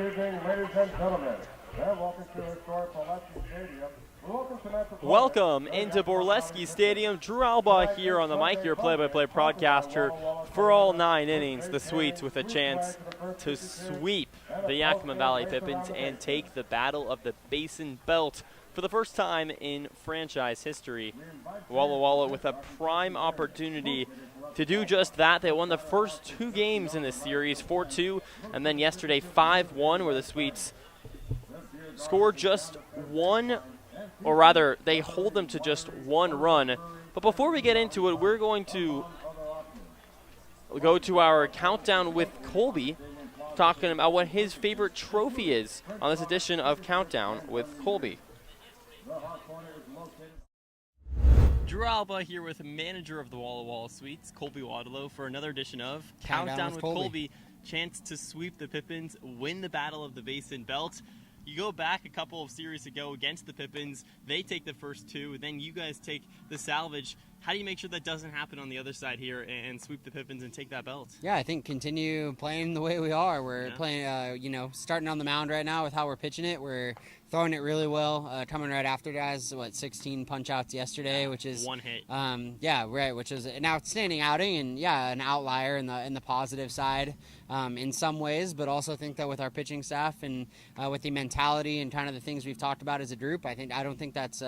evening, ladies and gentlemen. Welcome to historic Borleske Stadium. Welcome into Borleske Stadium. Drew Albaugh here on the mic, your play-by-play broadcaster for all 9 innings. The Sweets with a chance to sweep the Yakima Valley Pippins and take the Battle of the Basin Belt for the first time in franchise history. Walla Walla with a prime opportunity to do just that. They won the first 2 games in this series, 4-2, and then yesterday 5-1, where the Sweets scored just one, or rather, they hold them to just 1 run. But before we get into it, we're going to go to our countdown with Colby, talking about what his favorite trophy is on this edition of Countdown with Colby. Drew Albaugh here with manager of the Walla Walla Sweets, Colby for another edition of Countdown with Colby. Chance to sweep the Pippins, win the Battle of the Basin Belt. You go back a couple of series ago against the Pippins, they take the first 2, then you guys take the salvage. How do you make sure that doesn't happen on the other side here and sweep the Pippins and take that belt? Yeah, I think continue playing the way we are. We're playing, starting on the mound right now with how we're pitching it. We're throwing it really well, coming right after guys. 16 punch-outs yesterday, which is 1 hit. Which is an outstanding outing and an outlier in the positive side in some ways, but also think that with our pitching staff and with the mentality and kind of the things we've talked about as a group, I don't think that's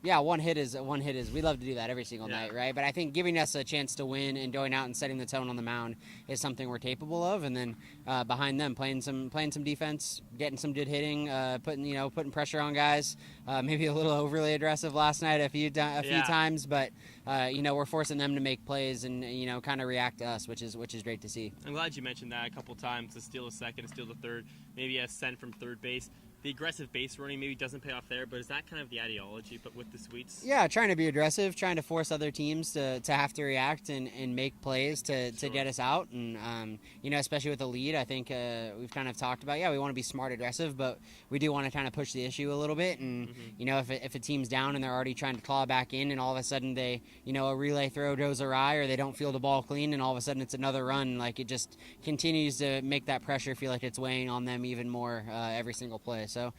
one hit is we love to do that every single night, right? But I think giving us a chance to win and going out and setting the tone on the mound is something we're capable of. And then behind them, playing some defense, getting some good hitting, putting pressure on guys. Maybe a little overly aggressive last night a few times, but we're forcing them to make plays and kind of react to us, which is great to see. I'm glad you mentioned that a couple times. To steal a second, to steal the third, maybe a send from third base. The aggressive base running maybe doesn't pay off there, but is that kind of the ideology, but with the Sweets? Yeah, trying to be aggressive, trying to force other teams to have to react and make plays to get us out. And, especially with the lead, I think we've kind of talked about, we want to be smart, aggressive, but we do want to kind of push the issue a little bit. And, if a team's down and they're already trying to claw back in and all of a sudden they, a relay throw goes awry or they don't field the ball clean and all of a sudden it's another run, like it just continues to make that pressure feel like it's weighing on them even more every single play. So,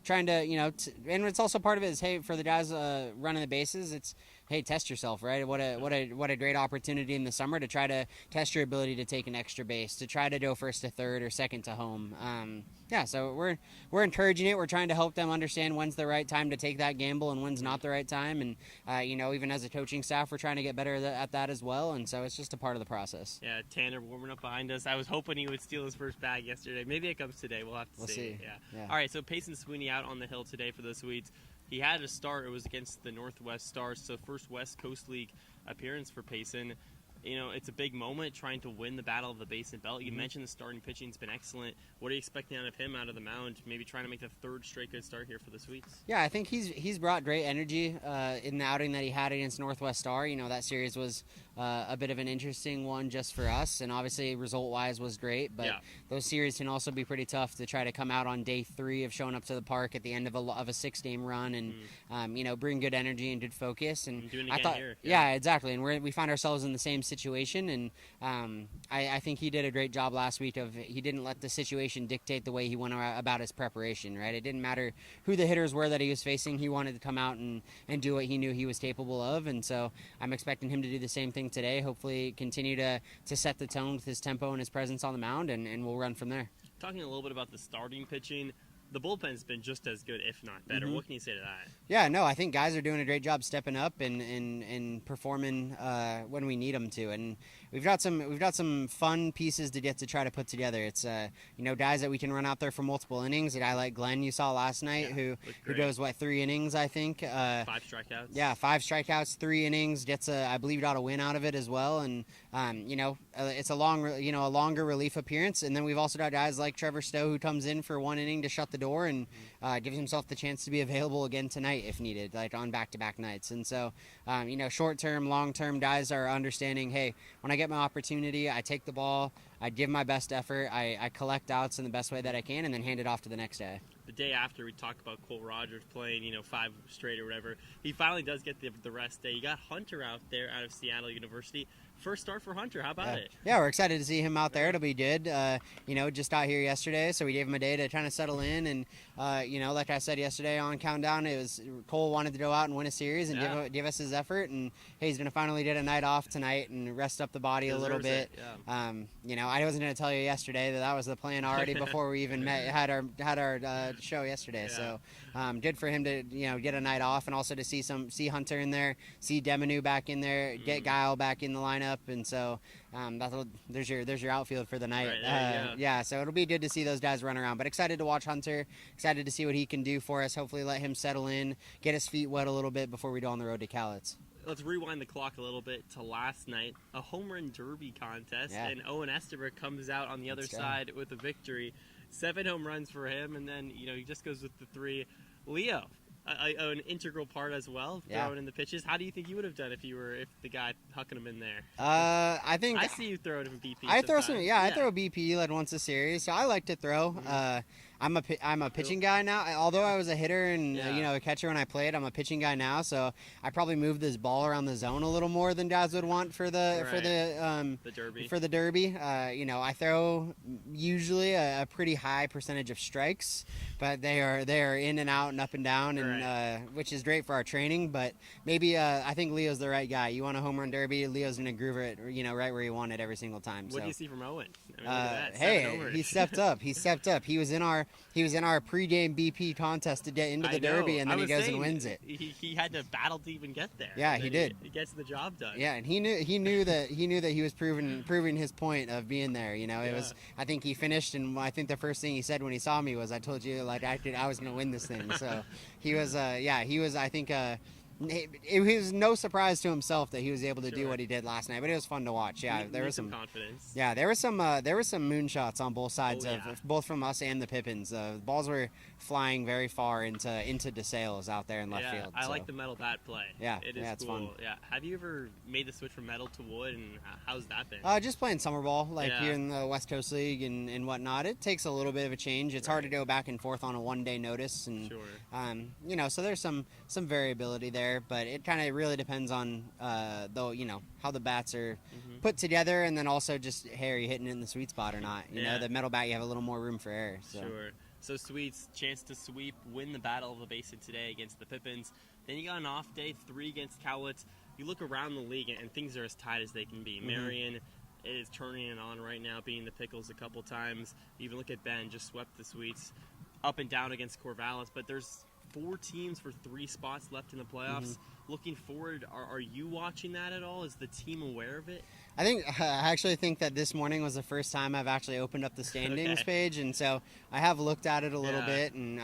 trying to, and it's also part of it is, hey, for the guys running the bases, it's, hey, test yourself, right? What a great opportunity in the summer to try to test your ability to take an extra base, to try to go first to third or second to home. So we're encouraging it. We're trying to help them understand when's the right time to take that gamble and when's not the right time. And, even as a coaching staff, we're trying to get better at that as well. And so it's just a part of the process. Yeah, Tanner warming up behind us. I was hoping he would steal his first bag yesterday. Maybe it comes today. We'll have to see. Yeah. All right, so Payson Sweeney out on the hill today for the Sweets. He had a start. It was against the Northwest Stars, so first West Coast League appearance for Payson. It's a big moment trying to win the Battle of the Basin Belt. You mentioned the starting pitching's been excellent. What are you expecting out of him out of the mound? Maybe trying to make the third straight good start here for the Sweets. Yeah, I think he's brought great energy in the outing that he had against Northwest Star. That series was a bit of an interesting one just for us, and obviously result-wise was great. But those series can also be pretty tough to try to come out on day 3 of showing up to the park at the end of a 6-game run and bring good energy and good focus. And doing it again here. Yeah, exactly. And we find ourselves in the same situation, and I think he did a great job last week of he didn't let the situation dictate the way he went about his preparation, right? It didn't matter who the hitters were that he was facing. He wanted to come out and do what he knew he was capable of, and so I'm expecting him to do the same thing today, hopefully continue to set the tone with his tempo and his presence on the mound, and we'll run from there. Talking a little bit about the starting pitching, the bullpen's been just as good, if not better. What can you say to that? Yeah, no, I think guys are doing a great job stepping up and performing when we need them to. And we've got some fun pieces to get to try to put together. It's guys that we can run out there for multiple innings. A guy like Glenn you saw last night who goes 3 innings, I think. 5 strikeouts. Yeah, 5 strikeouts, 3 innings. Gets I believe got a win out of it as well. And it's a longer relief appearance. And then we've also got guys like Trevor Stowe who comes in for 1 inning to shut the door and gives himself the chance to be available again tonight if needed, like on back-to-back nights. And so, short-term, long-term guys are understanding, hey, when I get my opportunity, I take the ball, I give my best effort, I collect outs in the best way that I can, and then hand it off to the next day. The day after, we talked about Cole Rogers playing, 5 straight or whatever. He finally does get the rest day. You got Hunter out there out of Seattle University. first start for Hunter. How about it? Yeah, we're excited to see him out there. It'll be good. Just out here yesterday, so we gave him a day to kind of settle in. And, like I said yesterday on Countdown, it was Cole wanted to go out and win a series and give us his effort. And, hey, he's going to finally get a night off tonight and rest up the body a little bit. I wasn't going to tell you yesterday that was the plan already before we even had our show yesterday. So good for him to, get a night off and also to see Hunter in there, see Demonu back in there, get Guile back in the lineup. And so there's your outfield for the night. Right, so it'll be good to see those guys run around. But excited to watch Hunter, excited to see what he can do for us. Hopefully let him settle in, get his feet wet a little bit before we go on the road to Cowlitz. Let's rewind the clock a little bit to last night, a home run derby contest, and Owen Estabrook comes out on the other side with a victory. 7 home runs for him, and then he just goes with the 3. Leo, an integral part as well, throwing in the pitches. How do you think you would have done if the guy hucking him in there? I see you throwing him BP. I throw a BP like once a series, so I like to throw. I'm a pitching guy now. Although I was a hitter and a catcher when I played, I'm a pitching guy now. So I probably move this ball around the zone a little more than guys would want for the derby. For the derby, I throw usually a pretty high percentage of strikes, but they are in and out and up and down, and which is great for our training. But maybe I think Leo's the right guy. You want a home run derby, Leo's gonna groove it, right where you want it every single time. What do you see from Owen? Look at that. Hey, he stepped up. He was in our pregame BP contest to get into the derby, and then he goes and wins it. He had to battle to even get there. Yeah, he did. He gets the job done. Yeah, and he knew that he was proving his point of being there. It was. I think he finished, and I think the first thing he said when he saw me was, "I told you, I was going to win this thing." So he was. I think. It was no surprise to himself that he was able to do what he did last night, but it was fun to watch. Yeah, there was some confidence. Yeah, there was some moonshots on both sides both from us and the Pippins. The balls were flying very far into DeSales out there in left field. I like the metal bat play. Yeah, it is it's cool. fun. Yeah, have you ever made the switch from metal to wood, and how's that been? Just playing summer ball, here in the West Coast League and whatnot. It takes a little bit of a change. It's hard to go back and forth on a one-day notice, and so there's some variability there, but it kind of really depends on how the bats are put together, and then also just, hey, are you hitting it in the sweet spot or not? The metal bat, you have a little more room for error. So. Sure. So Sweets, chance to sweep, win the Battle of the Basin today against the Pippins. Then you got an off day, 3 against Cowlitz. You look around the league, and things are as tight as they can be. Marion is turning it on right now, beating the Pickles a couple times. You even look at Ben, just swept the Sweets up and down against Corvallis. But there's 4 teams for 3 spots left in the playoffs. Looking forward, are you watching that at all? Is the team aware of it? I actually think that this morning was the first time I've actually opened up the standings page, and so I have looked at it a little bit. And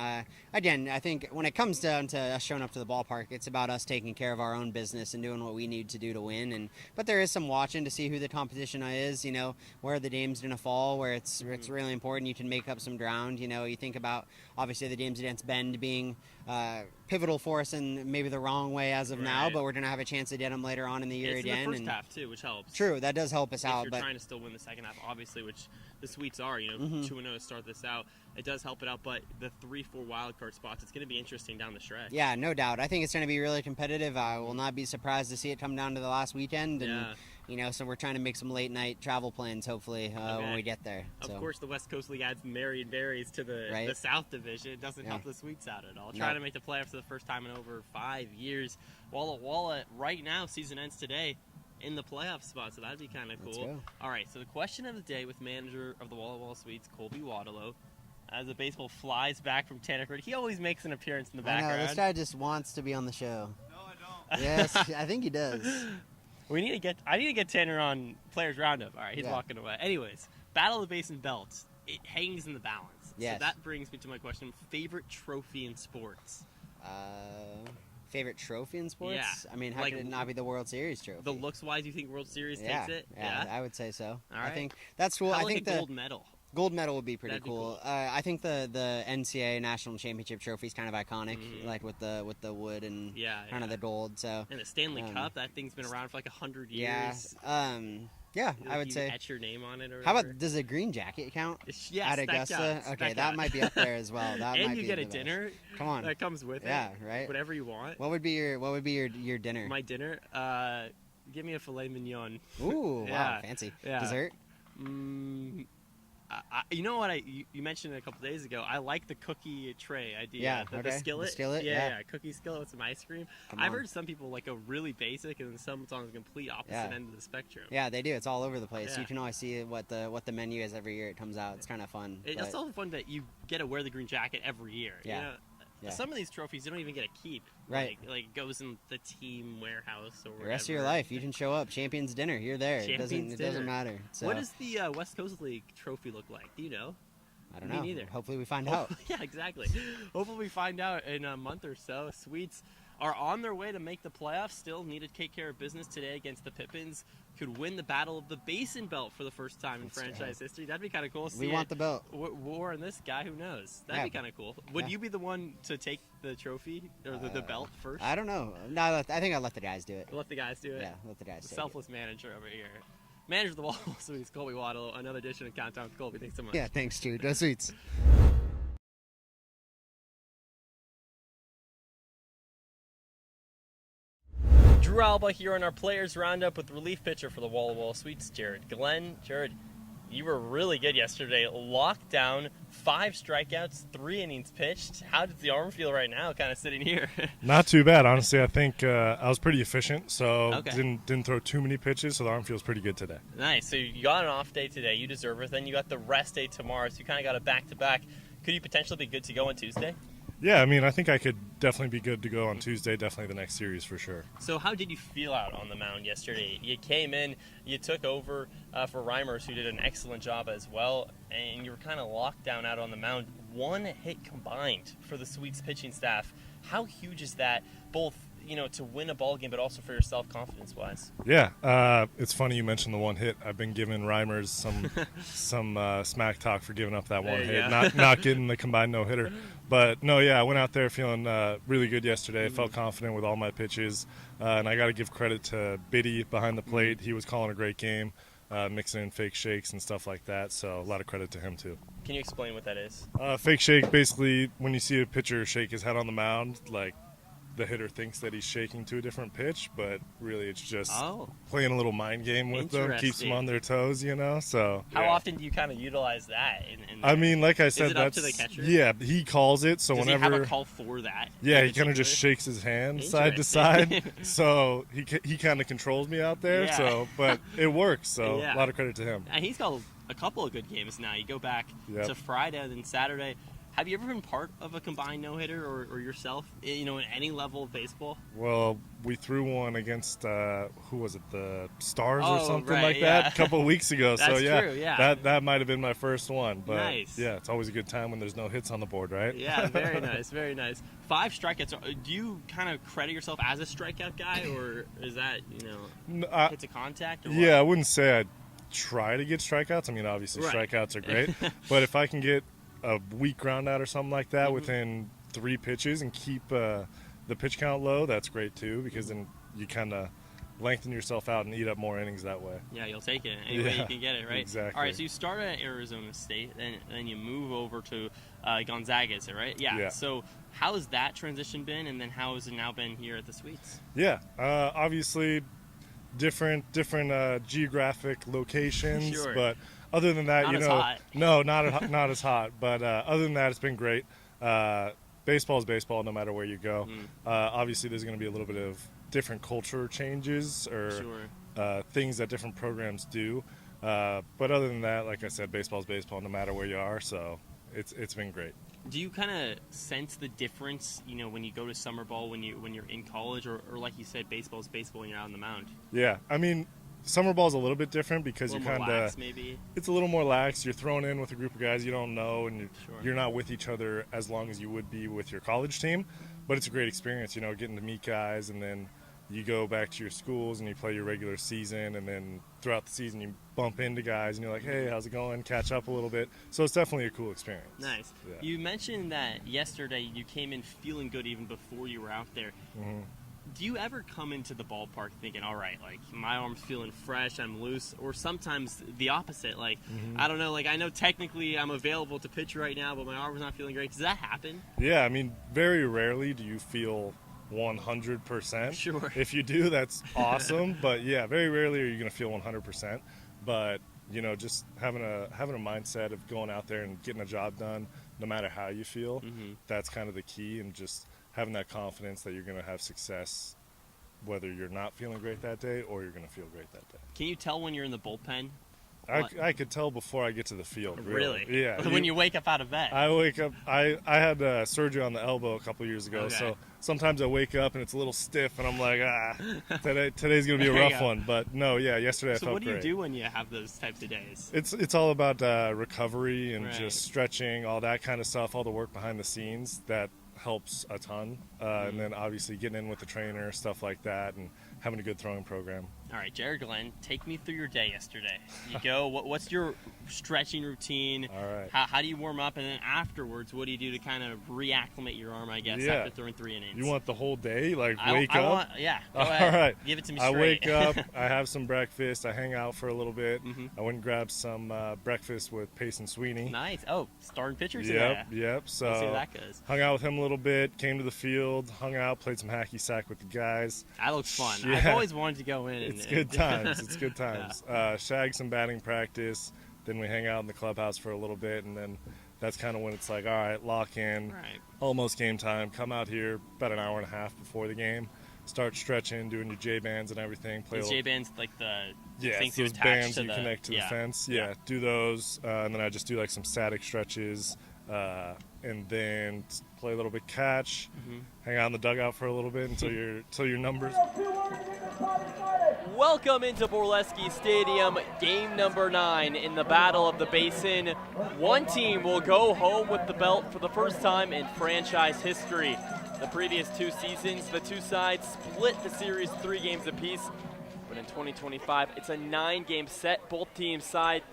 again, I think when it comes down to us showing up to the ballpark, it's about us taking care of our own business and doing what we need to do to win. But there is some watching to see who the competition is. Where the game's going to fall, where it's really important. You can make up some ground. You think about obviously the games against Bend being pivotal for us in maybe the wrong way as of now, but we're going to have a chance to get them later on in the year again. In the first half too, which helps. True, that does help us out. If you're trying to still win the second half, obviously, which the Sweets are, 2-0 to start this out, it does help it out. But the 3-4 wild card spots, it's going to be interesting down the stretch. Yeah, no doubt. I think it's going to be really competitive. I will not be surprised to see it come down to the last weekend. And, so we're trying to make some late night travel plans, hopefully, when we get there. Of course, the West Coast League adds Marion Berries to the South Division. It doesn't help the Sweets out at all. Trying to make the playoffs for the first time in over 5 years. Walla Walla, right now, season ends today, in the playoff spot, so that'd be kind of cool. All right, so the question of the day with manager of the Walla Walla Sweets, Colby Waterlow, as the baseball flies back from Tannerford. He always makes an appearance in the background. I know, this guy just wants to be on the show. No, I don't. Yes, I think he does. I need to get Tanner on Players Roundup. All right, he's walking away. Anyways, Battle of the Basin belts. It hangs in the balance. Yes. So that brings me to my question: favorite trophy in sports? Favorite trophy in sports? Yeah. I mean, how could it not be the World Series trophy? The looks-wise, you think World Series takes it? Yeah, I would say so. All right. I think that's cool. I think the gold medal. Gold medal would be pretty That'd be cool. I think the NCAA National Championship trophy is kind of iconic, like with the wood and kind of the gold. So and the Stanley Cup, that thing's been around for like 100 years. Yeah, I would say. Etch your name on it. Or how about, does a green jacket count? Yes, at Augusta. That counts. Okay, that might be up there as well. That and might you be get a dinner. Come on, that comes with it. Yeah, right. Whatever you want. What would be your dinner? My dinner. Give me a filet mignon. Ooh, Yeah. wow, fancy. Yeah. Dessert? You know what? You mentioned it a couple days ago. I like the cookie tray idea. Yeah, the okay. skillet. The skillet, yeah, yeah. Cookie skillet with some ice cream. Come I've on. heard some people like a really basic, and then some on the complete opposite Yeah. end of the spectrum. Yeah, they do. It's all over the place. Yeah. You can always see what the menu is every year it comes out. It's kind of fun. It's but- also fun that you get to wear the green jacket every year. Yeah. You know? Yeah. Some of these trophies you don't even get a keep. Right. Like it goes in the team warehouse or whatever. The rest of your life, you can show up. Champions dinner, you're there. It Champions doesn't dinner. matter. So, What does the West Coast League trophy look like? Do you know? I don't Me know. neither. Hopefully we find out. Yeah, exactly. Hopefully we find out in a month or so. Sweets are on their way to make the playoffs. Still need to take care of business today against the Pippins. Could win the battle of the Basin Belt for the first time in franchise history. That'd be kind of cool. We want the belt. War on this guy. Who knows? That'd be kind of cool. Would you be the one to take the trophy or the belt first? I don't know. No, I think I'll let the guys do it. Let the guys do it. Yeah, let the guys The take selfless manager over here. Manager of the Walla Walla Sweets, Colby Waddle. Another edition of Countdown with Colby. Thanks so much. it. Yeah, thanks, Jude. Go Sweets. Drew Albaugh here on our Players Roundup with relief pitcher for the Walla Walla Sweets, Jared Glenn. Jared, you were really good yesterday. Locked down, 5 strikeouts, 3 innings pitched. How does the arm feel right now, kind of sitting here? Not too bad, honestly. I think I was pretty efficient, so Okay. didn't throw too many pitches, so the arm feels pretty good today. Nice. So you got an off day today. You deserve it. Then you got the rest day tomorrow, so you kind of got a back-to-back. Could you potentially be good to go on Tuesday? Yeah, I mean, I think I could definitely be good to go on Tuesday, definitely the next series for sure. So how did you feel out on the mound yesterday? You came in, you took over for Reimers, who did an excellent job as well, and you were kind of locked down out on the mound. 1 hit combined for the Sweets pitching staff. How huge is that, both to win a ball game, but also for yourself confidence-wise? Yeah, it's funny you mentioned the 1 hit. I've been giving Reimers some smack talk for giving up that There 1 you hit, go. not getting the combined no-hitter. But, no, yeah, I went out there feeling really good yesterday. I felt confident with all my pitches. And I got to give credit to Biddy behind the plate. He was calling a great game, mixing in fake shakes and stuff like that. So a lot of credit to him, too. Can you explain what that is? Fake shake, basically, when you see a pitcher shake his head on the mound, like, the hitter thinks that he's shaking to a different pitch, but really it's just playing a little mind game with them, keeps them on their toes, So How often do you kind of utilize that? I mean, like I said, Is it up to the catcher? Yeah, he calls it. So Does whenever he have a call for that? yeah, he kind of just shakes his hand side to side, so he kind of controls me out there. Yeah. So, but it works. So Yeah. a lot of credit to him. And he's got a couple of good games now. You go back Yep. to Friday and then Saturday. Have you ever been part of a combined no-hitter or yourself, in any level of baseball? Well, we threw one against who was it, the Stars or Oh, something right, like yeah. that a couple of weeks ago. So That's yeah, true, yeah. that might have been my first one. But Nice. yeah, it's always a good time when there's no hits on the board, right? Yeah, very nice, very nice. 5 strikeouts. Do you kind of credit yourself as a strikeout guy, or is that hits a contact? Or what? Yeah, I wouldn't say I'd try to get strikeouts. I mean, obviously Right. strikeouts are great, but if I can get a weak ground out or something like that within 3 pitches and keep the pitch count low, that's great too, because then you kind of lengthen yourself out and eat up more innings that way. Yeah, you'll take it any way you can get it, right? Exactly. All right, so you start at Arizona State, then you move over to Gonzaga, is it right? Yeah. So how has that transition been, and then how has it now been here at the Sweets? Yeah, obviously different geographic locations, Sure. but other than that, Not as hot. no, not as hot. But other than that, it's been great. Baseball is baseball, no matter where you go. Obviously, there's going to be a little bit of different culture changes or things that different programs do. But other than that, like I said, baseball is baseball, no matter where you are. So it's been great. Do you kind of sense the difference, when you go to summer ball when you're in college, or like you said, baseball is baseball when you're out on the mound? Yeah, I mean, summer ball is a little bit different because you kind of maybe. It's a little more lax. You're thrown in with a group of guys you don't know, and you're not with each other as long as you would be with your college team. But it's a great experience, getting to meet guys, and then you go back to your schools and you play your regular season, and then throughout the season you bump into guys and you're like, hey, how's it going? Catch up a little bit. So it's definitely a cool experience. Nice. Yeah. You mentioned that yesterday you came in feeling good even before you were out there. Mm-hmm. Do you ever come into the ballpark thinking, all right, like my arm's feeling fresh, I'm loose, or sometimes the opposite, like I don't know, like I know technically I'm available to pitch right now, but my arm's not feeling great. Does that happen? Yeah, I mean, very rarely do you feel 100%. Sure. If you do, that's awesome. But yeah, very rarely are you going to feel 100%. But just having a mindset of going out there and getting a job done, no matter how you feel, that's kind of the key. And just having that confidence that you're going to have success, whether you're not feeling great that day or you're going to feel great that day. Can you tell when you're in the bullpen? I could tell before I get to the field. Really? Yeah. When you wake up out of bed? I wake up. I had surgery on the elbow a couple years ago, so sometimes I wake up and it's a little stiff, and I'm like, today's gonna be a rough one. But no, yesterday I felt great. So what do you do when you have those types of days? It's all about recovery and just stretching, all that kind of stuff, all the work behind the scenes that helps a ton, and then obviously getting in with the trainer, stuff like that, and having a good throwing program. All right, Jared Glenn, take me through your day yesterday. You go, what's your stretching routine? All right. How do you warm up? And then afterwards, what do you do to kind of reacclimate your arm, I guess, after throwing 3 innings? You want the whole day? Like, wake up? Go ahead. All right. Give it to me straight. I wake up, I have some breakfast, I hang out for a little bit. I went and grabbed some breakfast with Pace and Sweeney. Nice. Oh, starting pitcher today. Yep. So we'll see how that goes. Hung out with him a little bit, came to the field, hung out, played some hacky sack with the guys. That looks fun. Yeah. I've always wanted to go in. It's good times. It's good times. Shag some batting practice. Then we hang out in the clubhouse for a little bit, and then that's kind of when it's like, all right, lock in. Right. Almost game time. Come out here about an hour and a half before the game. Start stretching, doing your J-bands and everything. Those J-bands, like the things those you bands to you connect to the fence. Yeah, do those, and then I just do like some static stretches, and then play a little bit catch, hang out in the dugout for a little bit until your numbers. Welcome into Borleske Stadium, game number 9 in the Battle of the Basin. One team will go home with the belt for the first time in franchise history. The previous 2 seasons, the 2 sides split the series 3 games apiece, but in 2025, it's a 9-game set. Both teams tied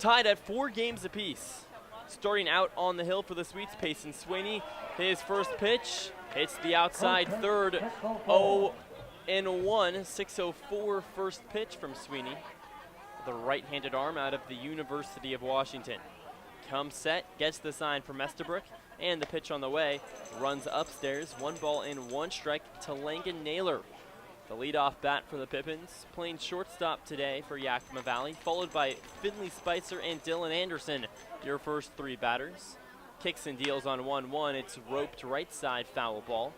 at 4 games apiece. Starting out on the hill for the Sweets, Payson Sweeney. His first pitch hits the outside third, 0-1, 6-0-4 first pitch from Sweeney. The right-handed arm out of the University of Washington. Comes set, gets the sign from Estabrook, and the pitch on the way runs upstairs. 1 ball and 1 strike to Langan Naylor. The leadoff bat for the Pippins, playing shortstop today for Yakima Valley, followed by Finley Spicer and Dylan Anderson, your first 3 batters. Kicks and deals on 1-1. It's roped right side foul ball.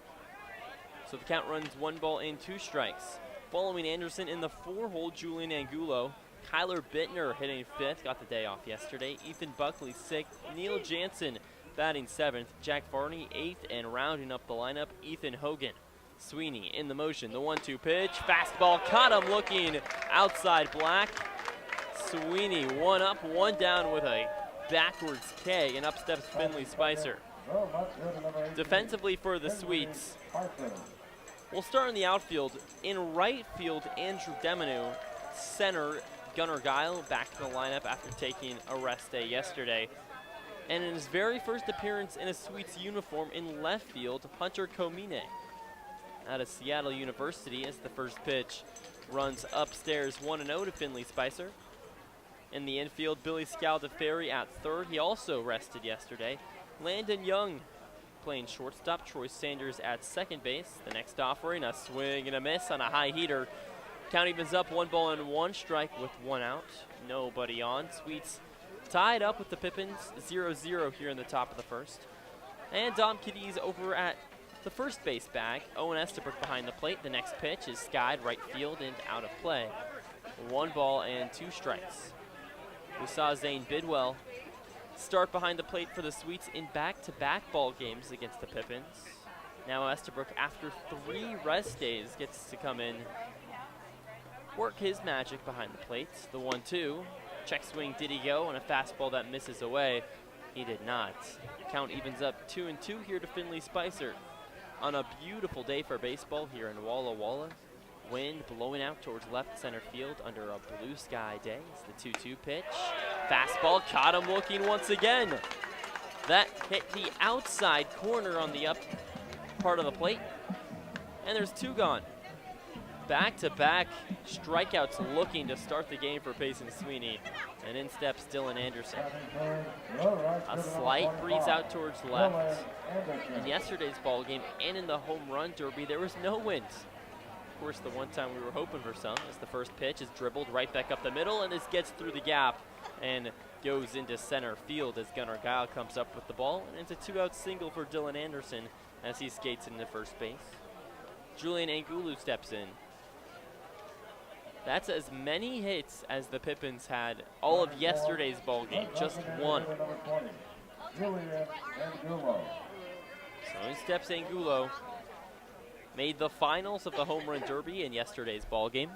So the count runs 1 ball and 2 strikes. Following Anderson in the 4-hole, Julian Angulo. Kyler Bittner hitting 5th, got the day off yesterday. Ethan Buckley 6th. Neil Jansen batting 7th. Jack Varney 8th, and rounding up the lineup, Ethan Hogan. Sweeney in the motion, the 1-2 pitch. Fastball caught him looking outside black. Sweeney 1 up, 1 down with a backwards K, and up steps Finley Spicer. Defensively for the Sweets, we'll start in the outfield. In right field, Andrew Deminu. Center, Gunnar Guile back in the lineup after taking a rest day yesterday. And in his very first appearance in a Sweets uniform in left field, Hunter Komine out of Seattle University as the first pitch runs upstairs 1-0 to Finley Spicer. In the infield, Billy Scaldaferri at third. He also rested yesterday. Landon Young playing shortstop. Troy Sanders at second base. The next offering, a swing and a miss on a high heater. Count evens up, 1 ball and 1 strike with 1 out. Nobody on. Sweets tied up with the Pippins, 0-0 here in the top of the first. And Dom Cadiz over at the first base bag. Owen Estabrook behind the plate. The next pitch is skied right field and out of play. 1 ball and 2 strikes. We saw Zane Bidwell start behind the plate for the Sweets in back-to-back ball games against the Pippins. Now Estabrook, after 3 rest days, gets to come in, work his magic behind the plate. The 1-2, check swing, did he go? And a fastball that misses away. He did not. Count evens up 2-2 here to Finley Spicer. On a beautiful day for baseball here in Walla Walla. Wind blowing out towards left center field under a blue sky day. It's the 2-2 pitch. Fastball caught him looking once again. That hit the outside corner on the up part of the plate. And there's 2 gone. Back-to-back strikeouts looking to start the game for Payson Sweeney. And in steps Dylan Anderson. A slight breeze out towards left. In yesterday's ball game and in the home run derby, there was no wind. Of course, the one time we were hoping for some is the first pitch is dribbled right back up the middle, and this gets through the gap and goes into center field as Gunnar Guile comes up with the ball. And it's a 2-out single for Dylan Anderson as he skates into first base. Julian Angulu steps in. That's as many hits as the Pippins had all of yesterday's ball game, just one. So in steps Angulo. Made the finals of the home run derby in yesterday's ball game.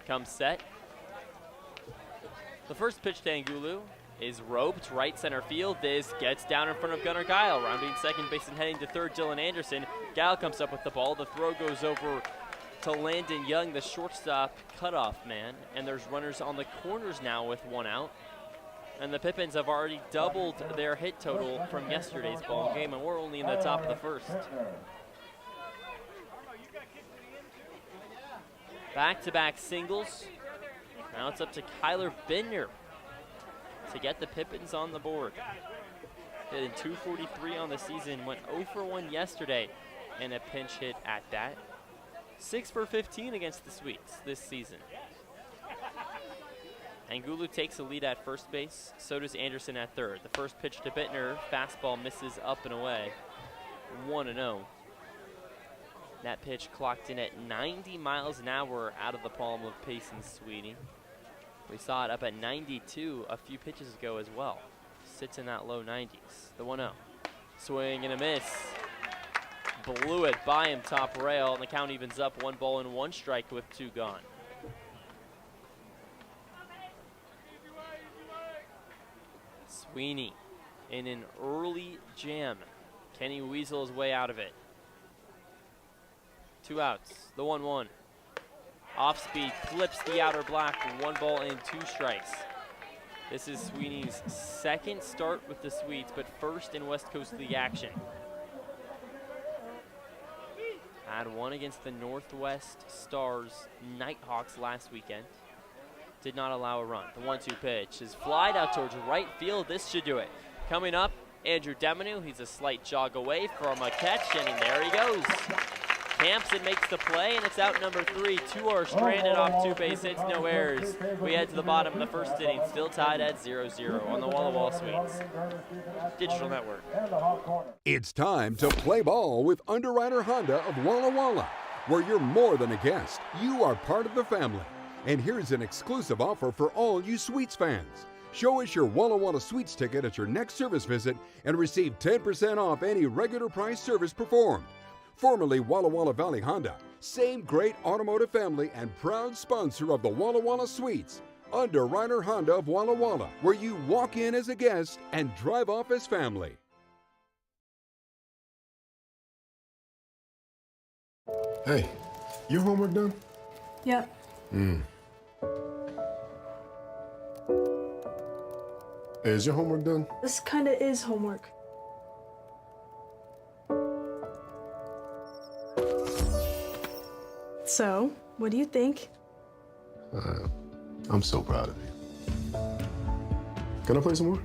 Comes set. The first pitch to Angulu is roped right center field. This gets down in front of Gunnar Guile, rounding second base and heading to third, Dylan Anderson. Guile comes up with the ball. The throw goes over to Landon Young, the shortstop cutoff man, and there's runners on the corners now with 1 out. And the Pippins have already doubled their hit total from yesterday's ball game, and we're only in the top of the first. Back-to-back singles. Now it's up to Kyler Bidner to get the Pippins on the board. Hitting .243 on the season, went 0 for 1 yesterday, and a pinch hit at that. 6 for 15 against the Sweets this season. Angulu takes the lead at first base, so does Anderson at third. The first pitch to Bittner, fastball misses up and away, 1-0. That pitch clocked in at 90 miles an hour out of the palm of Payson Sweeney. We saw it up at 92 a few pitches ago as well. Sits in that low 90s, the 1-0. Swing and a miss. Blew it by him top rail, and the count evens up 1 ball and 1 strike with 2 gone. Sweeney in an early jam. Can he weasel his way out of it? 2 outs, the 1-1. Off speed, clips the outer black, 1 ball and 2 strikes. This is Sweeney's second start with the Swedes, but first in West Coast League action. Had 1 against the Northwest Stars Nighthawks last weekend. Did not allow a run. The 1-2 pitch is flied out towards right field. This should do it. Coming up, Andrew Deminu. He's a slight jog away from a catch, and there he goes. Hampson makes the play, and it's out number 3. 2 are stranded off 2 base hits, no errors. We head to the bottom of the first inning, still tied at 0-0 on the Walla Walla Sweets Digital Network. It's time to play ball with Underwriter Honda of Walla Walla, where you're more than a guest. You are part of the family. And here's an exclusive offer for all you Sweets fans. Show us your Walla Walla Sweets ticket at your next service visit and receive 10% off any regular price service performed. Formerly Walla Walla Valley Honda, same great automotive family and proud sponsor of the Walla Walla Sweets. Underwriter Honda of Walla Walla, where you walk in as a guest and drive off as family. Hey, your homework done? Yep. Hey, is your homework done? This kinda is homework. So, what do you think? I'm so proud of you. Can I play some more?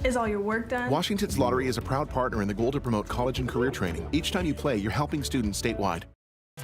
Is all your work done? Washington's Lottery is a proud partner in the goal to promote college and career training. Each time you play, you're helping students statewide.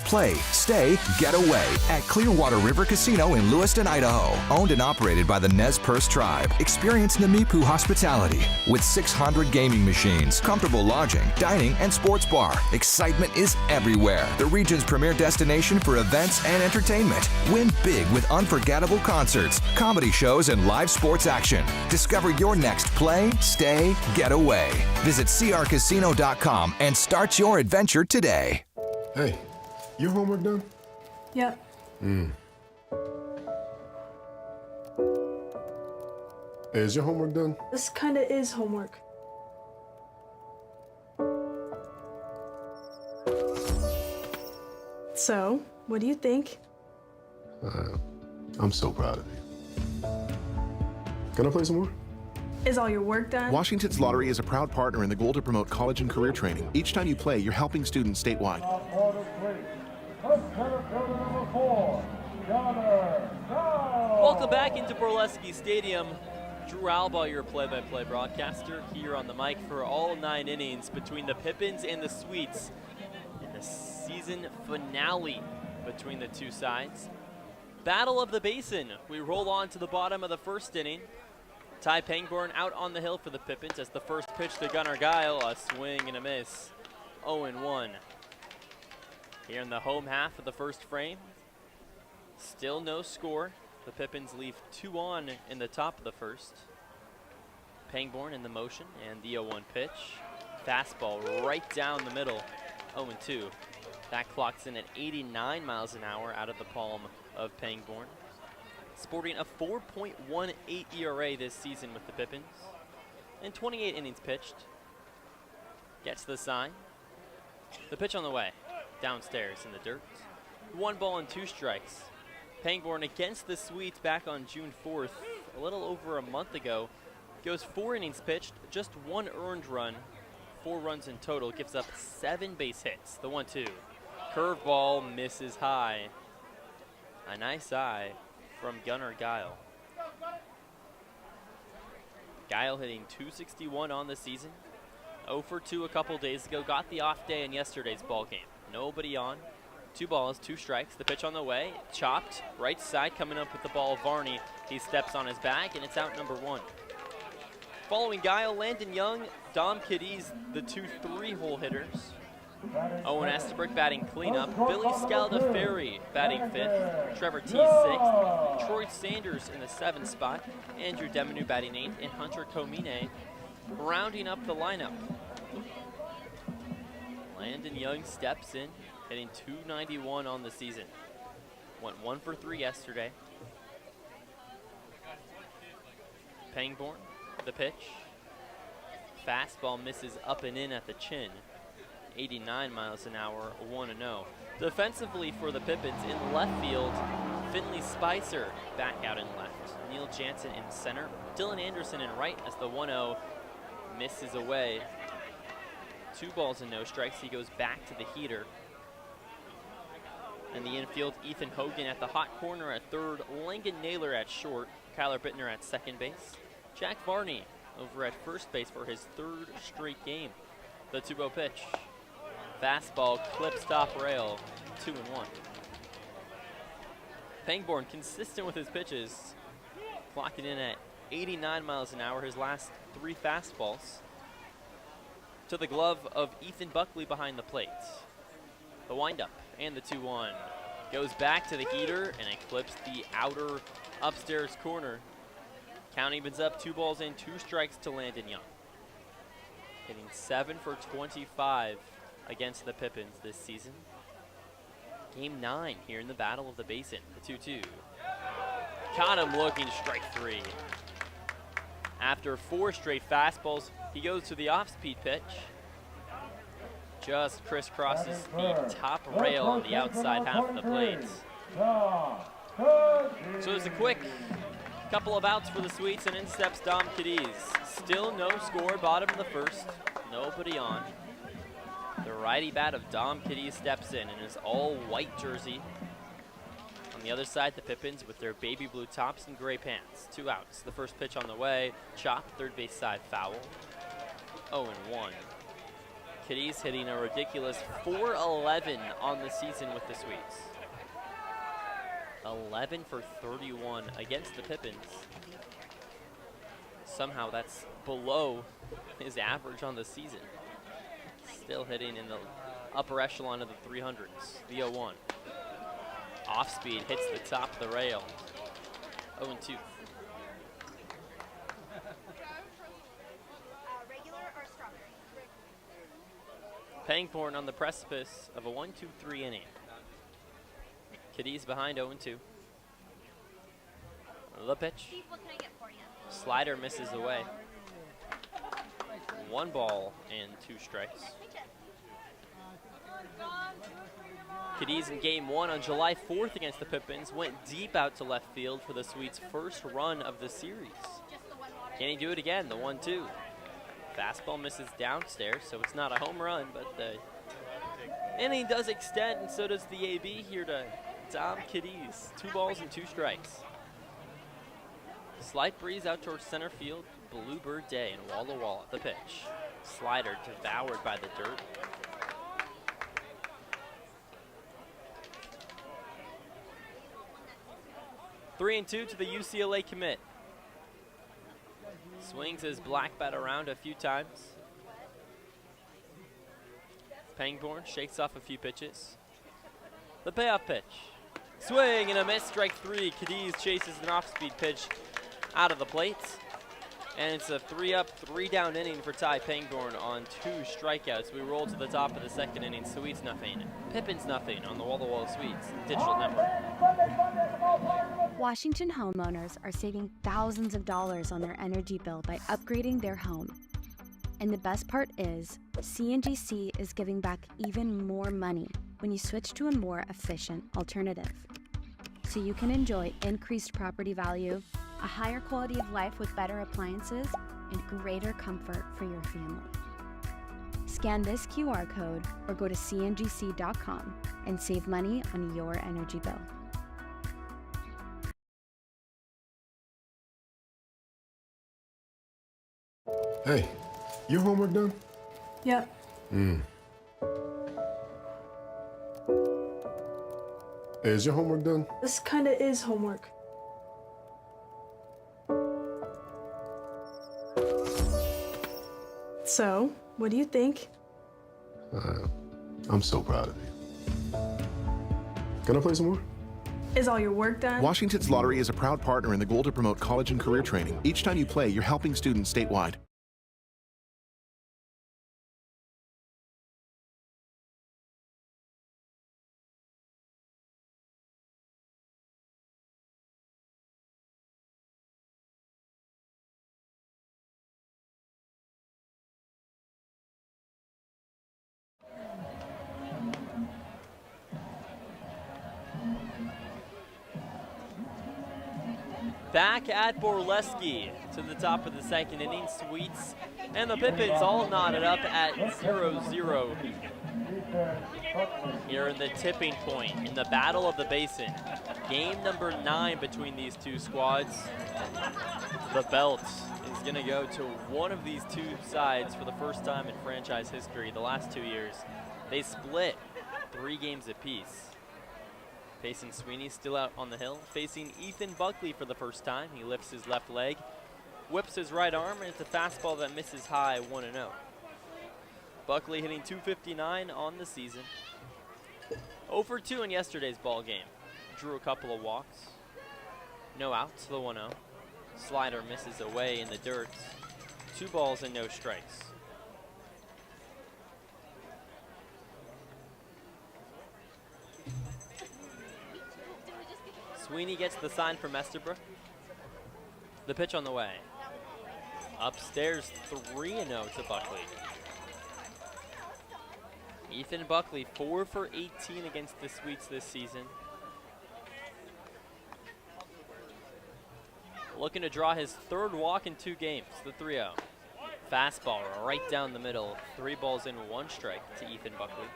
Play, stay, get away at Clearwater River Casino in Lewiston, Idaho. Owned and operated by the Nez Perce Tribe. Experience Namipu hospitality with 600 gaming machines, comfortable lodging, dining, and sports bar. Excitement is everywhere. The region's premier destination for events and entertainment. Win big with unforgettable concerts, comedy shows, and live sports action. Discover your next play, stay, get away. Visit crcasino.com and start your adventure today. Hey, your homework done? Yep. Hey, is your homework done? This kinda is homework. So, what do you think? I'm so proud of you. Can I play some more? Is all your work done? Washington's Lottery is a proud partner in the goal to promote college and career training. Each time you play, you're helping students statewide. Welcome back into Borleske Stadium. Drew Albaugh, your play-by-play broadcaster, here on the mic for all 9 innings between the Pippins and the Sweets in the season finale between the two sides. Battle of the Basin. We roll on to the bottom of the first inning. Ty Pangborn out on the hill for the Pippins as the first pitch to Gunnar Guile, a swing and a miss, 0-1. Here in the home half of the first frame, still no score. The Pippins leave 2 on in the top of the first. Pangborn in the motion and the 0-1 pitch. Fastball right down the middle, 0-2. That clocks in at 89 miles an hour out of the palm of Pangborn. Sporting a 4.18 ERA this season with the Pippins. And 28 innings pitched. Gets the sign. The pitch on the way, downstairs in the dirt. 1 ball and 2 strikes. Pangborn against the Swedes back on June 4th, a little over a month ago. Goes 4 innings pitched, just 1 earned run, 4 runs in total, gives up 7 base hits. The 1-2. Curveball misses high. A nice eye from Gunnar Guile. Guile hitting .261 on the season. 0 for 2 a couple days ago. Got the off day in yesterday's ball game. Nobody on. 2 balls, 2 strikes. The pitch on the way. Chopped. Right side coming up with the ball. Varney. He steps on his bag and it's out number 1. Following Guile, Landon Young, Dom Kiddies, the 2 3-hole hitters. Owen Estabrook batting cleanup. Billy Scaldaferri batting 5th. Trevor T 6th. Troy Sanders in the 7th spot. Andrew Demenu batting 8th. And Hunter Komine rounding up the lineup. Landon Young steps in, hitting .291 on the season. Went 1 for 3 yesterday. Pangborn, the pitch. Fastball misses up and in at the chin. 89 miles an hour, 1-0. Defensively for the Pippins in left field, Finley Spicer back out in left. Neil Jansen in center. Dylan Anderson in right as the 1-0 misses away. 2 balls and no strikes. He goes back to the heater. In the infield, Ethan Hogan at the hot corner at third. Langan Naylor at short. Kyler Bittner at second base. Jack Varney over at first base for his 3rd straight game. The 2-0 pitch. Fastball, clips top rail, 2-1. Pangborn consistent with his pitches, clocking in at 89 miles an hour, his last 3 fastballs. To the glove of Ethan Buckley behind the plate. The windup and the 2-1. Goes back to the heater and it clips the outer upstairs corner. Count evens up, 2 balls and 2 strikes to Landon Young. Hitting 7 for 25 against the Pippins this season. Game 9 here in the Battle of the Basin, the 2-2. Caught him looking, strike 3. After 4 straight fastballs, he goes to the off-speed pitch. Just crisscrosses the top rail on the outside half of the plate. So there's a quick couple of outs for the Sweets, and in steps Dom Cadiz. Still no score, bottom of the first, nobody on. The righty bat of Dom Cadiz steps in his all-white jersey. On the other side, the Pippins with their baby blue tops and gray pants. 2 outs. The first pitch on the way. Chop, third base side foul. 0-1. Cadiz hitting a ridiculous .411 on the season with the Sweets. 11 for 31 against the Pippins. Somehow that's below his average on the season. Still hitting in the upper echelon of the 300s. The 0-1. Off speed, hits the top of the rail. 0-2. Pangborn on the precipice of a 1-2-3 inning. Cadiz behind 0-2. The pitch. Slider misses away. 1 ball and 2 strikes. Cadiz in game 1 on July 4th against the Pippins went deep out to left field for the Swedes' first run of the series. Can he do it again? The 1-2. Fastball misses downstairs, so it's not a home run, but the inning does extend, and so does the AB here to Dom Cadiz. 2 balls and 2 strikes. Slight breeze out towards center field. Bluebird day in Walla Walla. The pitch. Slider devoured by the dirt. Three and 2 to the UCLA commit. Swings his black bat around a few times. Pangborn shakes off a few pitches. The payoff pitch. Swing and a miss, strike 3. Cadiz chases an off-speed pitch out of the plate. And it's a 3-up, 3-down inning for Ty Pangborn on 2 strikeouts. We roll to the top of the second inning. Sweets nothing. Pippins nothing on the Walla Walla Sweets Digital Network. Washington homeowners are saving thousands of dollars on their energy bill by upgrading their home. And the best part is, CNGC is giving back even more money when you switch to a more efficient alternative. So you can enjoy increased property value, a higher quality of life with better appliances, and greater comfort for your family. Scan this QR code or go to cngc.com and save money on your energy bill. Hey, your homework done? Yep. Hey, is your homework done? This kinda is homework. So, what do you think? I'm so proud of you. Can I play some more? Is all your work done? Washington's Lottery is a proud partner in the goal to promote college and career training. Each time you play, you're helping students statewide. Back at Borleske to the top of the second inning. Sweets and the Pippins all knotted up at 0-0 here in the tipping point in the Battle of the Basin. Game number 9 between these two squads. The belt is going to go to one of these two sides for the first time in franchise history. The last 2 years, they split 3 games apiece. Payson Sweeney still out on the hill, facing Ethan Buckley for the first time. He lifts his left leg, whips his right arm, and it's a fastball that misses high, 1-0. Buckley hitting .259 on the season. 0 for 2 in yesterday's ball game. Drew a couple of walks. No outs, the 1-0. Slider misses away in the dirt. 2 balls and no strikes. Sweeney gets the sign from Estabrook. The pitch on the way. Upstairs, 3-0 to Buckley. Ethan Buckley, 4 for 18 against the Sweets this season. Looking to draw his 3rd walk in 2 games, the 3-0. Fastball right down the middle. 3 balls in 1 strike to Ethan Buckley.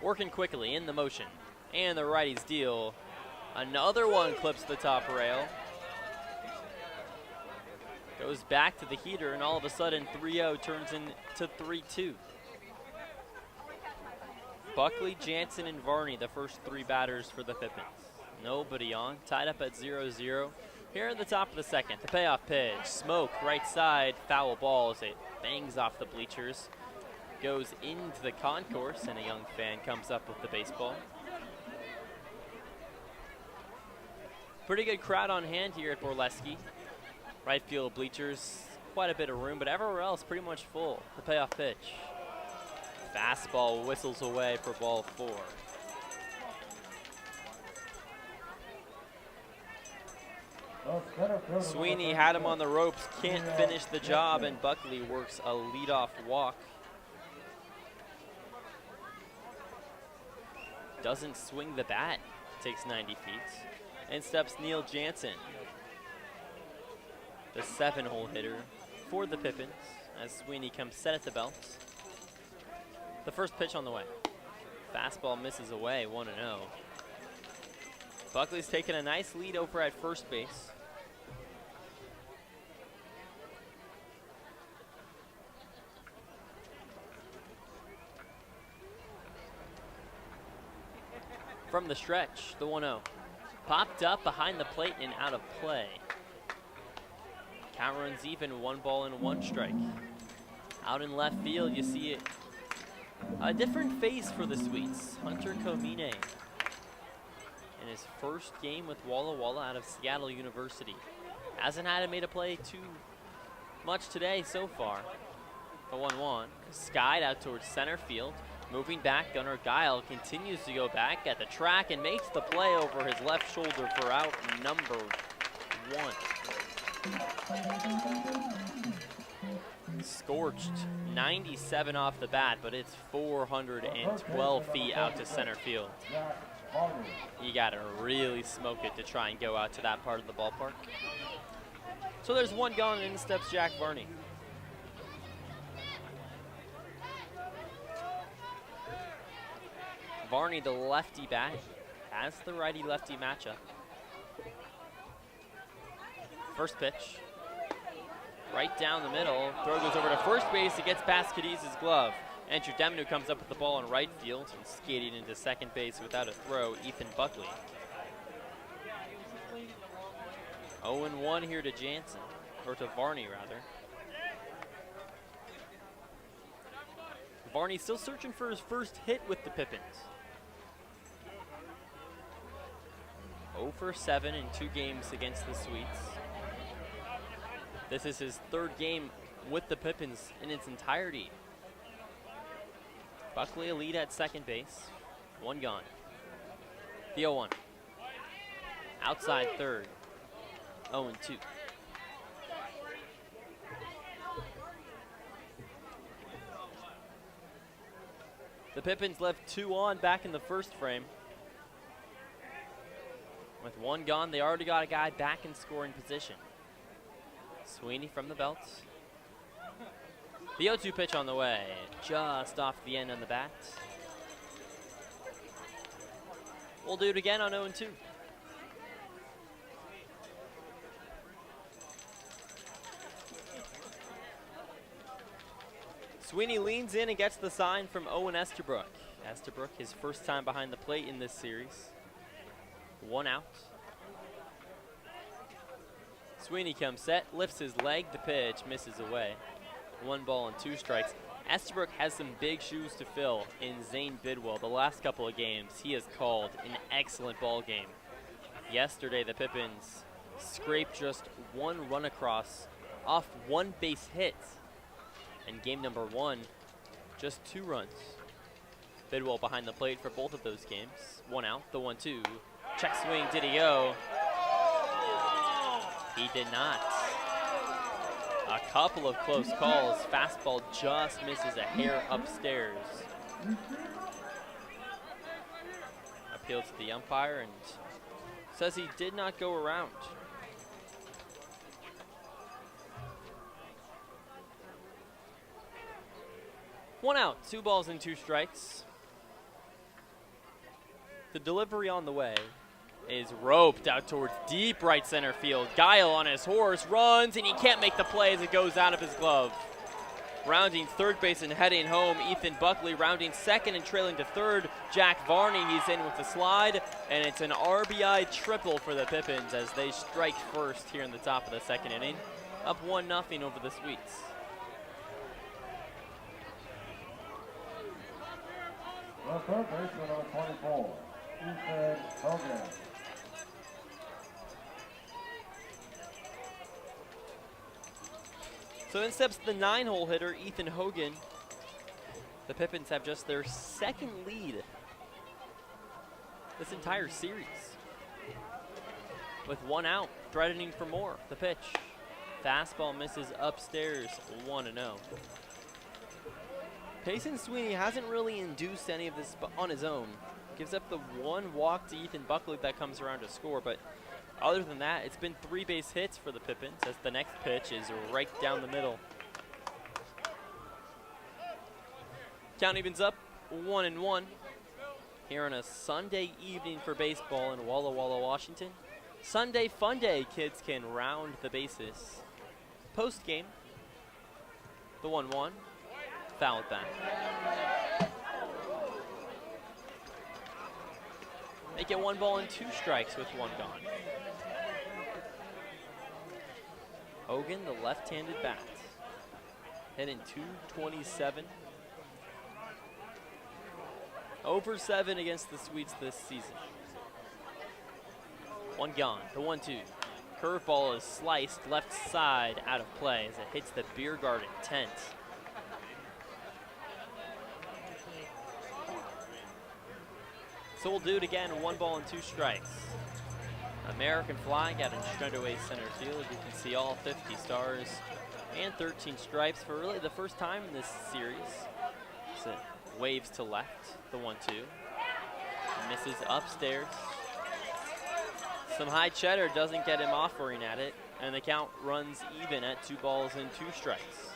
Working quickly in the motion, and the righties deal. Another one clips the top rail. Goes back to the heater, and all of a sudden 3-0 turns into 3-2. Buckley, Jansen, and Varney, the first 3 batters for the Pippins. Nobody on, tied up at 0-0. Here at the top of the second, the payoff pitch. Smoke, right side, foul ball as it bangs off the bleachers. Goes into the concourse, and a young fan comes up with the baseball. Pretty good crowd on hand here at Borleske. Right field bleachers, quite a bit of room, but everywhere else pretty much full. The payoff pitch. Fastball whistles away for ball 4. Sweeney had him on the ropes, can't finish the job, and Buckley works a leadoff walk. Doesn't swing the bat takes 90 feet. In steps Neil Jansen, the 7-hole hitter for the Pippins, as Sweeney comes set at the belt. The first pitch on the way. Fastball misses away, 1-0. Buckley's taking a nice lead over at first base. From the stretch, the 1-0. Popped up behind the plate and out of play. Count runs even, 1 ball and 1 strike. Out in left field, you see it. A different face for the Sweets. Hunter Komine in his first game with Walla Walla out of Seattle University. Hasn't had to make a play too much today so far. The 1-1, skied out towards center field. Moving back, Gunnar Guile continues to go back at the track and makes the play over his left shoulder for out number 1. Scorched 97 off the bat, but it's 412 feet out to center field. You gotta really smoke it to try and go out to that part of the ballpark. So there's 1 gone, and in steps Jack Varney. Varney, the lefty bat, has the righty-lefty matchup. First pitch, right down the middle. Throw goes over to first base. It gets past Cadiz's glove. Andrew Deminu comes up with the ball in right field and skating into second base without a throw, Ethan Buckley. 0-1 here to Jansen, or to Varney rather. Varney still searching for his first hit with the Pippins. 0 for 7 in 2 games against the Sweets. This is his 3rd game with the Pippins in its entirety. Buckley a lead at second base. 1 gone. The 0-1. Outside third. 0-2. The Pippins left 2 on back in the first frame. With 1 gone, they already got a guy back in scoring position. Sweeney from the belt. The 0-2 pitch on the way, just off the end on the bat. We'll do it again on 0-2. Sweeney leans in and gets the sign from Owen Estabrook. Estabrook, his first time behind the plate in this series. 1 out. Sweeney comes set, lifts his leg, the pitch misses away. 1 ball and 2 strikes. Estabrook has some big shoes to fill in Zane Bidwell. The last couple of games, he has called an excellent ball game. Yesterday, the Pippins scraped just 1 run across off 1 base hit. And game number 1, just 2 runs. Bidwell behind the plate for both of those games. 1 out, the 1-2. Check swing, did he go? He did not. A couple of close calls. Fastball just misses a hair upstairs. Appeal to the umpire and says he did not go around. One out, 2 balls and 2 strikes. The delivery on the way is roped out towards deep right center field. Guile on his horse runs, and he can't make the play as it goes out of his glove. Rounding third base and heading home, Ethan Buckley. Rounding second and trailing to third, Jack Varney. He's in with the slide, and it's an RBI triple for the Pippins as they strike first here in the top of the 2nd inning. Up 1-0 over the Sweets. The third baseman, number 24, Ethan Hogan. So in steps the 9-hole hitter, Ethan Hogan. The Pippins have just their 2nd lead this entire series. With 1 out, threatening for more. The pitch. Fastball misses upstairs, 1-0. Payson Sweeney hasn't really induced any of this on his own. Gives up the one walk to Ethan Buckley that comes around to score, but other than that, it's been 3 base hits for the Pippins as the next pitch is right down the middle. Count evens up 1-1 here on a Sunday evening for baseball in Walla Walla, Washington. Sunday fun day, kids can round the bases. Post game, the 1-1, fouled back. Make it 1 ball and 2 strikes with 1 gone. Hogan, the left-handed bat, hitting .227. Over 7 against the Sweets this season. 1 gone, the 1-2. Curveball is sliced left side out of play as it hits the beer garden tent. So we'll do it again, 1 ball and 2 strikes. American flag out in straightaway center field. You can see all 50 stars and 13 stripes for really the first time in this series. So it waves to left, the 1-2. Misses upstairs. Some high cheddar doesn't get him offering at it, and the count runs even at 2 balls and 2 strikes.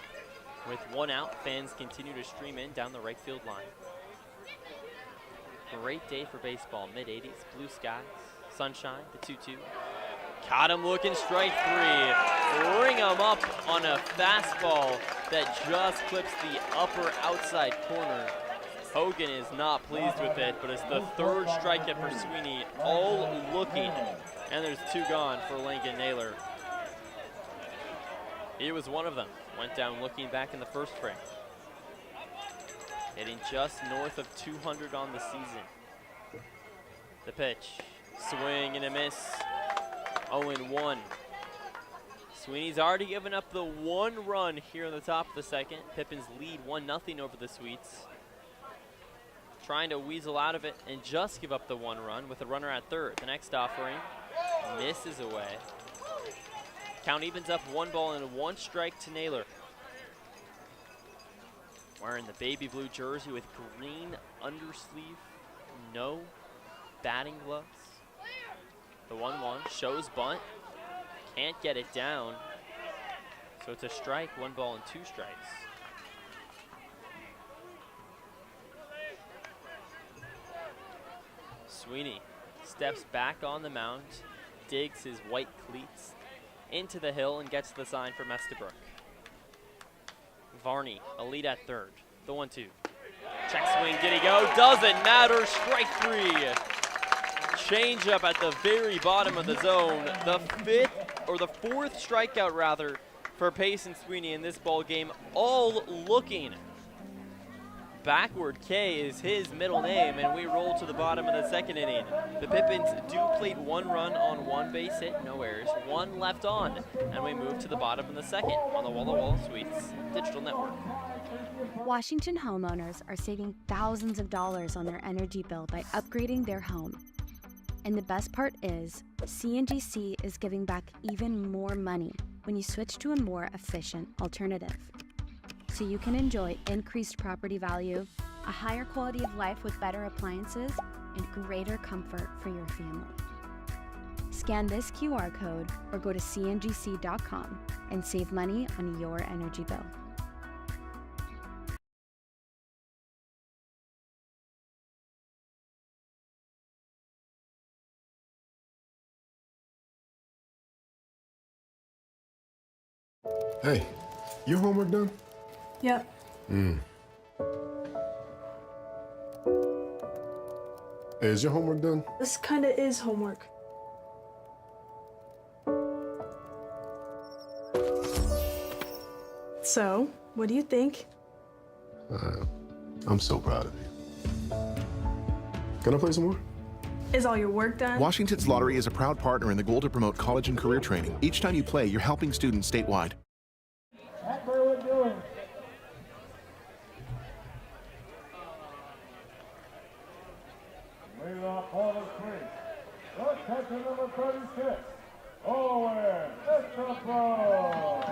With 1 out, fans continue to stream in down the right field line. Great day for baseball, mid-80s, blue skies, sunshine, the 2-2. Caught him looking, strike 3. Ring him up on a fastball that just clips the upper outside corner. Hogan is not pleased with it, but it's the 3rd strikeout for Sweeney, all looking, and there's 2 gone for Lincoln Naylor. He was one of them, went down looking back in the 1st frame. Hitting just north of 200 on the season. The pitch, swing and a miss, 0-1. Sweeney's already given up the 1 run here in the top of the 2nd. Pippins lead 1-0 over the Sweets. Trying to weasel out of it and just give up the 1 run with a runner at 3rd. The next offering misses away. Count evens up 1 ball and 1 strike to Naylor. Wearing the baby blue jersey with green undersleeve, no batting gloves. The 1-1 shows bunt, can't get it down. So it's a strike, 1 ball and 2 strikes. Sweeney steps back on the mound, digs his white cleats into the hill and gets the sign from Estabrook. Varney, a lead at 3rd. The 1-2. Check swing, did he go? Doesn't matter, strike 3. Change up at the very bottom of the zone. The 4th strikeout rather for Payson Sweeney in this ball game. All looking. Backward K is his middle name, and we roll to the bottom of the 2nd inning. The Pippins do plate 1 run on 1 base hit, no errors, 1 left on, and we move to the bottom of the 2nd on the Walla Walla Sweets Digital Network. Washington homeowners are saving thousands of dollars on their energy bill by upgrading their home. And the best part is, CNGC is giving back even more money when you switch to a more efficient alternative. So you can enjoy increased property value, a higher quality of life with better appliances, and greater comfort for your family. Scan this QR code or go to cngc.com and save money on your energy bill. Hey, your homework done? Yep. Hey, is your homework done? This kinda is homework. So, what do you think? I'm so proud of you. Can I play some more? Is all your work done? Washington's Lottery is a proud partner in the goal to promote college and career training. Each time you play, you're helping students statewide. That's what we're doing. Lead off ball is 3. Let's catch number 36. Owen, it's the throw.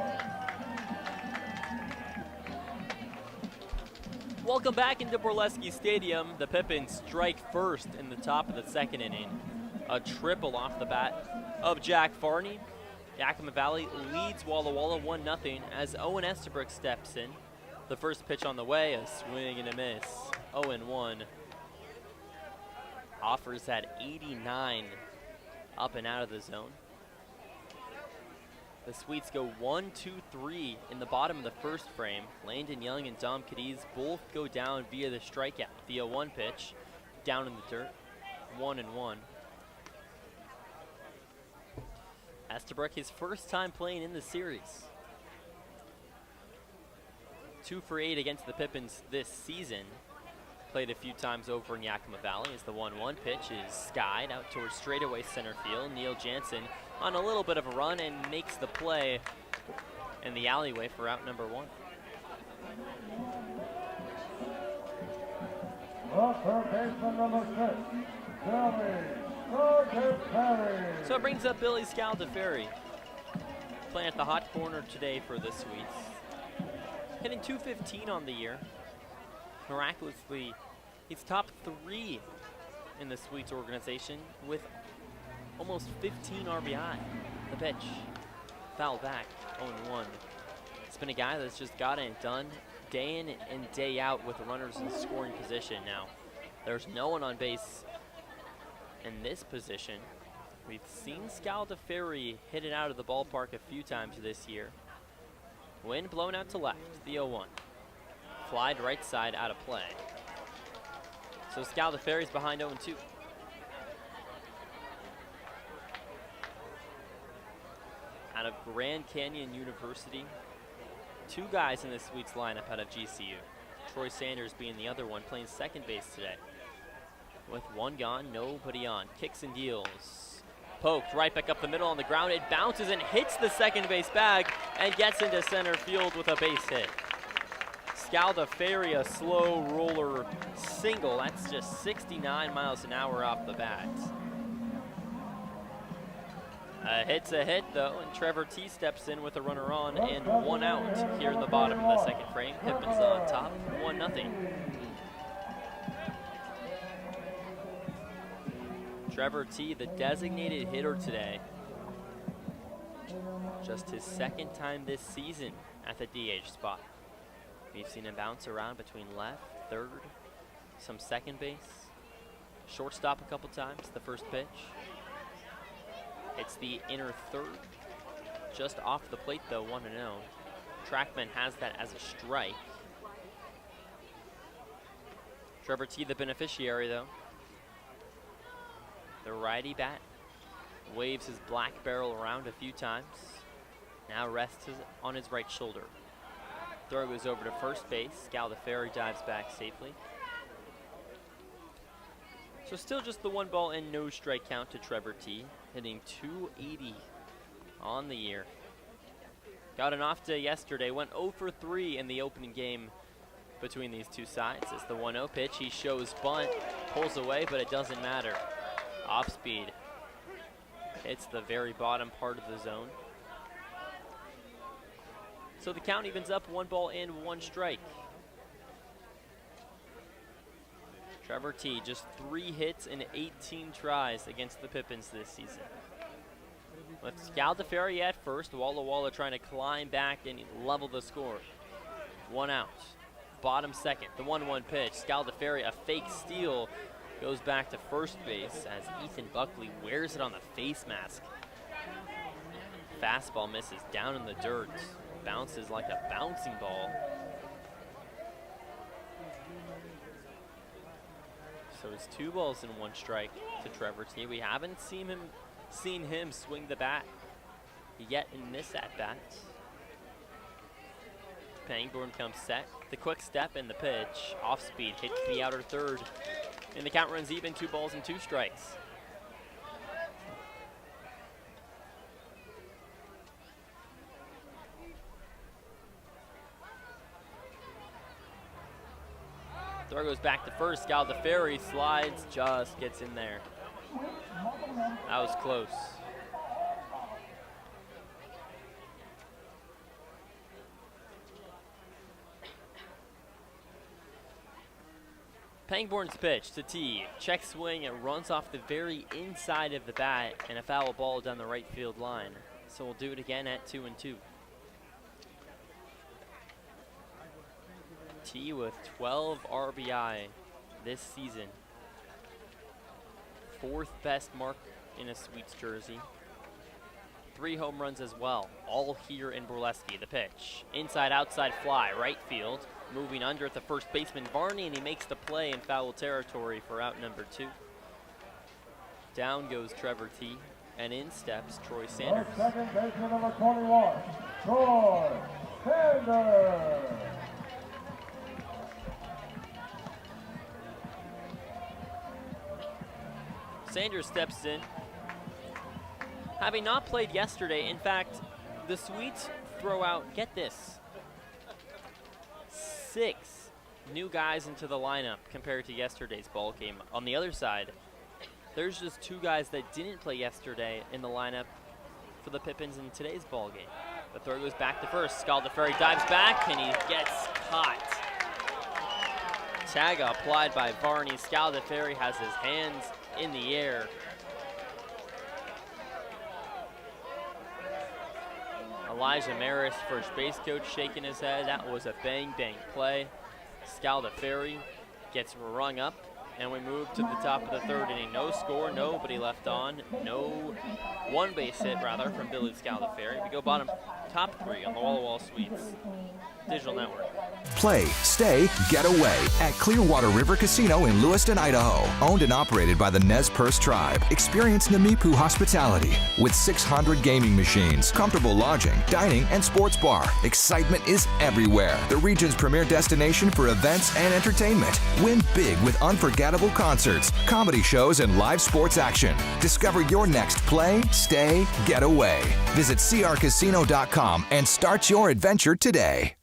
Welcome back into Borleske Stadium. The Pippins strike first in the top of the second inning. A triple off the bat of Jack Farney. Yakima Valley leads Walla Walla 1-0 as Owen Estabrook steps in. The first pitch on the way, a swing and a miss. 0-1. Offers at 89, up and out of the zone. The Sweets go 1-2-3 in the bottom of the first frame. Landon Young and Dom Cadiz both go down via the strikeout. The 0-1 pitch, down in the dirt, 1-1. Estabrook, his first time playing in the series. 2 for 8 against the Pippins this season. Played a few times over in Yakima Valley as the 1-1 pitch is skied out towards straightaway center field. Neil Jansen on a little bit of a run and makes the play in the alleyway for out number 1. Third baseman number 6, So it brings up Billy Scaldaferri, playing at the hot corner today for the Sweets. Hitting .215 on the year. Miraculously, he's top 3 in the Sweets organization with almost 15 RBI. The pitch, fouled back, 0-1. It's been a guy that's just gotten it done day in and day out with runners in scoring position now. There's no one on base in this position. We've seen Scaldaferri hit it out of the ballpark a few times this year. Wind blown out to left, the 0-1. Flied right side out of play. So Scaldaferri's behind 0-2. Out of Grand Canyon University, 2 guys in the Sweets lineup out of GCU. Troy Sanders being the other one, playing second base today. With 1 gone, nobody on. Kicks and deals. Poked right back up the middle on the ground. It bounces and hits the second base bag and gets into center field with a base hit. Scaldaferri, a slow roller single. That's just 69 miles an hour off the bat. A hit's a hit, though, and Trevor T steps in with a runner on and 1 out here in the bottom of the second frame. Pippins on top, 1-0. Trevor T, the designated hitter today. Just his second time this season at the DH spot. We've seen him bounce around between left, third, some second base, shortstop a couple times, the first pitch. It's the inner third, just off the plate though, 1-0. Trackman has that as a strike. Trevor T, the beneficiary though. The righty bat waves his black barrel around a few times. Now rests on his right shoulder. Throw goes over to first base. Scaldaferri dives back safely. So still just the 1 ball and no strike count to Trevor T, hitting .280 on the year. Got an off day yesterday, went 0 for 3 in the opening game between these two sides. It's the 1-0 pitch. He shows bunt, pulls away, but it doesn't matter. Off speed. Hits the very bottom part of the zone. So the count evens up, 1 ball and 1 strike. Trevor T, just 3 hits and 18 tries against the Pippins this season. With Scaldaferri at first, Walla Walla trying to climb back and level the score. 1 out. Bottom second, the 1-1 pitch. Scaldaferri, a fake steal, goes back to first base as Ethan Buckley wears it on the face mask. Fastball misses down in the dirt. Bounces like a bouncing ball. So it's 2 balls and 1 strike to Trevor T. We haven't seen him swing the bat yet in this at-bat. Pangborn comes set. The quick step and the pitch. Off speed, hits the outer third. And the count runs even, 2 balls and 2 strikes. Throw goes back to first. Scaldaferri slides, just gets in there. That was close. Pangborn's pitch to T. Check swing, it runs off the very inside of the bat, and a foul ball down the right field line. So we'll do it again at 2-2. T with 12 RBI this season. 4th best mark in a Sweets jersey. 3 home runs as well, all here in Borleske. The pitch, inside outside fly, right field. Moving under at the first baseman Varney, and he makes the play in foul territory for out number 2. Down goes Trevor T, and in steps Troy Sanders. Second baseman number 21, Troy Sanders. Sanders steps in. Having not played yesterday, in fact, the Sweets throw out, get this, 6 new guys into the lineup compared to yesterday's ball game. On the other side, there's just 2 guys that didn't play yesterday in the lineup for the Pippins in today's ball game. The throw goes back to first. Scaldaferri dives back, and he gets caught. Tag applied by Varney. Scaldaferri has his hands in the air. Elijah Maris, first base coach, shaking his head. That was a bang-bang play. Scaldaferri gets rung up, and we move to the top of the 3rd inning. No score, nobody left on. No one base hit, rather, from Billy Scaldaferri. We go top 3 on the Walla Walla Sweets Digital Network. Play, stay, get away at Clearwater River Casino in Lewiston, Idaho. Owned and operated by the Nez Perce Tribe. Experience Namipu hospitality with 600 gaming machines, comfortable lodging, dining, and sports bar. Excitement is everywhere. The region's premier destination for events and entertainment. Win big with unforgettable concerts, comedy shows, and live sports action. Discover your next play, stay, get away. Visit crcasino.com and start your adventure today.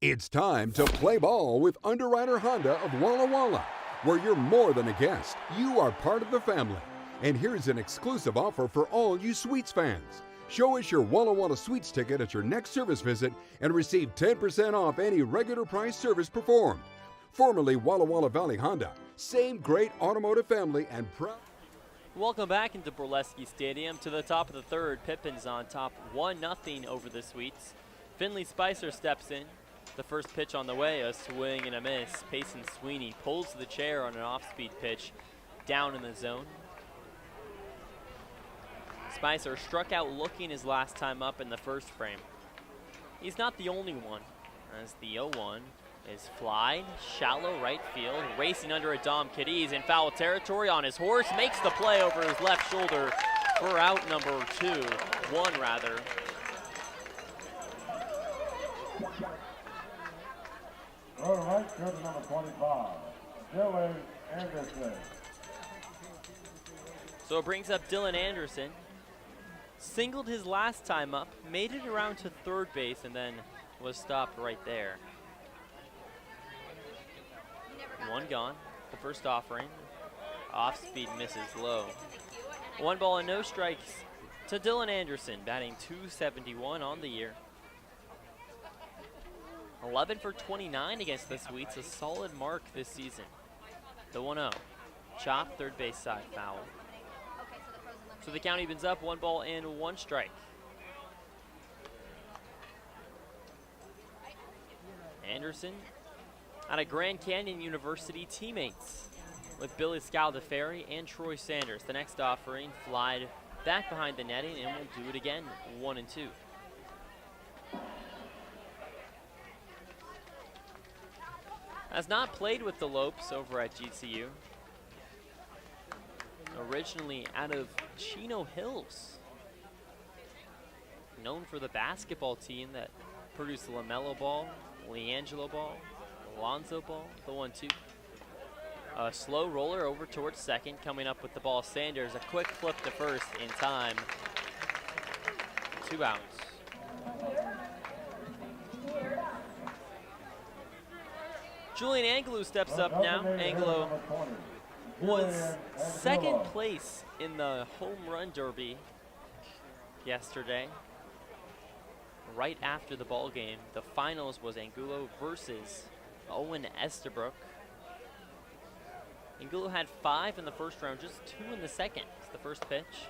It's time to play ball with Underwriter Honda of Walla Walla, where you're more than a guest, you are part of the family. And here's an exclusive offer for all you Sweets fans. Show us your Walla Walla Sweets ticket at your next service visit and receive 10% off any regular price service performed. Formerly Walla Walla Valley Honda, same great automotive family and proud. Welcome back into Borleske Stadium to the top of the 3rd. Pippins on top 1-0 over the Sweets. Finley Spicer steps in. The first pitch on the way, a swing and a miss. Payson Sweeney pulls the chair on an off-speed pitch down in the zone. Spicer struck out looking his last time up in the first frame. He's not the only one, as the 0-1 is fly, shallow right field, racing under a Dom Cadiz in foul territory on his horse, makes the play over his left shoulder for out number 1 rather. All right, go to number 25, Dylan Anderson. So it brings up Dylan Anderson. Singled his last time up, made it around to 3rd base, and then was stopped right there. 1 gone, the first offering. Off speed misses low. 1 ball and no strikes to Dylan Anderson, batting .271 on the year. 11 for 29 against the Sweets, a solid mark this season. The 1-0, chop, 3rd base side foul. So the count evens up, 1 ball and 1 strike. Anderson out of Grand Canyon University, teammates with Billy Scaldaferri and Troy Sanders. The next offering flied back behind the netting, and we'll do it again, 1-2. Has not played with the Lopes over at GCU. originally out of Chino Hills. Known for the basketball team that produced the LaMelo ball, LiAngelo ball, Alonzo ball, the 1-2. A slow roller over towards second, coming up with the ball. Sanders, a quick flip to first in time. 2 outs. Julian Angelou steps up now. Angelou was second place in the home run derby yesterday. Right after the ball game, the finals was Angulo versus Owen Estabrook. Angulo had 5 in the first round, just 2 in the second. It's the first pitch.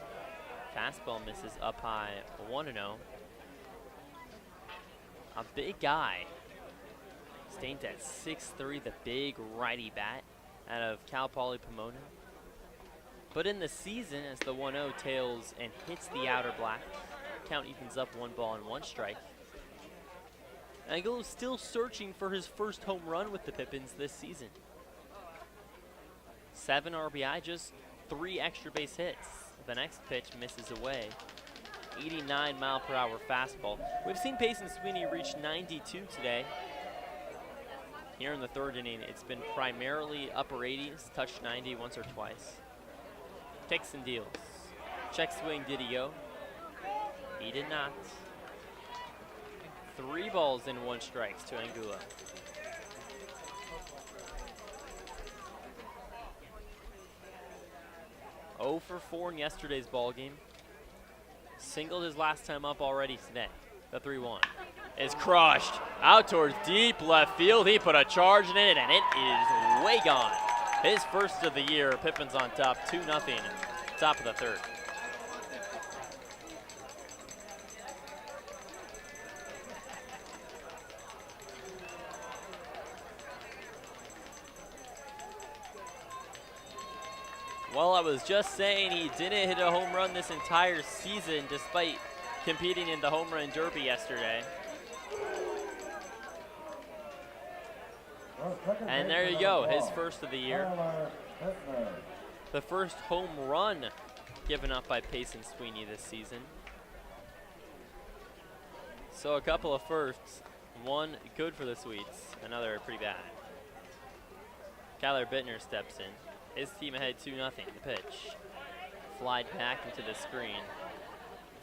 Fastball misses up high, 1-0. A big guy. Stained at 6'3", the big righty bat out of Cal Poly Pomona. But in the season, as the 1-0 tails and hits the outer black, count evens up 1 ball and 1 strike. Angulo still searching for his first home run with the Pippins this season. 7 RBI, just 3 extra base hits. The next pitch misses away. 89-mile-per-hour fastball. We've seen Payson Sweeney reach 92 today. Here in the 3rd inning, it's been primarily upper 80s, touched 90 once or twice. Takes and deals. Check swing, did he go? He did not. 3 balls and 1 strike to Angulo. Oh for 4 in yesterday's ball game. Singled his last time up already today. The 3-1 is crushed out towards deep left field. He put a charge in it, and it is way gone. His first of the year. Pippins on top, 2-0. Top of the 3rd. Well, I was just saying he didn't hit a home run this entire season despite competing in the home run derby yesterday. And there you go, his first of the year. The first home run given up by Payson Sweeney this season. So a couple of firsts, 1 good for the Sweets, another pretty bad. Kyler Bittner steps in. His team ahead 2-0, the pitch. Flied back into the screen.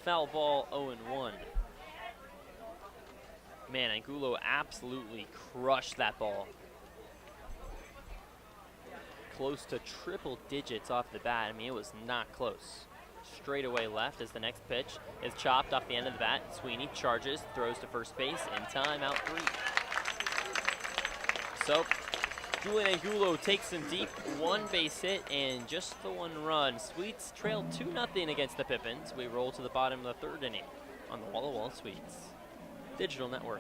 Foul ball, 0-1. Man, Angulo absolutely crushed that ball. Close to triple digits off the bat. I mean, it was not close. Straight away left as the next pitch is chopped off the end of the bat. Sweeney charges, throws to first base, in time, out 3. So, Julian Angulo takes him deep, 1 base hit, and just the 1 run. Sweets trailed 2-0 against the Pippins. We roll to the bottom of the 3rd inning on the Walla Walla Sweets Digital Network.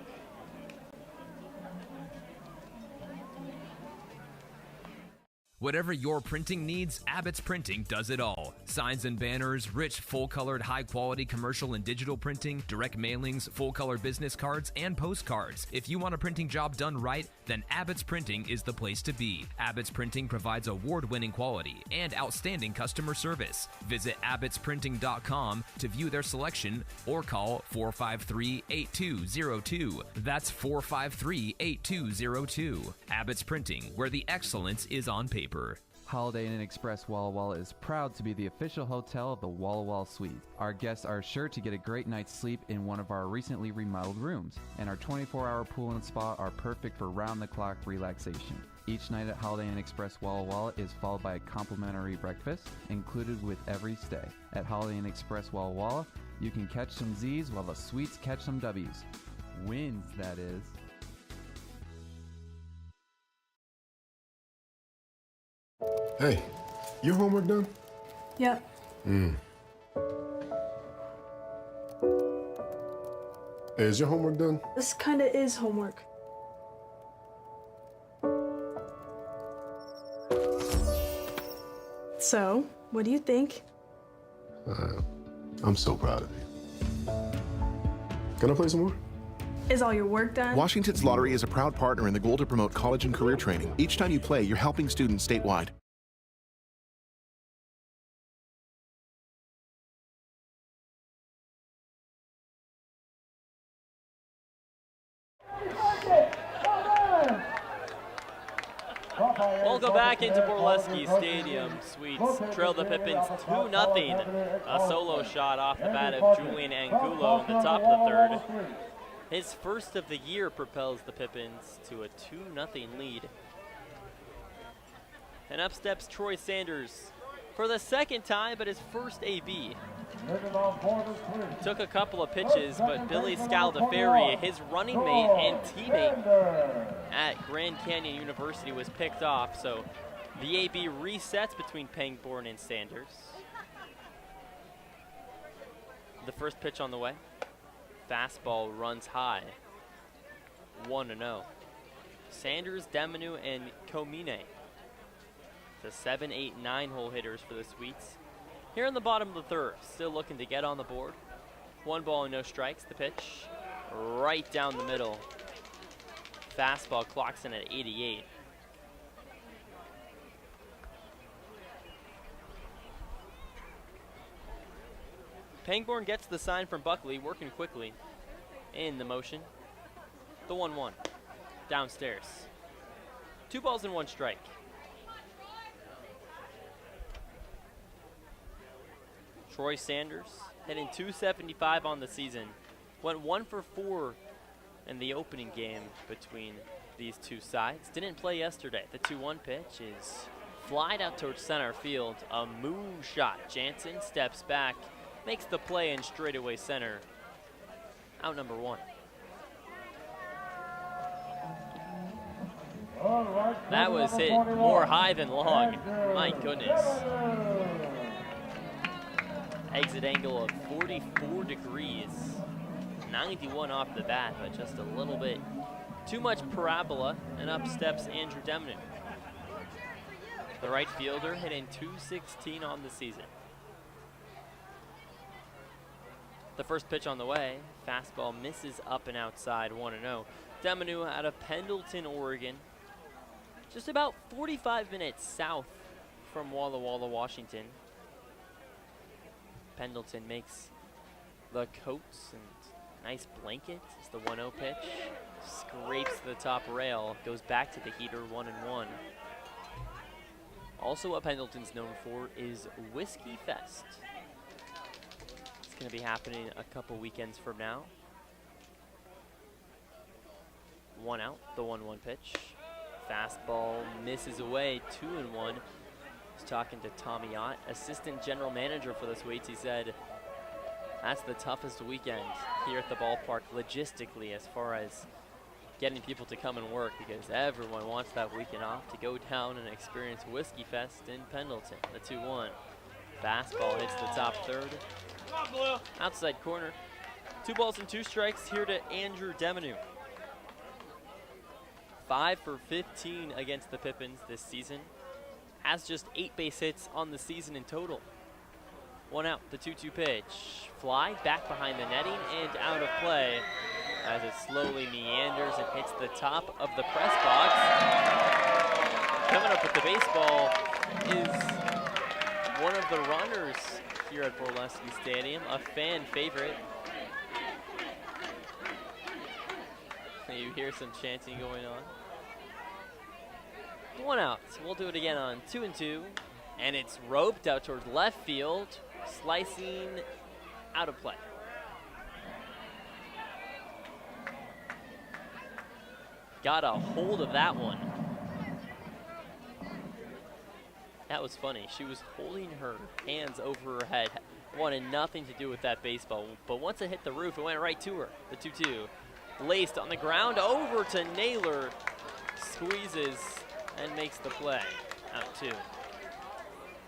Whatever your printing needs, Abbott's Printing does it all. Signs and banners, rich, full-colored, high-quality commercial and digital printing, direct mailings, full-color business cards, and postcards. If you want a printing job done right, then Abbott's Printing is the place to be. Abbott's Printing provides award-winning quality and outstanding customer service. Visit abbottsprinting.com to view their selection or call 453-8202. That's 453-8202. Abbott's Printing, where the excellence is on paper. Holiday Inn Express Walla Walla is proud to be the official hotel of the Walla Walla Suite. Our guests are sure to get a great night's sleep in one of our recently remodeled rooms, and our 24-hour pool and spa are perfect for round-the-clock relaxation. Each night at Holiday Inn Express Walla Walla is followed by a complimentary breakfast included with every stay. At Holiday Inn Express Walla Walla, you can catch some Z's while the Sweets catch some W's. Wins, that is. Hey, your homework done? Yep. Hey, is your homework done? This kinda is homework. So, what do you think? I'm so proud of you. Can I play some more? Is all your work done? Washington's Lottery is a proud partner in the goal to promote college and career training. Each time you play, you're helping students statewide. Welcome back into Borleske Stadium. Sweets trail the Pippins 2-0. A solo shot off the bat of Julian Angulo in the top of the third. His first of the year propels the Pippins to a 2-0 lead. And up steps Troy Sanders for the second time, but his first AB. Took a couple of pitches, but Billy Scaldaferri, his running mate and teammate at Grand Canyon University, was picked off. So the AB resets between Pangborn and Sanders. The first pitch on the way. Fastball runs high. 1-0. Sanders, Deminu, and Komine. The 7, 8, 9 hole hitters for the Sweets. Here in the bottom of the third, still looking to get on the board. 1 ball and no strikes. The pitch right down the middle. Fastball clocks in at 88. Pangborn gets the sign from Buckley, working quickly in the motion. The 1-1 downstairs. 2 balls and 1 strike. Troy Sanders hitting .275 on the season. Went 1 for 4 in the opening game between these two sides. Didn't play yesterday. The 2-1 pitch is flied out towards center field. A move shot. Jansen steps back, makes the play in straightaway center. Out number 1. That was hit more high than long. My goodness. Exit angle of 44 degrees. 91 off the bat, but just a little bit too much parabola, and up steps Andrew Deminu. The right fielder hitting .216 on the season. The first pitch on the way, fastball misses up and outside, 1-0. Deminu out of Pendleton, Oregon. Just about 45 minutes south from Walla Walla, Washington. Pendleton makes the coats and nice blanket. It's the 1-0 pitch. Scrapes the top rail, goes back to the heater, 1-1. Also what Pendleton's known for is Whiskey Fest. It's going to be happening a couple weekends from now. 1 out, the 1-1 pitch. Fastball misses away, 2-1. I was talking to Tommy Ott, assistant general manager for the Sweets. He said, that's the toughest weekend here at the ballpark logistically as far as getting people to come and work, because everyone wants that weekend off to go down and experience Whiskey Fest in Pendleton. The 2-1. Fastball hits the top third. Outside corner. 2 balls and 2 strikes here to Andrew Deminu. 5 for 15 against the Pippins this season. Has just 8 base hits on the season in total. 1 out, the 2-2 pitch. Fly back behind the netting and out of play as it slowly meanders and hits the top of the press box. Coming up with the baseball is one of the runners here at Borleske Stadium, a fan favorite. You hear some chanting going on. 1 out, so we'll do it again on 2-2. And it's roped out towards left field, slicing out of play. Got a hold of that one. That was funny. She was holding her hands over her head. Wanted nothing to do with that baseball. But once it hit the roof, it went right to her. The 2-2. Laced on the ground, over to Naylor. Squeezes and makes the play. Out 2.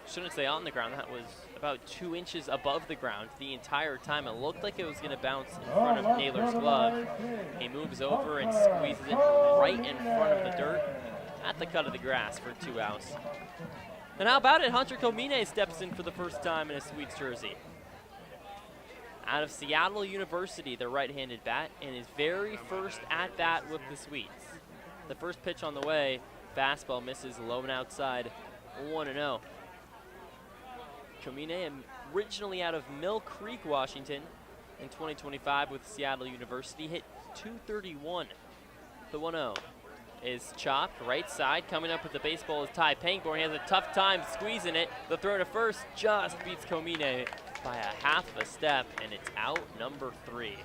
Shouldn't say on the ground. That was about 2 inches above the ground the entire time. It looked like it was going to bounce in front of Naylor's glove. He moves over and squeezes it right in front of the dirt at the cut of the grass for 2 outs. And how about it? Hunter Komine steps in for the first time in a Sweets jersey. Out of Seattle University, the right-handed bat, and his very first at-bat with the Sweets. The first pitch on the way, fastball misses low and outside, 1-0. Komine, originally out of Mill Creek, Washington, in 2025 with Seattle University, hit .231, the 1-0. is chopped. Right side, coming up with the baseball is Ty Pangborn. He has a tough time squeezing it. The throw to first just beats Comine by a half a step, and it's out number 3.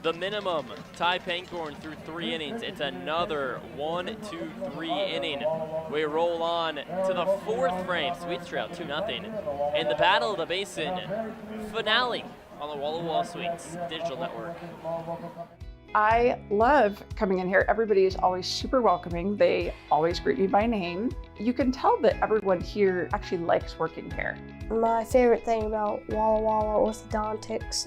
The minimum, Ty Pangborn through 3 innings. It's another 1-2-3 inning. We roll on to the 4th frame. Sweets trail 2-0 in the Battle of the Basin finale on the Walla Walla Sweets Digital Network. I love coming in here. Everybody is always super welcoming. They always greet me by name. You can tell that everyone here actually likes working here. My favorite thing about Walla Walla orthodontics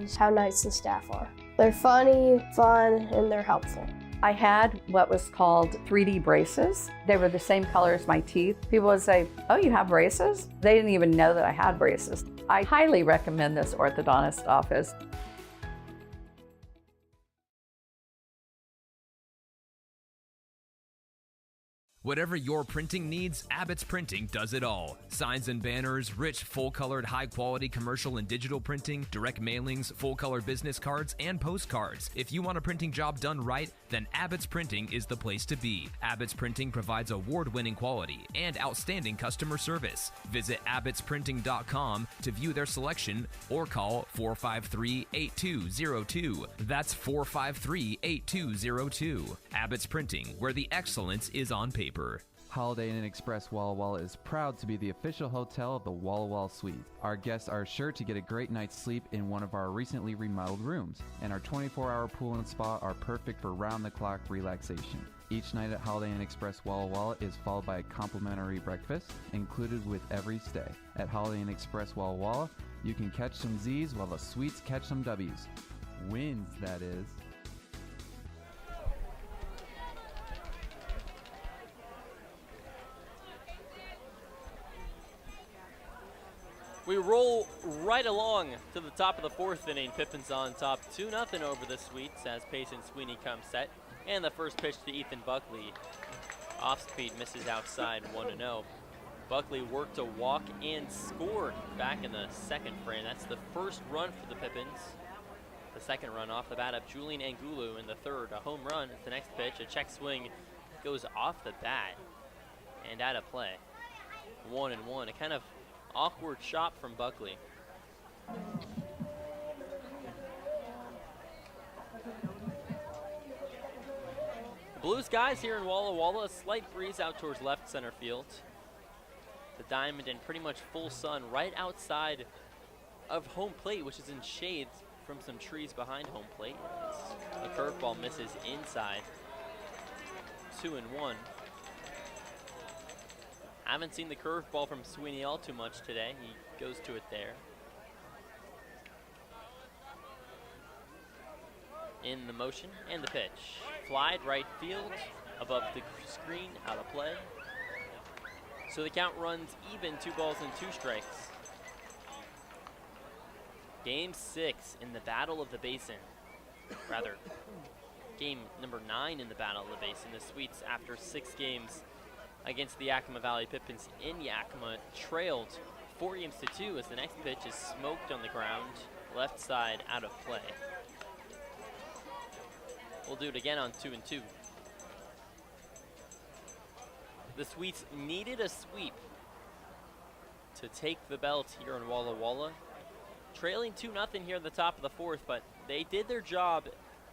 is how nice the staff are. They're funny, fun, and they're helpful. I had what was called 3D braces. They were the same color as my teeth. People would say, "Oh, you have braces?" They didn't even know that I had braces. I highly recommend this orthodontist office. Whatever your printing needs, Abbott's Printing does it all. Signs and banners, rich, full-colored, high-quality commercial and digital printing, direct mailings, full-color business cards, and postcards. If you want a printing job done right, then Abbott's Printing is the place to be. Abbott's Printing provides award-winning quality and outstanding customer service. Visit abbotsprinting.com to view their selection or call 453-8202. That's 453-8202. Abbott's Printing, where the excellence is on paper. Holiday Inn Express Walla Walla is proud to be the official hotel of the Walla Walla Suite. Our guests are sure to get a great night's sleep in one of our recently remodeled rooms, and our 24-hour pool and spa are perfect for round-the-clock relaxation. Each night at Holiday Inn Express Walla Walla is followed by a complimentary breakfast included with every stay. At Holiday Inn Express Walla Walla, you can catch some Z's while the Sweets catch some W's. Wins, that is. We roll right along to the top of the 4th inning. Pippins on top 2-0 over the Sweets as Payson Sweeney comes set. And the first pitch to Ethan Buckley. Off speed misses outside 1-0. Buckley worked a walk and scored back in the 2nd frame. That's the first run for the Pippins. The 2nd run off the bat of Julian Angulu, and the 3rd, a home run. It's the next pitch. A check swing goes off the bat and out of play. 1-1. A kind of awkward shot from Buckley. Blue skies here in Walla Walla. A slight breeze out towards left center field. The diamond in pretty much full sun right outside of home plate, which is in shade from some trees behind home plate. A curveball misses inside. 2-1. Haven't seen the curveball from Sweeney all too much today. He goes to it there. In the motion and the pitch. Flied right field, above the screen, out of play. So the count runs even, 2 balls and 2 strikes. Game 6 in the Battle of the Basin. Rather, game number 9 in the Battle of the Basin. The Sweets, after 6 games against the Yakima Valley Pippins in Yakima, trailed 4-2 as the next pitch is smoked on the ground, left side out of play. We'll do it again on 2-2. The Sweets needed a sweep to take the belt here in Walla Walla. Trailing 2-0 here at the top of the 4th, but they did their job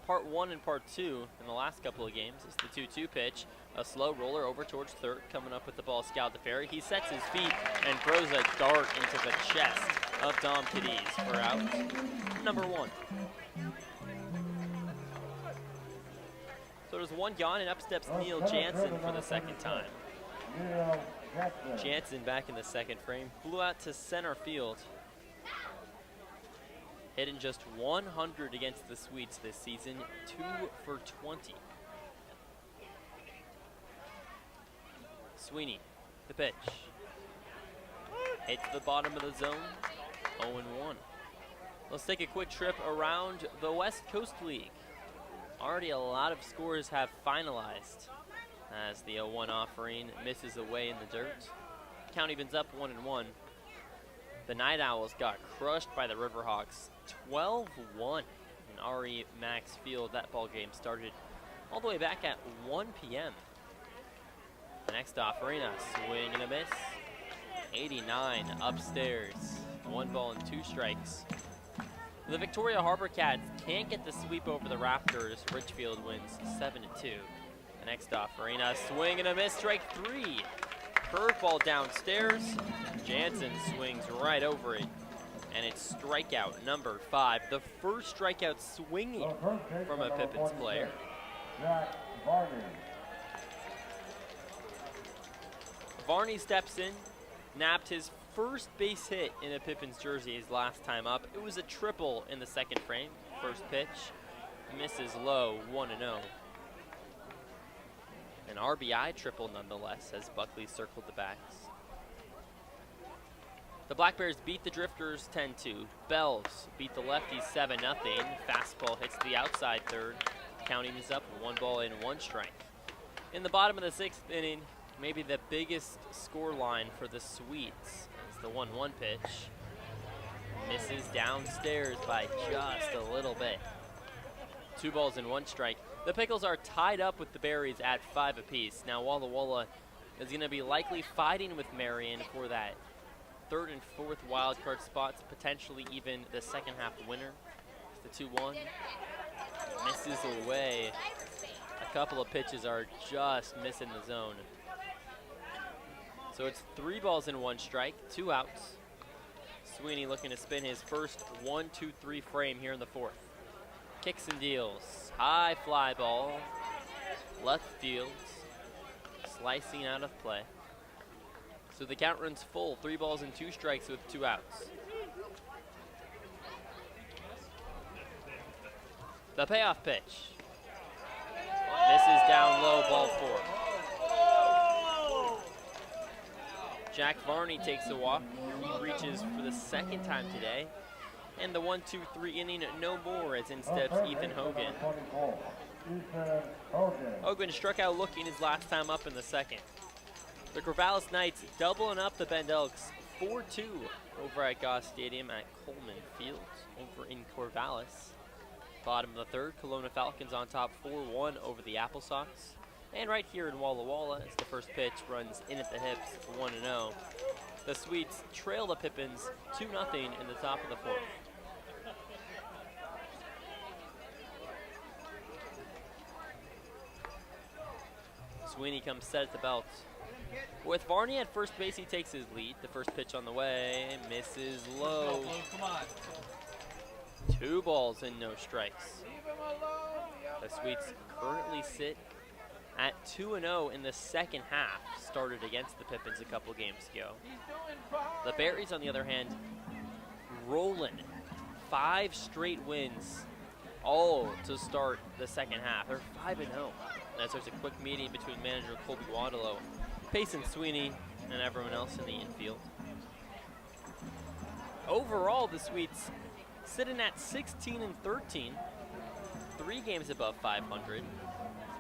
part 1 and part 2 in the last couple of games. It's the 2-2 pitch. A slow roller over towards third, coming up with the ball, Scout DeFerry. He sets his feet and throws a dart into the chest of Dom Cadiz for out number 1. So there's 1 gone, and up steps Neil Jansen for the 2nd time. Jansen back in the 2nd frame. Flew out to center field. Hitting just 100 against the Sweets this season, 2 for 20. Sweeney, the pitch. Hits the bottom of the zone, 0-1. Let's take a quick trip around the West Coast League. Already a lot of scores have finalized as the 0-1 offering misses away in the dirt. Count evens up 1-1. The Night Owls got crushed by the Riverhawks 12-1 in RE Max Field. That ball game started all the way back at 1 p.m. The next off, Arena, swing and a miss. 89 upstairs, 1 ball and 2 strikes. The Victoria Harbor Cats can't get the sweep over the Raptors. Richfield wins 7-2. The next off, Arena, swing and a miss, strike 3. Curveball downstairs. Jansen swings right over it, and it's strikeout number 5. The first strikeout swinging from a Pippins player. Varney steps in, nabbed his first base hit in a Pippins jersey his last time up. It was a triple in the second frame. First pitch misses low, 1-0. An RBI triple nonetheless as Buckley circled the backs. The Black Bears beat the Drifters 10-2. Bells beat the Lefties 7-0. Fastball hits the outside third. Counting is up, 1 ball and 1 strike. In the bottom of the 6th inning, maybe the biggest score line for the Sweets. It's the 1-1 pitch. Misses downstairs by just a little bit. 2 balls and 1 strike. The Pickles are tied up with the Berries at 5 apiece. Now Walla Walla is going to be likely fighting with Marion for that 3rd and 4th wild card spots, potentially even the second half winner. It's the 2-1. Misses away. A couple of pitches are just missing the zone. So it's 3 balls and 1 strike, 2 outs. Sweeney looking to spin his first 1-2-3 frame here in the 4th. Kicks and deals. High fly ball. Left field. Slicing out of play. So the count runs full. 3 balls and 2 strikes with 2 outs. The payoff pitch. This is down low, ball 4. Jack Varney takes a walk, reaches for the 2nd time today. And the 1-2-3 inning, no more, as in steps Ethan Hogan. Hogan struck out looking his last time up in the 2nd. The Corvallis Knights doubling up the Bend Elks 4-2 over at Goss Stadium at Coleman Field over in Corvallis. Bottom of the 3rd, Kelowna Falcons on top 4-1 over the Apple Sox. And right here in Walla Walla, as the first pitch runs in at the hips, 1-0. The Sweets trail the Pippins 2-0 in the top of the 4th. Sweeney comes set at the belt. With Varney at first base, he takes his lead. The first pitch on the way, misses low. 2 balls and no strikes. The Sweets currently sit at 2-0 in the second half, started against the Pippins a couple games ago. The Berries, on the other hand, rolling. 5 straight wins, all to start the second half. They're 5-0. As there's a quick meeting between manager Colby Waterlow, Payson Sweeney, and everyone else in the infield. Overall, the Sweets sitting at 16-13, 3 games above 500.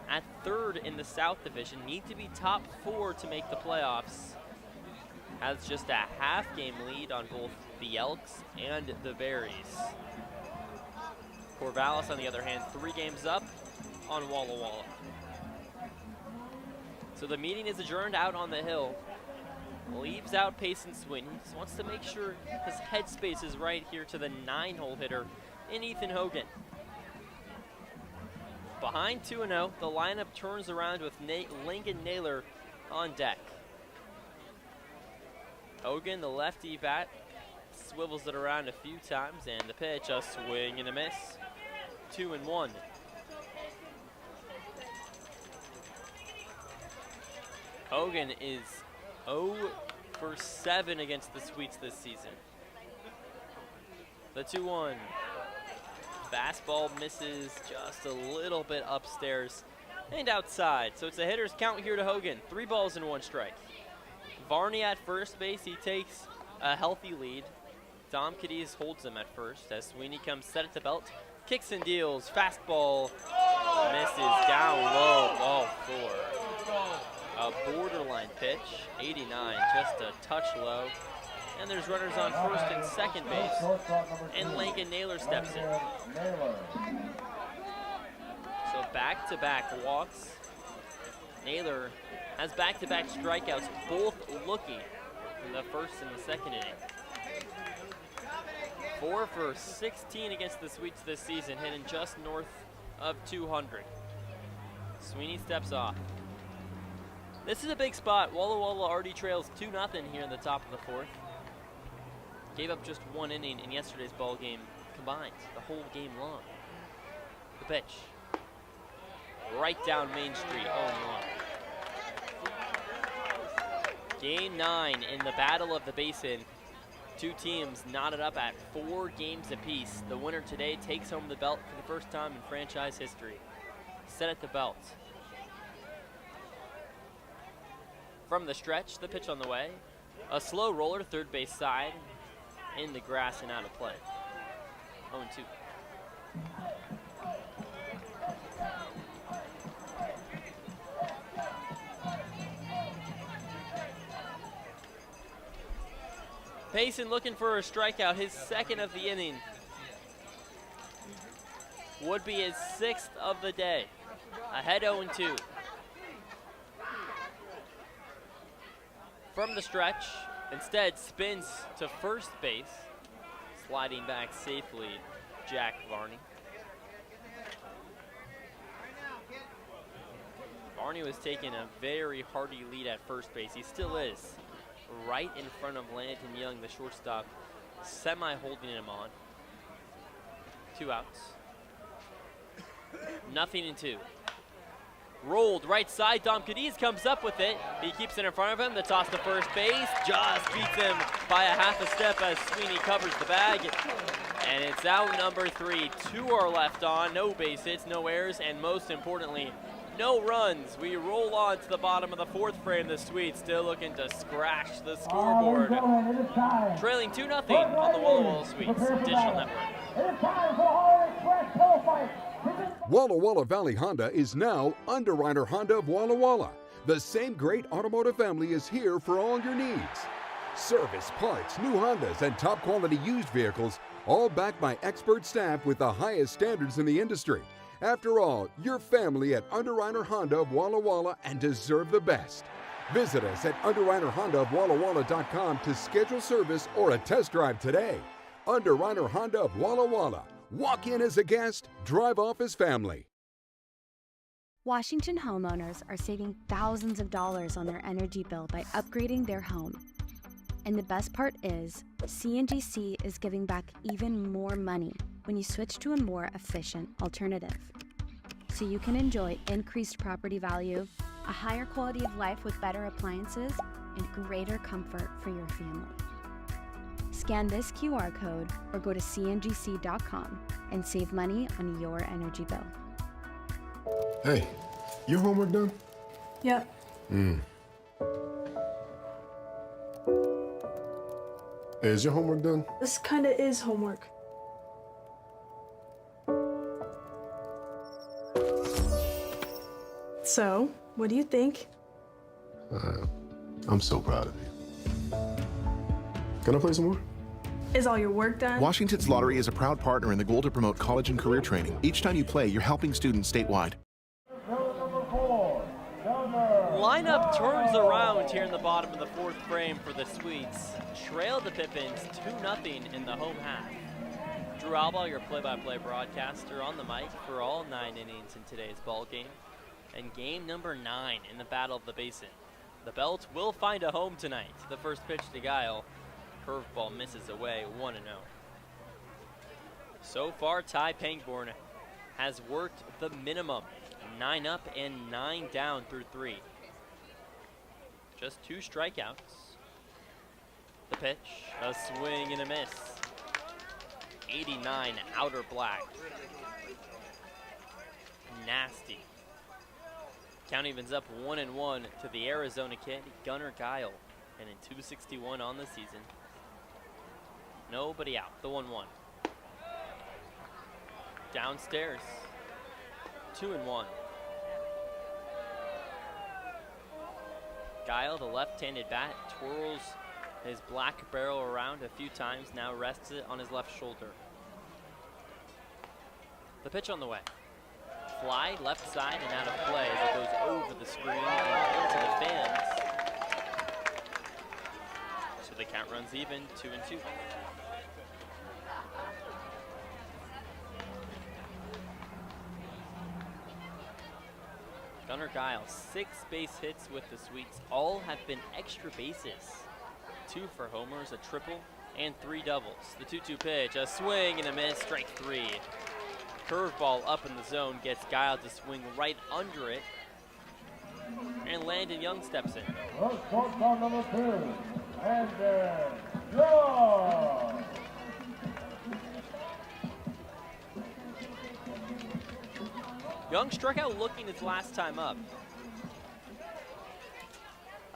At 3rd in the South Division, need to be top 4 to make the playoffs. Has just a half-game lead on both the Elks and the Berries. Corvallis, on the other hand, 3 games up on Walla Walla. So the meeting is adjourned out on the hill. Leaves out Payson Sweeney. Just wants to make sure his headspace is right here to the 9-hole hitter in Ethan Hogan. Behind 2-0, the lineup turns around with Lincoln Naylor on deck. Hogan, the lefty bat, swivels it around a few times, and the pitch, a swing and a miss. 2-1. Hogan is 0 for 7 against the Sweets this season. The 2-1. Fastball misses just a little bit upstairs and outside. So it's a hitter's count here to Hogan. 3 balls and 1 strike. Varney at first base. He takes a healthy lead. Dom Cadiz holds him at first as Sweeney comes set at the belt. Kicks and deals. Fastball misses down low. Ball 4. A borderline pitch. 89. Just a touch low. And there's runners on first and second base. And Lincoln Naylor steps in. So back-to-back walks. Naylor has back-to-back strikeouts, both looking in the first and the second inning. 4 for 16 against the Sweets this season, hitting just north of 200. Sweeney steps off. This is a big spot. Walla Walla already trails 2-0 here in the top of the fourth. Gave up just 1 inning in yesterday's ball game combined, the whole game long. The pitch. Right down Main Street, 0-1. Game 9 in the Battle of the Basin. Two teams knotted up at 4 games apiece. The winner today takes home the belt for the first time in franchise history. Set at the belt. From the stretch, the pitch on the way. A slow roller, third base side, in the grass and out of play. 0-2. Payson looking for a strikeout, his second of the inning. Would be his 6th of the day. Ahead 0-2. From the stretch, instead spins to first base. Sliding back safely, Jack Varney. Varney was taking a very hearty lead at first base. He still is. Right in front of Landon Young, the shortstop, semi-holding him on. 2 outs. 0-2. Rolled right side, Dom Cadiz comes up with it. He keeps it in front of him. The toss to first base just beats him by a half a step as Sweeney covers the bag. And it's out number 3. 2 are left on, no base hits, no errors, and most importantly, no runs. We roll on to the bottom of the 4th frame. The Swedes still looking to scratch the scoreboard. Trailing 2-0 on the Walla Walla Swedes Digital Network. Walla Walla Valley Honda is now Underwriter Honda of Walla Walla. The same great automotive family is here for all your needs. Service, parts, new Hondas, and top quality used vehicles, all backed by expert staff with the highest standards in the industry. After all, you're family at Underwriter Honda of Walla Walla and deserve the best. Visit us at underwriterhondaofwallawalla.com to schedule service or a test drive today. Underwriter Honda of Walla Walla. Walk in as a guest, drive off as family. Washington homeowners are saving thousands of dollars on their energy bill by upgrading their home. And the best part is, CNGC is giving back even more money when you switch to a more efficient alternative. So you can enjoy increased property value, a higher quality of life with better appliances, and greater comfort for your family. Scan this QR code or go to cngc.com and save money on your energy bill. Hey, your homework done? Yep. Hey, is your homework done? This kinda is homework. So, what do you think? I'm so proud of you. Can I play some more? Is all your work done? Washington's Lottery is a proud partner in the goal to promote college and career training. Each time you play, you're helping students statewide. Lineup turns around here in the bottom of the 4th frame for the Swedes. Trail the Pippins 2-0 in the home half. Drew Albaugh, your play-by-play broadcaster, on the mic for all 9 innings in today's ball game. And game number 9 in the Battle of the Basin. The belt will find a home tonight. The first pitch to Guile. Curveball misses away, 1-0. So far, Ty Pangborn has worked the minimum. 9 up and 9 down through 3. Just 2 strikeouts. The pitch, a swing and a miss. 89 outer black. Nasty. Count evens up 1-1 to the Arizona kid, Gunnar Guile, and in 261 on the season. Nobody out, the 1-1. Downstairs, 2-1. Guile, the left-handed bat, twirls his black barrel around a few times, now rests it on his left shoulder. The pitch on the way. fly left side and out of play as it goes over the screen and into the fans. So the count runs even, 2-2. Gunnar Giles, 6 base hits with the Sweets. All have been extra bases. 2 for homers, a triple, and 3 doubles. The 2-2 pitch, a swing and a miss, strike 3. Curveball up in the zone gets Giles to swing right under it. And Landon Young steps in. Shortstop number 2, Landon Young. Young struck out looking his last time up.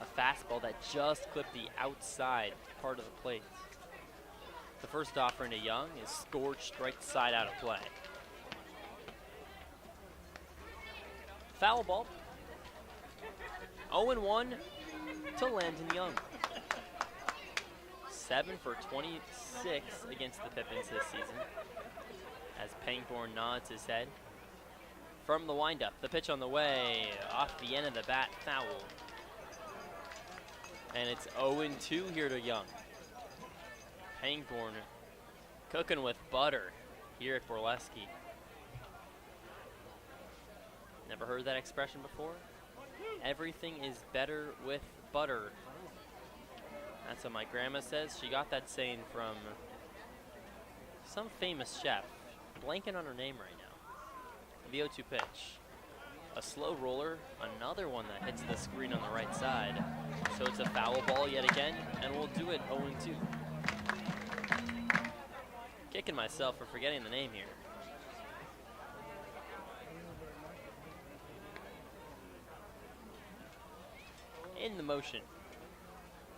A fastball that just clipped the outside part of the plate. The first offering to Young is scorched right side out of play. Foul ball. 0-1 to Landon Young. 7 for 26 against the Pippins this season. As Pangborn nods his head. From the windup, the pitch on the way, off the end of the bat, foul. And it's 0-2 here to Young. Pangborn cooking with butter here at Borleske. Never heard that expression before? Everything is better with butter. That's what my grandma says. She got that saying from some famous chef. Blanking on her name right now. The 0-2 pitch. A slow roller, another one that hits the screen on the right side. So it's a foul ball yet again, and we'll do it 0-2. Kicking myself for forgetting the name here. In the motion.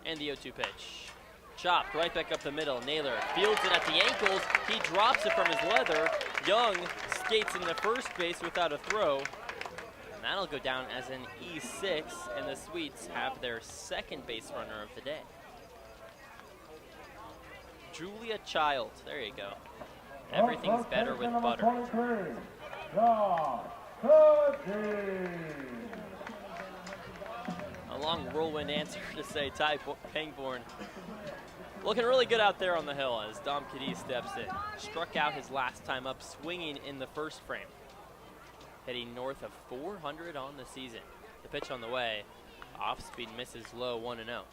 And the 0-2 pitch. Chopped right back up the middle. Naylor fields it at the ankles. He drops it from his leather. Young skates into first base without a throw. And that'll go down as an E6, and the Sweets have their second base runner of the day. Julia Child. There you go. Everything's better with butter. A long whirlwind answer to say Ty Pangborn. Looking really good out there on the hill as Dom Cadiz steps in. Struck out his last time up swinging in the first frame. Hitting north of 400 on the season. The pitch on the way. Off speed misses low, 1-0.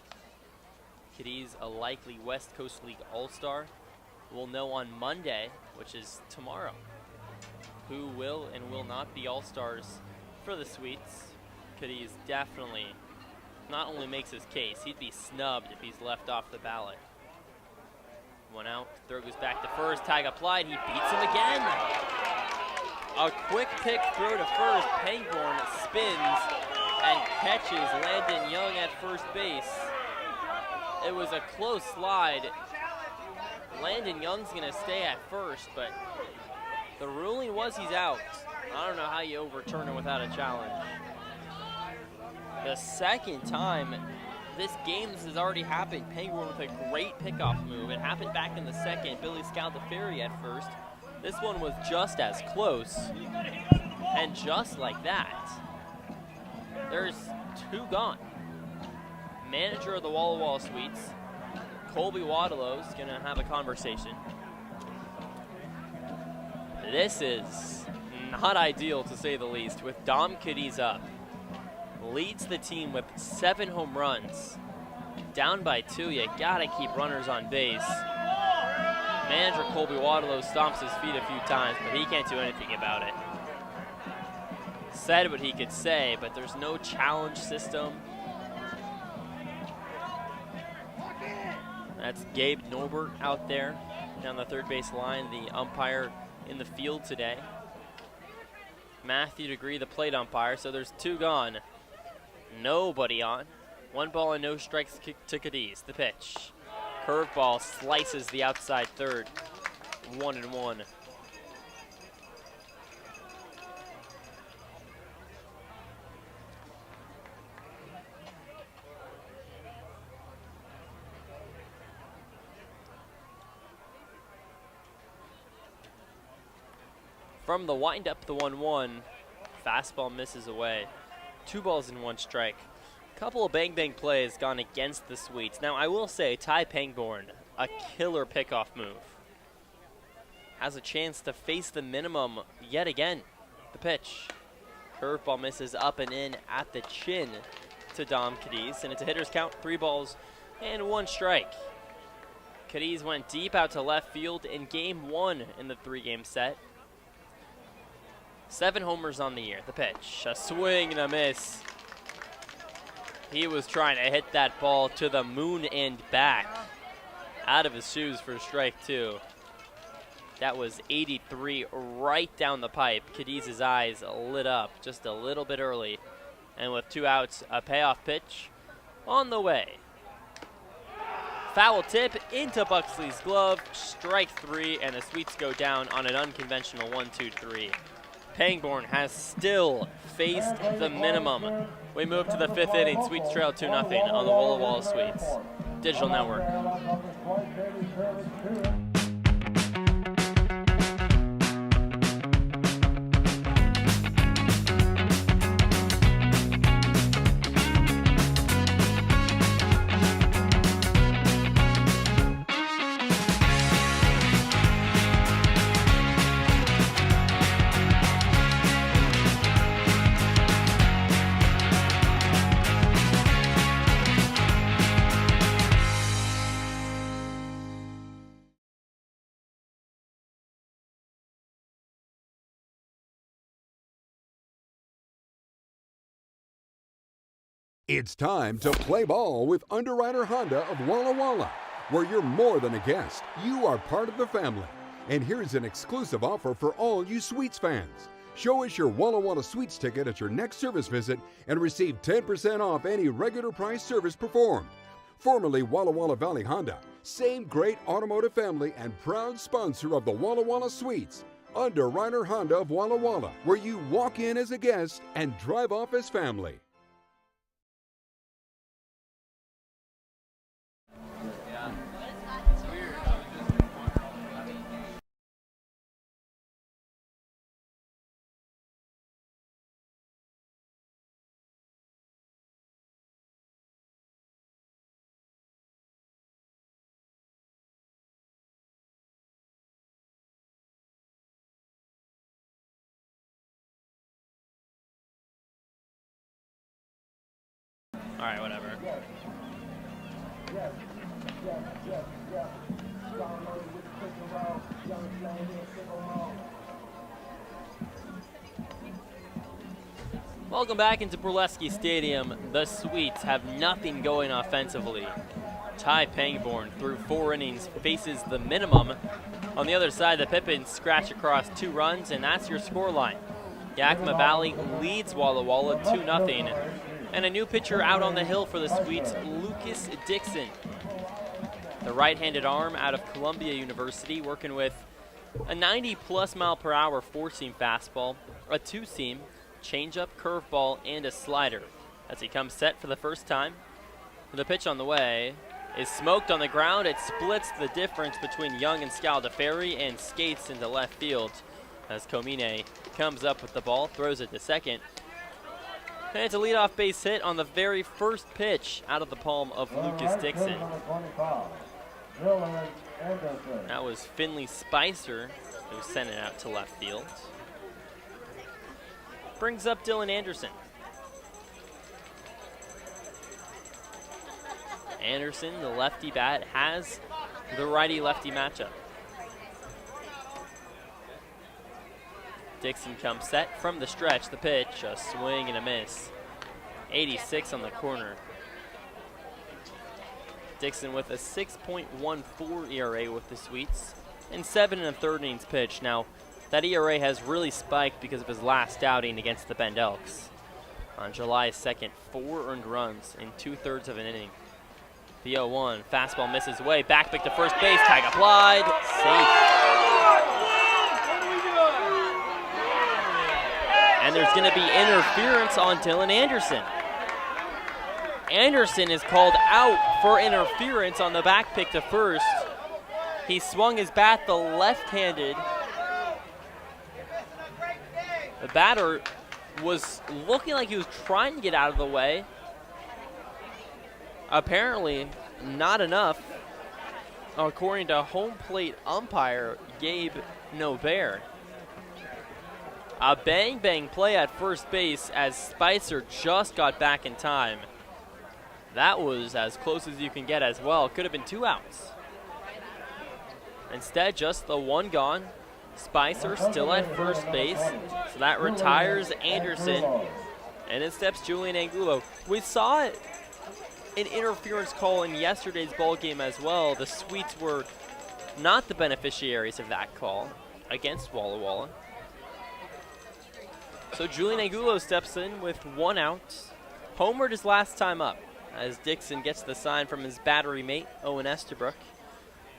Cadiz, a likely West Coast League All-Star. We'll know on Monday, which is tomorrow, who will and will not be All-Stars for the Sweets. Cadiz definitely not only makes his case, he'd be snubbed if he's left off the ballot. One out, throw goes back to first, tag applied, he beats him again. A quick pick throw to first, Pangborn spins and catches Landon Young at first base. It was a close slide. Landon Young's gonna stay at first, but the ruling was he's out. I don't know how you overturn it without a challenge. The second time this game has already happened. Pangborn with a great pickoff move. It happened back in the second. Billy Scaldaferri at first. This one was just as close. And just like that, there's 2 gone. Manager of the Walla Walla Sweets, Colby Waddalow, is going to have a conversation. This is not ideal, to say the least, with Dom Cadiz up. Leads the team with 7 home runs. Down by 2, you gotta keep runners on base. Manager Colby Waddalow stomps his feet a few times, but he can't do anything about it. Said what he could say, but there's no challenge system. That's Gabe Norbert out there down the third base line, the umpire in the field today. Matthew Degree, the plate umpire, so there's 2 gone. Nobody on. 1 ball and no strikes to Cadiz. The pitch. Curveball slices the outside third. 1-1. From the windup, the 1-1. Fastball misses away. 2 balls and 1 strike. Couple of bang-bang plays gone against the Sweets. Now, I will say, Ty Pangborn, a killer pickoff move. Has a chance to face the minimum yet again. The pitch. Curveball misses up and in at the chin to Dom Cadiz, and it's a hitter's count, 3 balls and 1 strike. Cadiz went deep out to left field in game 1 in the 3-game set. 7 homers on the year. The pitch, a swing and a miss. He was trying to hit that ball to the moon and back. Out of his shoes for strike 2. That was 83 right down the pipe. Cadiz's eyes lit up just a little bit early. And with 2 outs, a payoff pitch on the way. Foul tip into Buxley's glove, strike 3, and the Sweets go down on an unconventional 1-2-3. Pangborn has still faced the minimum. We move to the 5th inning. Sweets trail 2-0 on the Walla Walla Sweets Digital Network. It's time to play ball with Underwriter Honda of Walla Walla, where you're more than a guest, you are part of the family. And here's an exclusive offer for all you Sweets fans. Show us your Walla Walla Sweets ticket at your next service visit and receive 10% off any regular price service performed. Formerly Walla Walla Valley Honda, same great automotive family and proud sponsor of the Walla Walla Sweets. Underwriter Honda of Walla Walla, where you walk in as a guest and drive off as family. All right, whatever. Welcome back into Borleske Stadium. The Sweets have nothing going offensively. Ty Pangborn, through 4 innings, faces the minimum. On the other side, the Pippins scratch across 2 runs, and that's your scoreline. Yakima Valley leads Walla Walla 2-0. And a new pitcher out on the hill for the Sweets, Lucas Dixon. The right-handed arm out of Columbia University, working with a 90-plus mile-per-hour 4-seam fastball, a 2-seam, changeup, curveball, and a slider. As he comes set for the first time, the pitch on the way is smoked on the ground. It splits the difference between Young and Scaldaferri and skates into left field as Comine comes up with the ball, throws it to second. And it's a leadoff base hit on the very first pitch out of the palm of Lucas Dixon. That was Finley Spicer who sent it out to left field. Brings up Dylan Anderson. Anderson, the lefty bat, has the righty-lefty matchup. Dixon comes set from the stretch. The pitch, a swing and a miss. 86 on the corner. Dixon with a 6.14 ERA with the Sweets and 7 1/3 innings pitched. Now, that ERA has really spiked because of his last outing against the Bend Elks. On July 2nd, 4 earned runs in 2/3 of an inning. The 0-1, fastball misses away, back pick to first base, tag applied, safe. And there's going to be interference on Dylan Anderson. Anderson is called out for interference on the back pick to first. He swung his bat the left-handed. The batter was looking like he was trying to get out of the way. Apparently, not enough, according to home plate umpire Gabe Novair. A bang-bang play at first base as Spicer just got back in time. That was as close as you can get as well. Could have been 2 outs. Instead, just the 1 gone. Spicer still at first base, so that retires Anderson. And in steps Julian Angulo. We saw an interference call in yesterday's ball game as well. The Sweets were not the beneficiaries of that call against Walla Walla. So Julian Angulo steps in with 1 out. Homered his last time up as Dixon gets the sign from his battery mate, Owen Estabrook.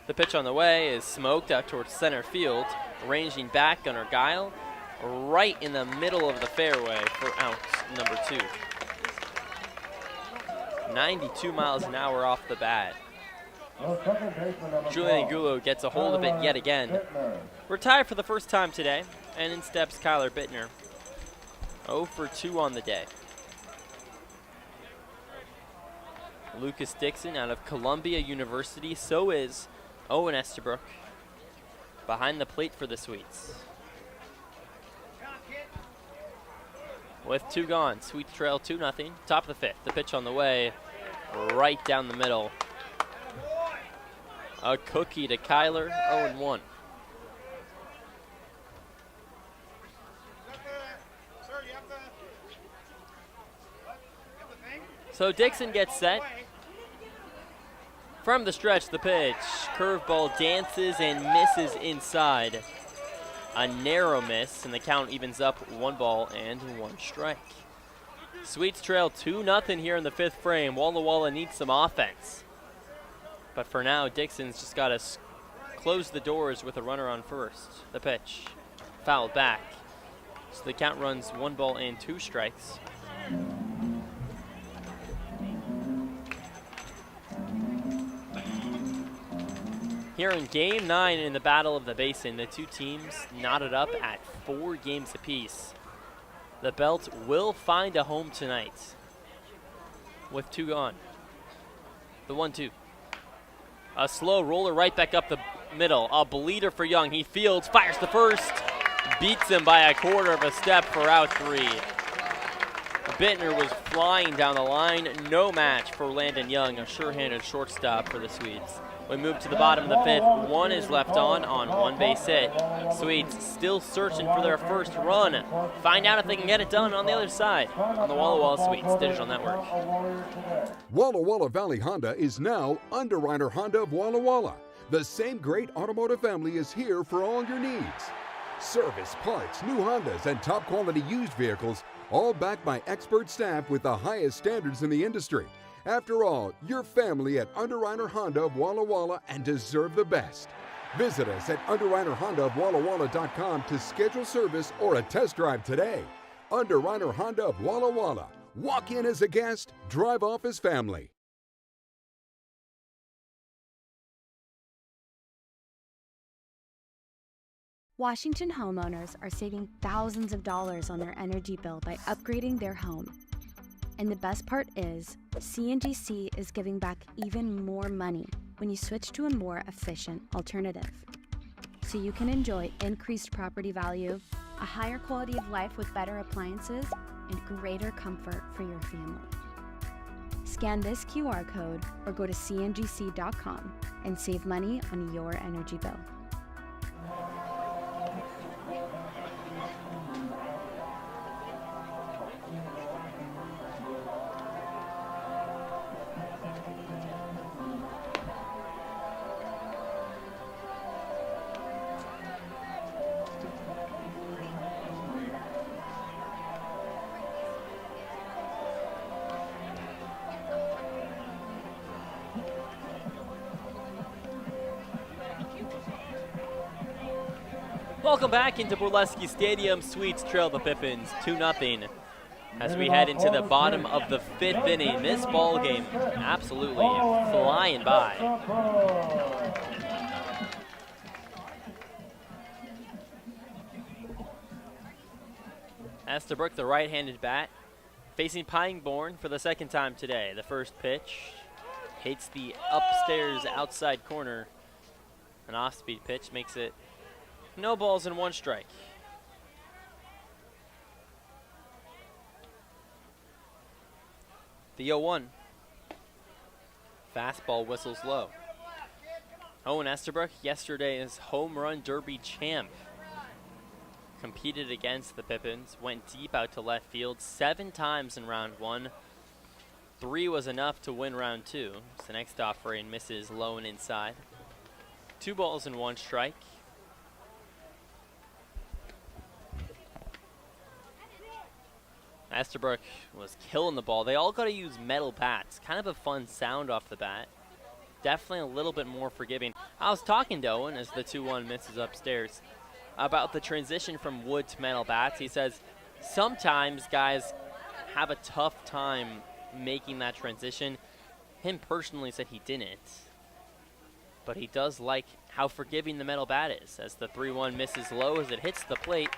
The pitch on the way is smoked out towards center field, ranging back under Guile, right in the middle of the fairway for out number 2. 92 miles an hour off the bat. Julian Angulo gets a hold of it yet again. Retired for the first time today, and in steps Kyler Bittner. 0 for 2 on the day. Lucas Dixon out of Columbia University, so is Owen Estabrook behind the plate for the Sweets. With 2 gone, Sweets trail 2-0, top of the 5th. The pitch on the way, right down the middle. A cookie to Kyler, 0-1. So Dixon gets set. From the stretch, the pitch. Curveball dances and misses inside. A narrow miss, and the count evens up 1 ball and 1 strike. Sweets trail 2-0 here in the 5th frame. Walla Walla needs some offense. But for now, Dixon's just got to close the doors with a runner on first. The pitch. Fouled back. So the count runs 1 ball and 2 strikes. Here in Game 9 in the Battle of the Basin, the 2 teams knotted up at 4 games apiece. The belt will find a home tonight with 2 gone. The 1-2. A slow roller right back up the middle. A bleeder for Young. He fields, fires the first, beats him by a 1/4 of a step for out 3. Bittner was flying down the line. No match for Landon Young, a sure-handed shortstop for the Swedes. We move to the bottom of the 5th. 1 is left on 1 base hit. Swedes still searching for their first run. Find out if they can get it done on the other side on the Walla Walla Swedes Digital Network. Walla Walla Valley Honda is now Underwriter Honda of Walla Walla. The same great automotive family is here for all your needs. Service, parts, new Hondas, and top quality used vehicles, all backed by expert staff with the highest standards in the industry. After all, you're family at Underwriter Honda of Walla Walla and deserve the best. Visit us at underwriterhondaofwallawalla.com to schedule service or a test drive today. Underwriter Honda of Walla Walla. Walk in as a guest, drive off as family. Washington homeowners are saving thousands of dollars on their energy bill by upgrading their home. And the best part is, CNGC is giving back even more money when you switch to a more efficient alternative. So you can enjoy increased property value, a higher quality of life with better appliances, and greater comfort for your family. Scan this QR code or go to cngc.com and save money on your energy bill. Welcome back into Borleske Stadium. Sweets trail the Pippins 2-0 as we head into the bottom of the 5th inning. This ball game absolutely flying by. Estabrook, the right-handed bat, facing Pangborn for the second time today. The first pitch hits the upstairs outside corner. An off-speed pitch makes it no balls and 1 strike. The 0-1. Fastball whistles low. Owen Estabrook, yesterday's home run derby champ, competed against the Pippins, went deep out to left field 7 times in round 1. 3 was enough to win round 2. So next offering misses low and inside. 2 balls and 1 strike. Estabrook was killing the ball. They all got to use metal bats. Kind of a fun sound off the bat. Definitely a little bit more forgiving. I was talking to Owen as the 2-1 misses upstairs about the transition from wood to metal bats. He says sometimes guys have a tough time making that transition. Him personally said he didn't. But he does like how forgiving the metal bat is, as the 3-1 misses low as it hits the plate.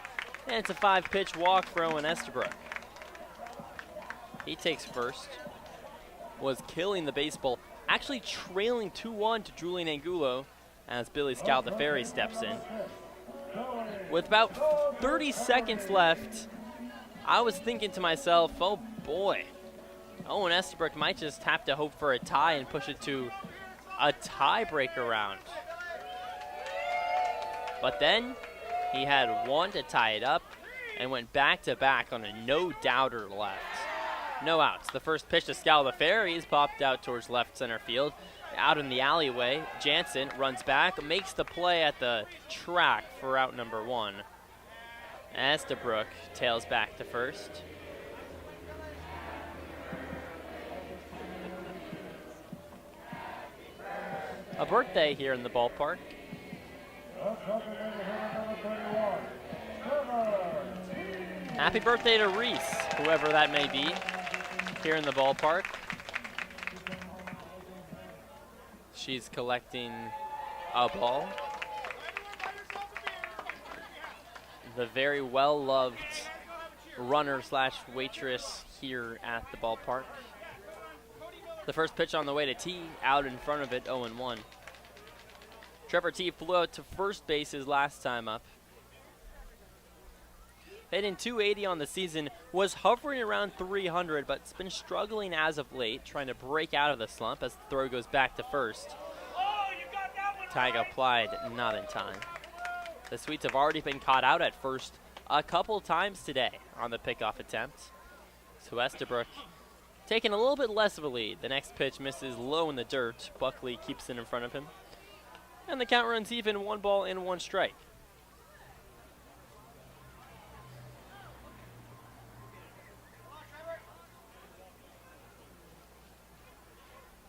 And it's a 5-pitch walk for Owen Estabrook. He takes first. Was killing the baseball. Actually trailing 2-1 to Julian Angulo as Billy Scaldaferri steps in. With about 30 seconds left, I was thinking to myself, oh boy, Owen Estabrook might just have to hope for a tie and push it to a tiebreaker round. But then he had one to tie it up and went back-to-back on a no-doubter left. No outs. The first pitch to Scaldaferri is popped out towards left center field. Out in the alleyway, Jansen runs back, makes the play at the track for out number 1. Estabrook tails back to first. A birthday here in the ballpark. Happy birthday to Reese, whoever that may be, here in the ballpark. She's collecting a ball. The very well-loved runner/waitress here at the ballpark. The first pitch on the way to T, out in front of it, 0-1. Trevor T flew out to first base his last time up. Hitting .280 on the season, was hovering around 300, but it's been struggling as of late, trying to break out of the slump as the throw goes back to first. Tag applied, not in time. The Sweets have already been caught out at first a couple times today on the pickoff attempt. So Estabrook taking a little bit less of a lead. The next pitch misses low in the dirt. Buckley keeps it in front of him. And the count runs even, 1 ball and 1 strike.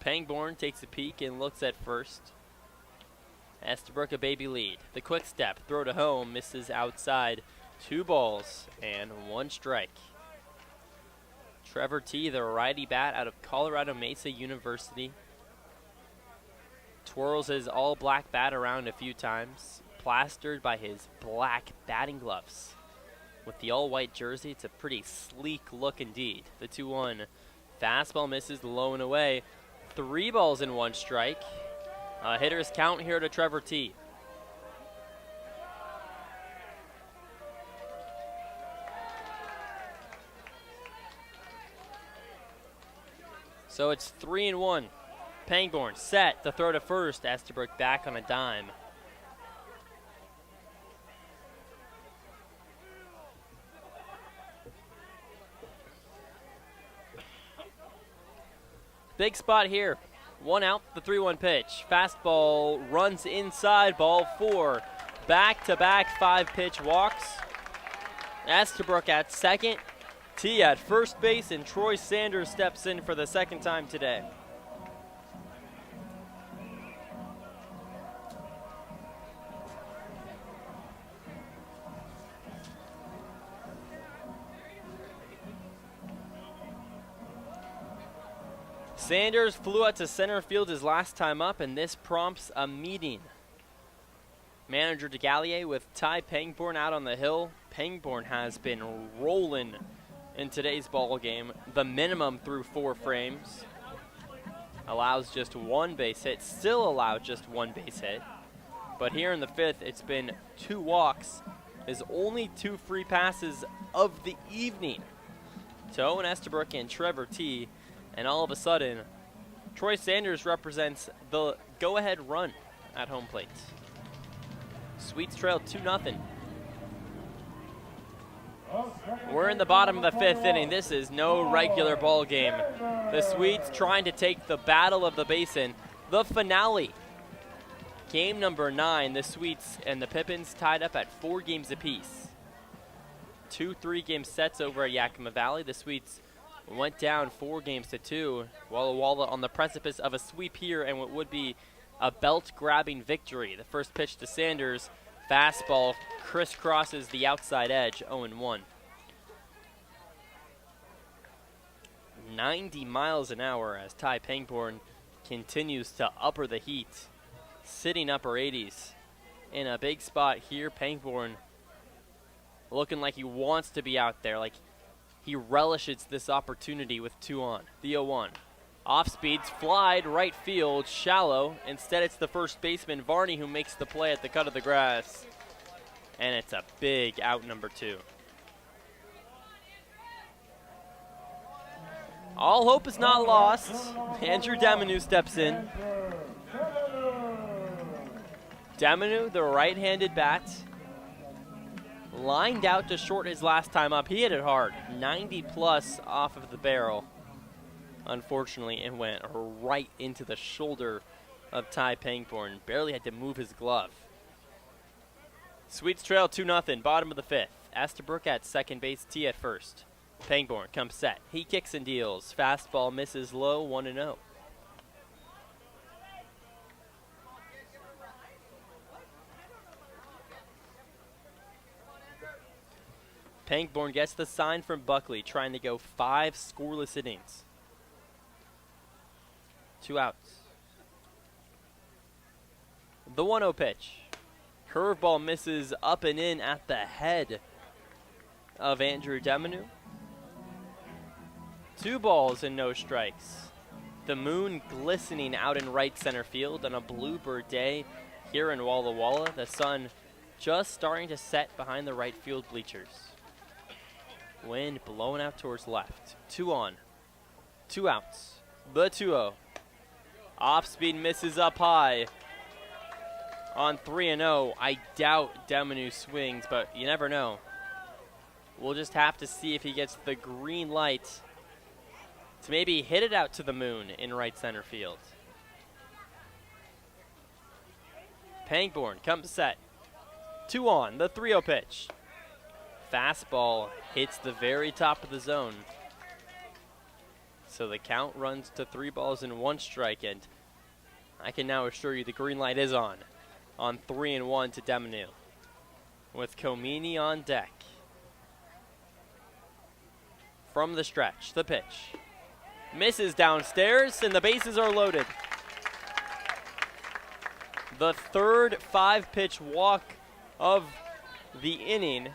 Pangborn takes a peek and looks at first. Estabrook a baby lead. The quick step, throw to home, misses outside. 2 balls and 1 strike. Trevor T, the righty bat out of Colorado Mesa University, twirls his all-black bat around a few times, plastered by his black batting gloves. With the all-white jersey, it's a pretty sleek look indeed. The 2-1 fastball misses low and away. 3 balls and 1 strike. A hitter's count here to Trevor T. So it's 3-1. Pangborn set to throw to first. Estabrook back on a dime. Big spot here. 1 out, the 3-1 pitch. Fastball runs inside, ball 4. Back-to-back 5-pitch walks. Estabrook at second. T at first base, and Troy Sanders steps in for the second time today. Sanders flew out to center field his last time up, and this prompts a meeting. Manager DeGallier with Ty Pangborn out on the hill. Pangborn has been rolling in today's ball game. The minimum through 4 frames. Allows just 1 base hit. Still allowed just 1 base hit. But here in the 5th, it's been 2 walks. His only 2 free passes of the evening to Owen Estabrook and Trevor T. And all of a sudden, Troy Sanders represents the go-ahead run at home plate. Sweets trail 2-0. We're in the bottom of the 5th inning. This is no regular ball game. The Sweets trying to take the battle of the basin. The finale. Game number 9, the Sweets and the Pippins tied up at 4 games apiece. 2 3-game sets over at Yakima Valley. The Sweets went down 4 games to 2. Walla Walla on the precipice of a sweep here and what would be a belt-grabbing victory. The first pitch to Sanders. Fastball crisscrosses the outside edge, 0-1. 90 miles an hour as Ty Pangborn continues to upper the heat. Sitting upper 80s. In a big spot here, Pangborn looking like he wants to be out there, like he relishes this opportunity with 2 on. The 0-1. Off speeds, flied, right field, shallow. Instead, it's the first baseman, Varney, who makes the play at the cut of the grass. And it's a big out, number 2. All hope is not lost. Andrew Demanu steps in. Demanu, the right-handed bat, lined out to short his last time up. He hit it hard, 90 plus off of the barrel. Unfortunately, it went right into the shoulder of Ty Pangborn. Barely had to move his glove. Sweets trail 2-0, bottom of the 5th. Estabrook at second base, T at first. Pangborn comes set. He kicks and deals. Fastball misses low, 1-0. Pangborn gets the sign from Buckley, trying to go 5 scoreless innings. 2 outs. The 1-0 pitch. Curveball misses up and in at the head of Andrew Demanu. 2 balls and no strikes. The moon glistening out in right center field on a bluebird day here in Walla Walla. The sun just starting to set behind the right field bleachers. Wind blowing out towards left. 2 on. 2 outs. The 2-0. Off speed misses up high. On 3-0, I doubt Demanu swings, but you never know. We'll just have to see if he gets the green light to maybe hit it out to the moon in right center field. Pangborn comes set. 2 on, the 3-0 pitch. Fastball hits the very top of the zone. So the count runs to 3 balls and 1 strike, and I can now assure you the green light is on 3-1 to Demanu. With Comini on deck. From the stretch, the pitch. Misses downstairs, and the bases are loaded. The third 5-pitch walk of the inning.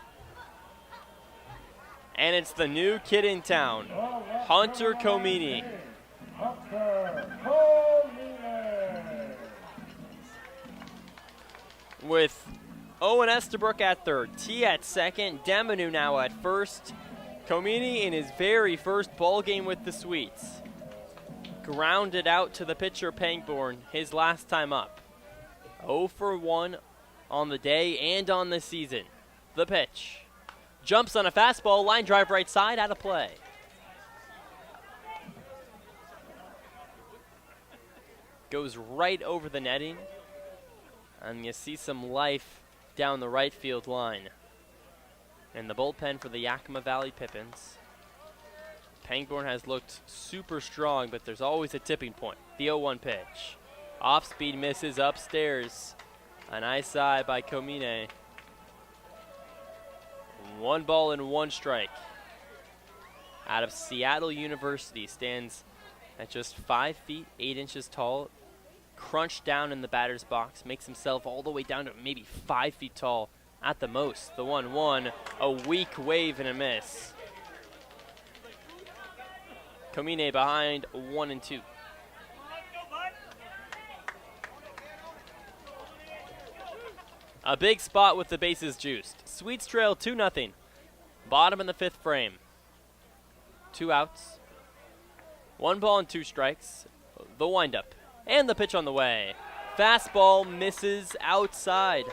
And it's the new kid in town, Hunter Comini. With Owen Estabrook at third, T at second, Demanu now at first. Comini in his very first ball game with the Sweets. Grounded out to the pitcher Pangborn, his last time up. 0 for 1 on the day and on the season. The pitch. Jumps on a fastball, line drive right side, out of play. Goes right over the netting. And you see some life down the right field line. In the bullpen for the Yakima Valley Pippins. Pangborn has looked super strong, but there's always a tipping point. The 0-1 pitch. Off speed misses upstairs. A nice eye by Comini. 1 ball and 1 strike. Out of Seattle University, stands at just 5 feet 8 inches tall. crunched down in the batter's box, makes himself all the way down to maybe 5 feet tall at the most. The 1-1, a weak wave and a miss. Komine behind 1-2. A big spot with the bases juiced. Sweets trail 2-0. Bottom in the 5th frame. 2 outs. 1 ball and 2 strikes. The windup. And the pitch on the way. Fastball misses outside.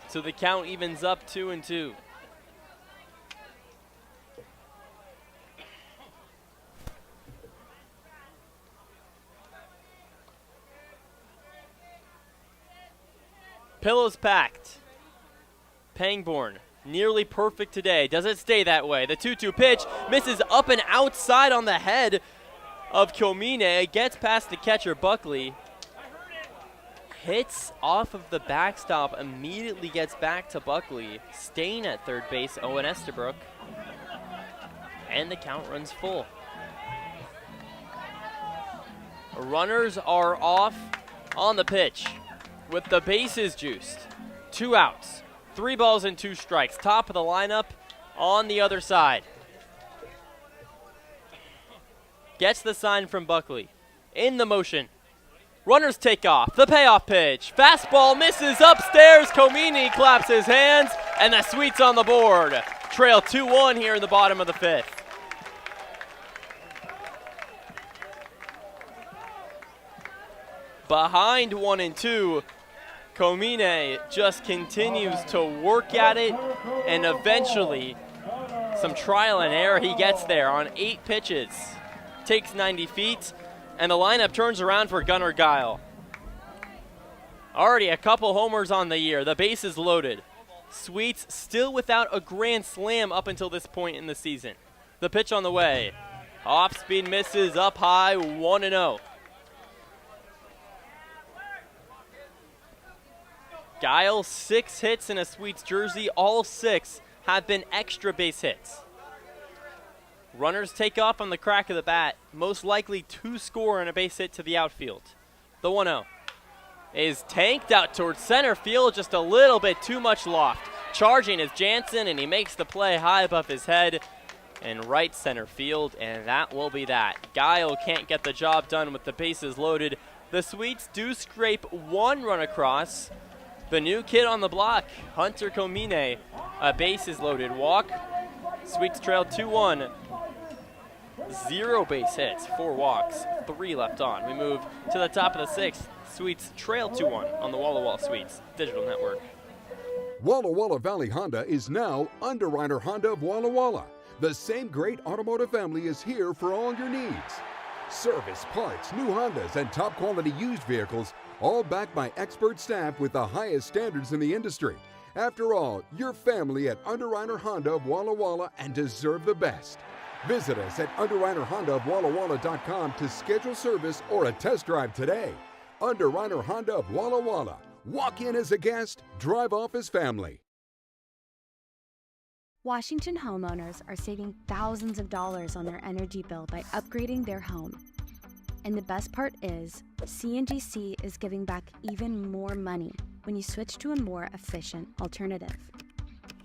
So the count evens up 2-2. Pillows packed. Pangborn, nearly perfect today. Does it stay that way? The 2-2 pitch misses up and outside on the head of Komine. Gets past the catcher, Buckley. Hits off of the backstop, immediately gets back to Buckley. Staying at third base, Owen Estabrook. And the count runs full. Runners are off on the pitch with the bases juiced. 2 outs, 3 balls and 2 strikes. Top of the lineup on the other side. Gets the sign from Buckley. In the motion. Runners take off. The payoff pitch. Fastball misses upstairs. Komine claps his hands, and the Sweets on the board. Trail 2-1 here in the bottom of the 5th. Behind 1-2, Komine just continues to work at it, and eventually, some trial and error, he gets there on 8 pitches. Takes 90 feet, and the lineup turns around for Gunnar Guile. Already a couple homers on the year. The base is loaded. Sweets still without a grand slam up until this point in the season. The pitch on the way. Off speed misses, up high, 1-0. Guile, 6 hits in a Sweets jersey. All 6 have been extra base hits. Runners take off on the crack of the bat, most likely to score and a base hit to the outfield. The 1-0 is tanked out towards center field, just a little bit too much loft. Charging is Jansen, and he makes the play high above his head and right center field, and that will be that. Guile can't get the job done with the bases loaded. The Sweets do scrape 1 run across. The new kid on the block, Hunter Komine, a bases loaded walk. Sweets trail 2-1. 0 base hits, 4 walks, 3 left on. We move to the top of the 6th. Sweets trail 2-1 on the Walla Walla Sweets digital network. Walla Walla Valley Honda is now Underwriter Honda of Walla Walla. The same great automotive family is here for all your needs. Service, parts, new Hondas, and top quality used vehicles, all backed by expert staff with the highest standards in the industry. After all, you're family at Underwriter Honda of Walla Walla and deserve the best. Visit us at underwriterhondaofwallawalla.com to schedule service or a test drive today. Underwriter Honda of Walla Walla. Walk in as a guest, drive off as family. Washington homeowners are saving thousands of dollars on their energy bill by upgrading their home. And the best part is, CNGC is giving back even more money when you switch to a more efficient alternative.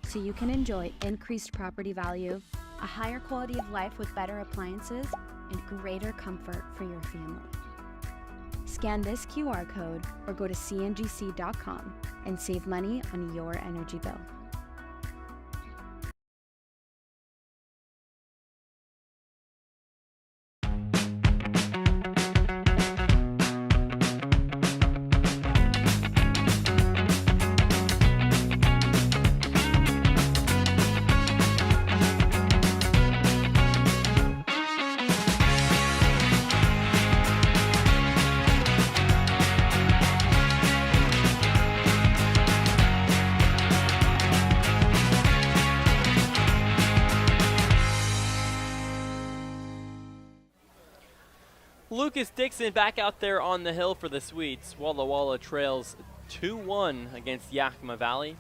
So you can enjoy increased property value, a higher quality of life with better appliances, and greater comfort for your family. Scan this QR code or go to cngc.com and save money on your energy bill. Lucas Dixon back out there on the hill for the Sweets. Walla Walla trails 2-1 against Yakima Valley.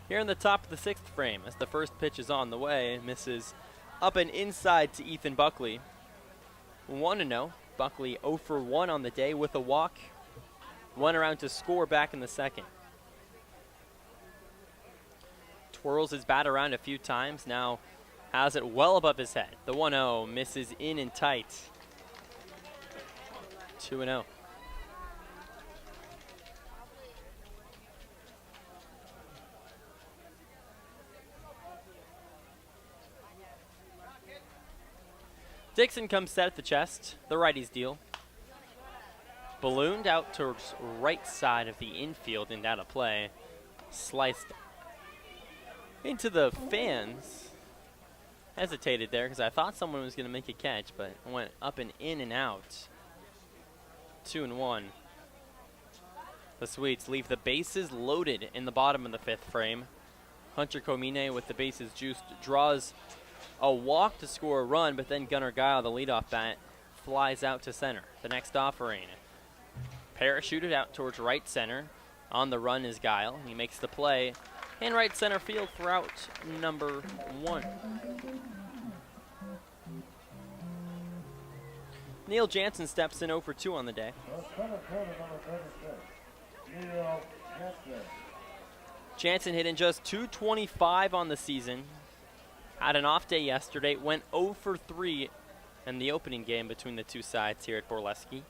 Here in the top of the 6th frame as the first pitch is on the way. Misses up and inside to Ethan Buckley. 1-0. Buckley 0 for 1 on the day with a walk. Went around to score back in the second. Twirls his bat around a few times. Now has it well above his head. The 1-0 misses in and tight. 2-0. Dixon comes set at the chest. The righties deal. Ballooned out towards right side of the infield and out of play. Sliced into the fans. Hesitated there because I thought someone was going to make a catch, but it went up and in and out. 2-1. The Swedes leave the bases loaded in the bottom of the fifth frame. Hunter Komine with the bases juiced draws a walk to score a run, but then Gunnar Guile, the leadoff bat, flies out to center. The next offering. Parachuted out towards right center. On the run is Guile. He makes the play in right center field for out number 1. Neil Jansen steps in 0 for 2 on the day. Jansen hit in just .225 on the season. Had an off day yesterday. Went 0 for 3 in the opening game between the two sides here at Borleske.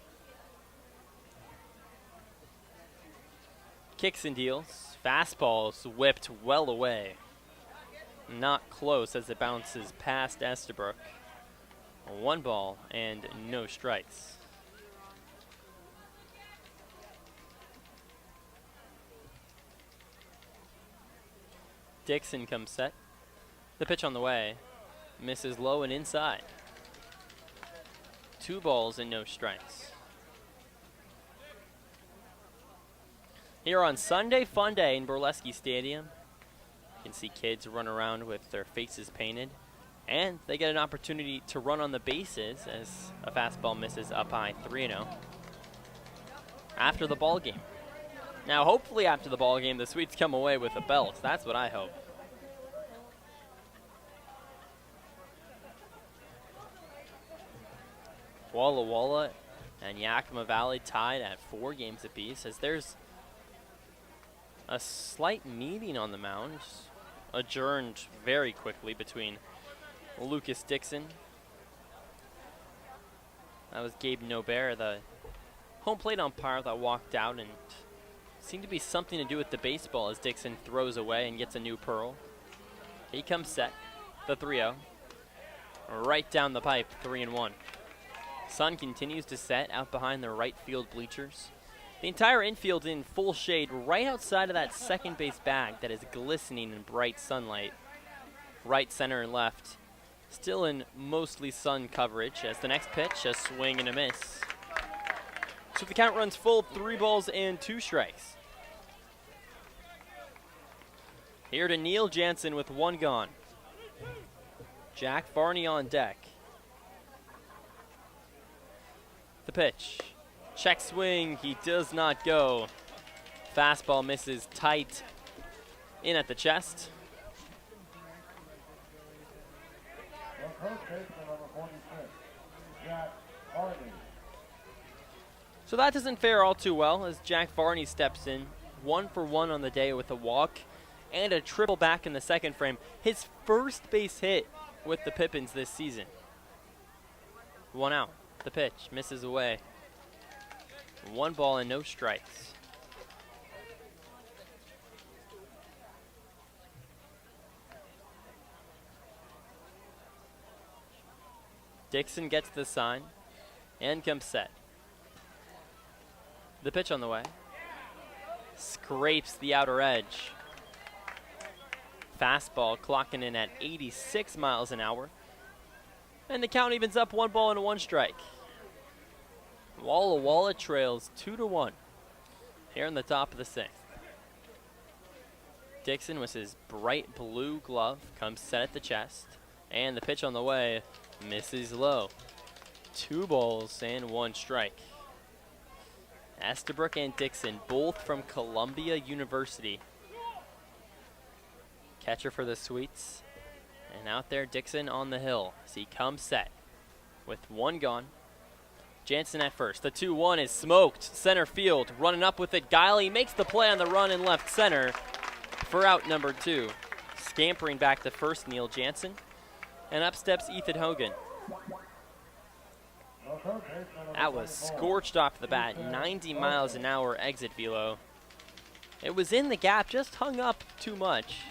Kicks and deals. Fastballs whipped well away. Not close as it bounces past Estabrook. 1 ball and no strikes. Dixon comes set. The pitch on the way. Misses low and inside. 2 balls and no strikes. Here on Sunday Fun Day in Borleske Stadium, you can see kids run around with their faces painted, and they get an opportunity to run on the bases as a fastball misses up high 3-0 after the ball game. Now, hopefully after the ball game, the Swedes come away with a belt. That's what I hope. Walla Walla and Yakima Valley tied at 4 games apiece as there's a slight meeting on the mound, adjourned very quickly between Lucas Dixon. That was Gabe Nobert, the home plate umpire that walked out, and seemed to be something to do with the baseball as Dixon throws away and gets a new pearl. He comes set, the 3-0. Right down the pipe, 3-1. Sun continues to set out behind the right field bleachers. The entire infield in full shade right outside of that second base bag that is glistening in bright sunlight. Right, center, and left still in mostly sun coverage as the next pitch, a swing and a miss. So the count runs full, 3 balls and 2 strikes. Here to Neil Jansen with 1 gone. Jack Varney on deck. The pitch. Check swing, he does not go. Fastball misses tight in at the chest. So that doesn't fare all too well as Jack Varney steps in. 1 for 1 on the day with a walk and a triple back in the second frame. His first base hit with the Pippins this season. 1 out. The pitch misses away. 1 ball and no strikes. Dixon gets the sign and comes set. The pitch on the way. Scrapes the outer edge. Fastball clocking in at 86 miles an hour. And the count evens up, 1 ball and 1 strike. Walla Walla trails 2-1 here in the top of the 6th. Dixon with his bright blue glove comes set at the chest. And the pitch on the way misses low. 2 balls and 1 strike. Estabrook and Dixon, both from Columbia University. Catcher for the Sweets. And out there, Dixon on the hill as he comes set with 1 gone. Jansen at first. The 2-1 is smoked. Center field, running up with it. Guiley makes the play on the run in left center for out number 2. Scampering back to first, Neil Jansen. And up steps Ethan Hogan. That was scorched off the bat, 90 miles an hour exit velo. It was in the gap, just hung up too much.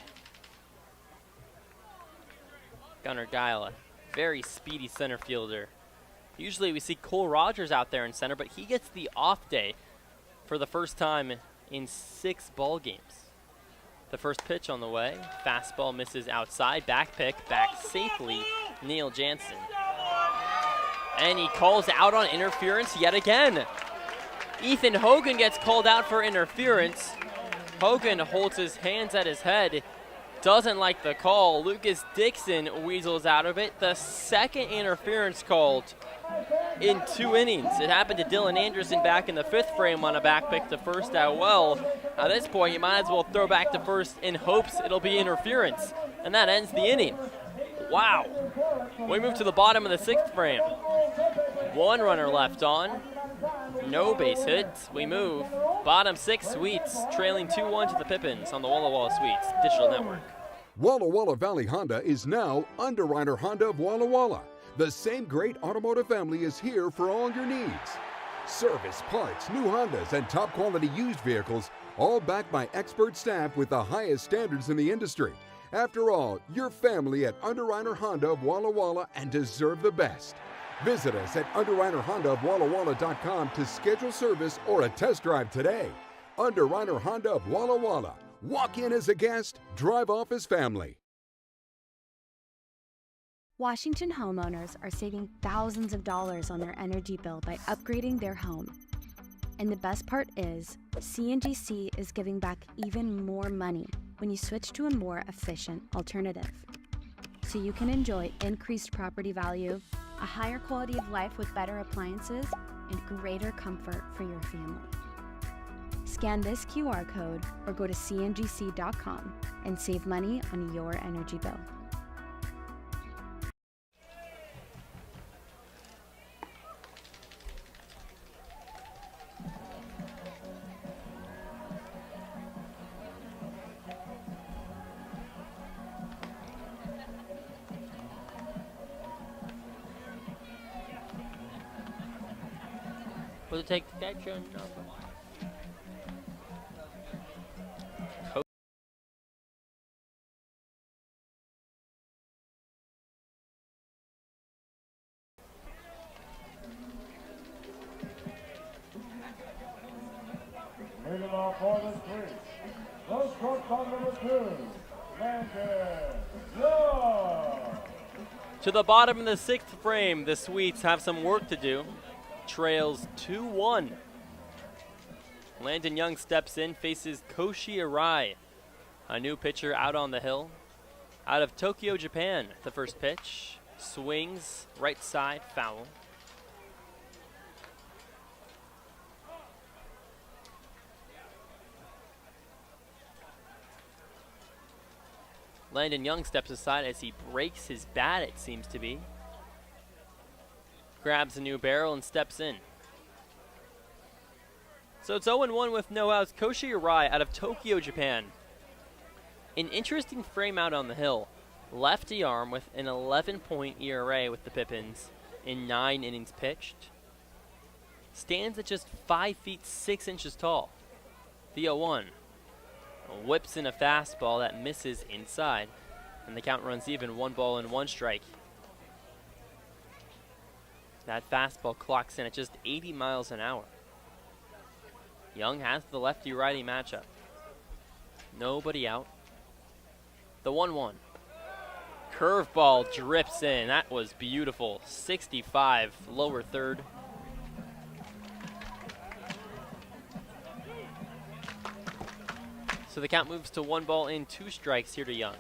Gunnar Guile, very speedy center fielder. Usually we see Cole Rogers out there in center, but he gets the off day for the first time in 6 ball games. The first pitch on the way. Fastball misses outside. Back pick, back safely, Neil Jansen. And he calls out on interference yet again. Ethan Hogan gets called out for interference. Hogan holds his hands at his head. Doesn't like the call. Lucas Dixon weasels out of it. The second interference called in 2 innings. It happened to Dylan Anderson back in the 5th frame on a back pick to first out well. At this point, you might as well throw back to first in hopes it'll be interference. And that ends the inning. Wow. We move to the bottom of the 6th frame. 1 runner left on. No base hits. We move. Bottom 6 Sweets, trailing 2-1 to the Pippins on the Walla Walla Sweets Digital Network. Walla Walla Valley Honda is now Underwriter Honda of Walla Walla. The same great automotive family is here for all your needs. Service, parts, new Hondas, and top quality used vehicles, all backed by expert staff with the highest standards in the industry. After all, you're family at Underwriter Honda of Walla Walla and deserve the best. Visit us at UnderwriterHondaofWallaWalla.com to schedule service or a test drive today. Underwriter Honda of Walla Walla. Walk in as a guest, drive off as family. Washington homeowners are saving thousands of dollars on their energy bill by upgrading their home. And the best part is, CNGC is giving back even more money when you switch to a more efficient alternative. So you can enjoy increased property value, a higher quality of life with better appliances, and greater comfort for your family. Scan this QR code or go to cngc.com and save money on your energy bill. Will it take the catcher? No. Leading off for the Sweets, the shortstop number 2, Landon Young. To the bottom of the 6th frame, the Sweets have some work to do. Trails 2-1. Landon Young steps in, faces Koshi Arai, a new pitcher out on the hill. Out of Tokyo, Japan, the first pitch. Swings, right side, foul. Landon Young steps aside as he breaks his bat, it seems to be. Grabs a new barrel and steps in. So it's 0-1 with no outs. Koshi Arai out of Tokyo, Japan. An interesting frame out on the hill. Lefty arm with an 11-point ERA with the Pippins in 9 innings pitched. Stands at just 5 feet 6 inches tall. The 0-1. Whips in a fastball that misses inside. And the count runs even, 1 ball and 1 strike. That fastball clocks in at just 80 miles an hour. Young has the lefty-righty matchup. Nobody out. The 1-1. Curveball drips in. That was beautiful. 65, lower third. So the count moves to 1 ball and 2 strikes here to Young.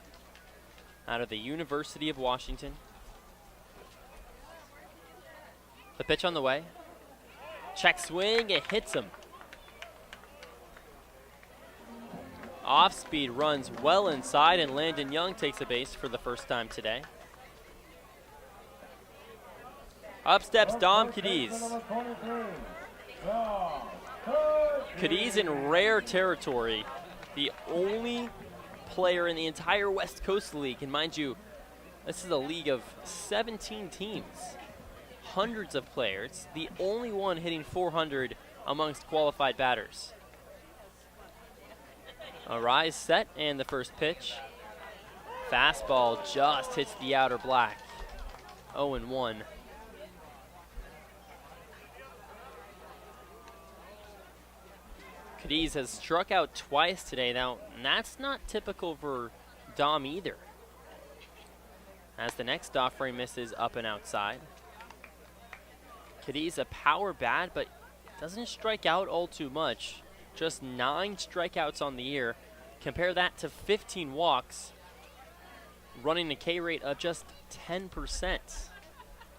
Out of the University of Washington. The pitch on the way. Check swing, it hits him. Off speed runs well inside, and Landon Young takes a base for the first time today. Up steps Dom Cadiz. Cadiz in rare territory. The only player in the entire West Coast League. And mind you, this is a league of 17 teams. Hundreds of players. The only one hitting 400 amongst qualified batters. A rise set and the first pitch. Fastball just hits the outer black. 0-1. Cadiz has struck out twice today. Now, that's not typical for Dom either. As the next offering misses up and outside. Cadiz a power bat, but doesn't strike out all too much. Just 9 strikeouts on the year. Compare that to 15 walks, running a K rate of just 10%.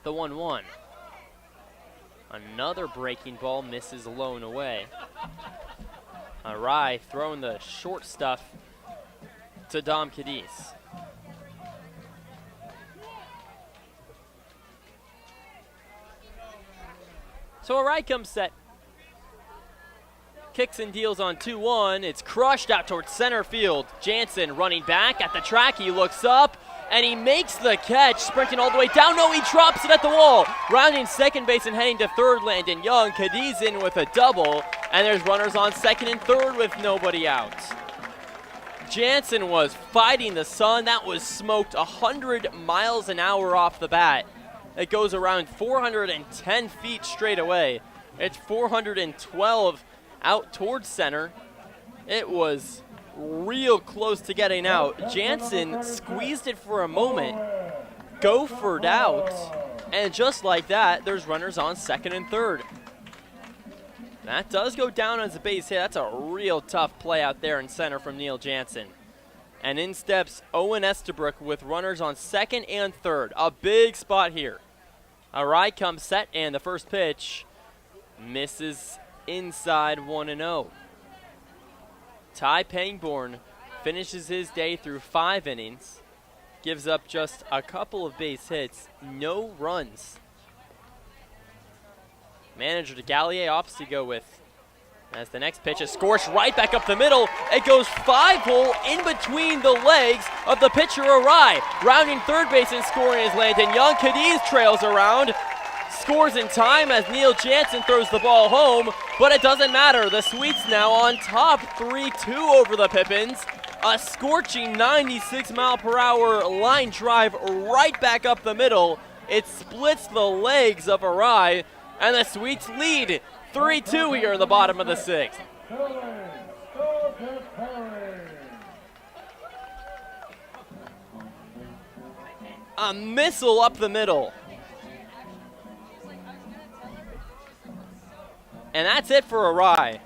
The 1-1. Another breaking ball misses low and away. Arai throwing the short stuff to Dom Cadiz. So Arai comes set. Kicks and deals on 2-1. It's crushed out towards center field. Jansen running back at the track. He looks up and he makes the catch, sprinting all the way down. No, he drops it at the wall. Rounding second base and heading to third, Landon Young. Cadiz in with a double, and there's runners on second and third with nobody out. Jansen was fighting the sun. That was smoked 100 miles an hour off the bat. It goes around 410 feet straight away. It's 412 out towards center. It was real close to getting out. Jansen squeezed it for a moment, gophered out, and just like that, there's runners on second and third. That does go down as a base hit. That's a real tough play out there in center from Neil Jansen. And in steps Owen Estabrook with runners on second and third. A big spot here. Arai comes set, and the first pitch misses inside 1-0. Ty Pangborn finishes his day through 5 innings, gives up just a couple of base hits, no runs. Manager DeGallier opts to go with as the next pitch is scorched right back up the middle. It goes 5-hole in between the legs of the pitcher Arai. Rounding third base and scoring is Landon Young. Cadiz trails around, scores in time as Neil Jansen throws the ball home, but it doesn't matter. The Sweets now on top, 3-2 over the Pippins. A scorching 96-mile-per-hour line drive right back up the middle. It splits the legs of Arai, and the Sweets lead 3-2 here in the bottom of the 6th. A missile up the middle. And that's it for Arai.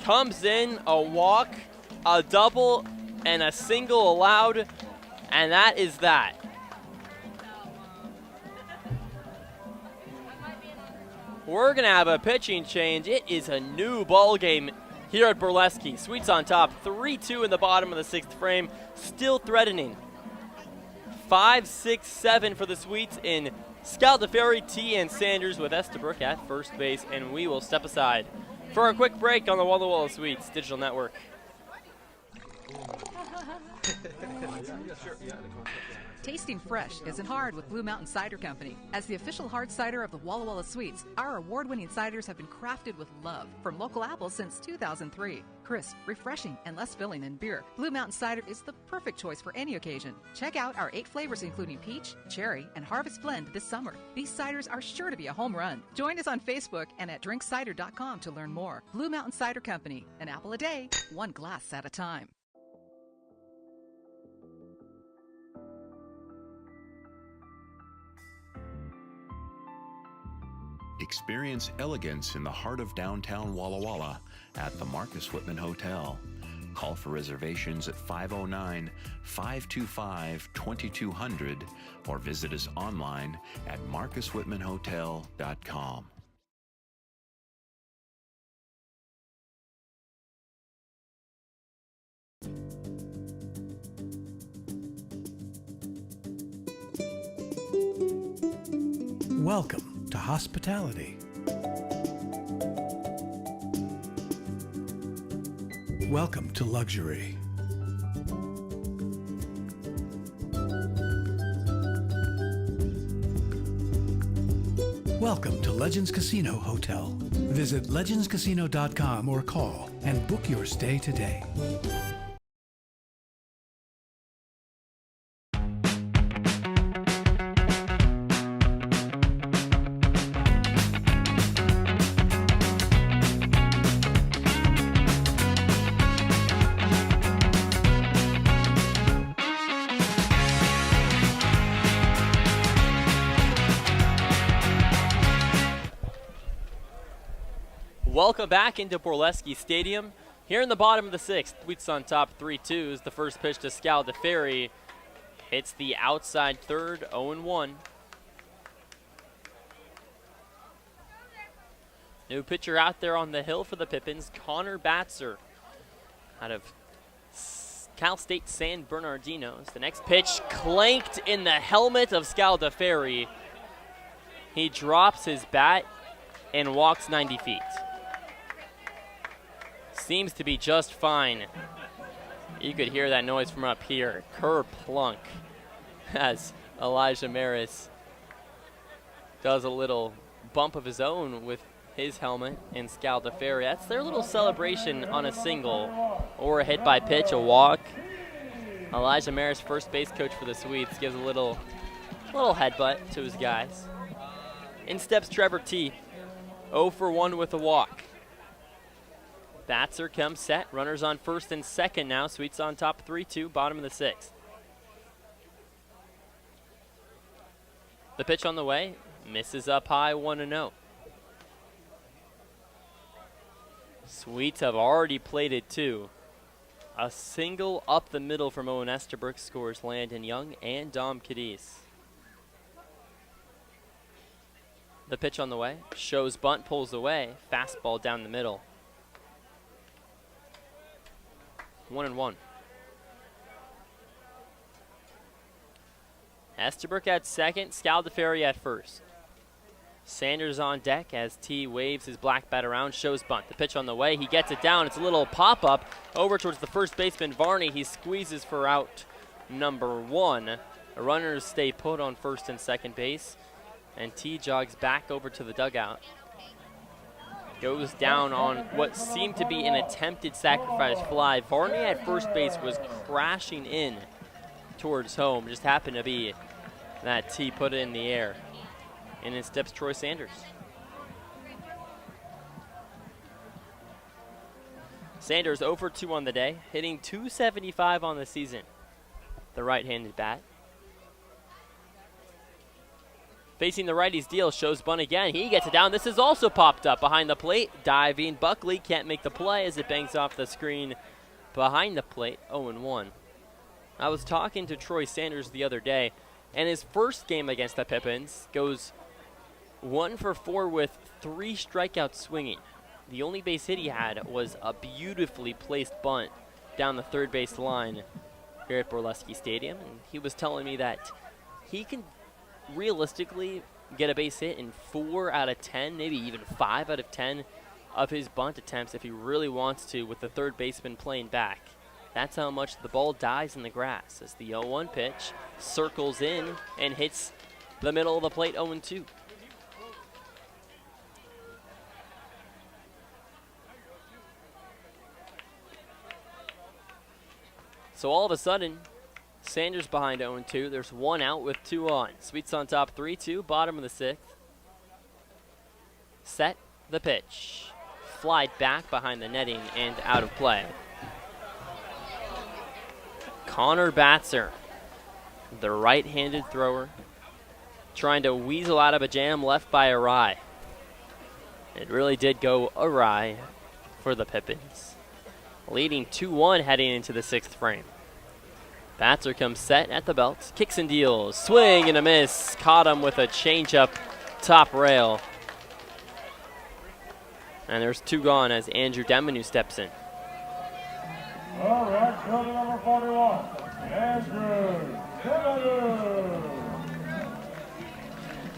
Comes in, a walk, a double, and a single allowed, and that is that. We're going to have a pitching change. It is a new ball game here at Borleske. Sweets on top, 3-2 in the bottom of the 6th frame, still threatening. 5, 6, 7 for the Sweets in Scaldaferri, T, and Sanders with Estabrook at first base, and we will step aside for a quick break on the Walla Walla Sweets Digital Network. Tasting fresh isn't hard with Blue Mountain Cider Company. As the official hard cider of the Walla Walla Sweets, our award-winning ciders have been crafted with love from local apples since 2003. Crisp, refreshing, and less filling than beer, Blue Mountain Cider is the perfect choice for any occasion. Check out our 8 flavors including peach, cherry, and harvest blend this summer. These ciders are sure to be a home run. Join us on Facebook and at drinkcider.com to learn more. Blue Mountain Cider Company, an apple a day, one glass at a time. Experience elegance in the heart of downtown Walla Walla at the Marcus Whitman Hotel. Call for reservations at 509-525-2200 or visit us online at marcuswhitmanhotel.com. Welcome to hospitality. Welcome to luxury. Welcome to Legends Casino Hotel. Visit legendscasino.com or call and book your stay today. Welcome back into Borleske Stadium. Here in the bottom of the sixth, Sweets on top 3-2 is the first pitch to Scaldaferri. Hits the outside third, 0-1. New pitcher out there on the hill for the Pippins, Connor Batzer out of Cal State San Bernardino's. The next pitch clanked in the helmet of Scaldaferri. He drops his bat and walks 90 feet. Seems to be just fine. You could hear that noise from up here. Kerplunk as Elijah Maris does a little bump of his own with his helmet and Scaldaferri. That's their little celebration on a single or a hit by pitch, a walk. Elijah Maris, first base coach for the Swedes, gives a little headbutt to his guys. In steps Trevor T. 0 for 1 with a walk. Batzer comes set. Runners on first and second now. Sweets on top 3-2, bottom of the sixth. The pitch on the way. Misses up high, 1-0. Sweets have already plated two. A single up the middle from Owen Estabrook scores Landon Young and Dom Cadiz. The pitch on the way. Shows bunt, pulls away. Fastball down the middle. 1-1. Estabrook at second, Scaldaferri at first. Sanders on deck as T waves his black bat around, shows bunt. The pitch on the way, he gets it down. It's a little pop-up over towards the first baseman, Varney. He squeezes for out number 1. The runners stay put on first and second base, and T jogs back over to the dugout. Goes down on what seemed to be an attempted sacrifice fly. Varney at first base was crashing in towards home. Just happened to be that T put it in the air. And in steps Troy Sanders. Sanders 0 for 2 on the day, hitting .275 on the season. The right-handed bat. Facing the righty's deal, shows bunt again. He gets it down. This is also popped up behind the plate. Diving Buckley can't make the play as it bangs off the screen behind the plate. 0-1. I was talking to Troy Sanders the other day, and his first game against the Pippins goes 1 for 4 with 3 strikeouts swinging. The only base hit he had was a beautifully placed bunt down the third base line here at Borleske Stadium, and he was telling me that he can realistically get a base hit in 4 out of 10, maybe even 5 out of 10 of his bunt attempts if he really wants to, with the third baseman playing back. That's how much the ball dies in the grass as the 0-1 pitch circles in and hits the middle of the plate. 0-2. So all of a sudden, Sanders behind 0-2. There's 1 out with 2 on. Sweets on top 3-2, bottom of the sixth. Set the pitch. Flied back behind the netting and out of play. Connor Batzer, the right-handed thrower, trying to weasel out of a jam left by awry. It really did go awry for the Pippins. Leading 2-1 heading into the sixth frame. Batzer comes set at the belt, kicks and deals, swing and a miss. Caught him with a changeup top rail. And there's 2 gone as Andrew Demonu steps in. All right, fielder number 41, Andrew Demonu.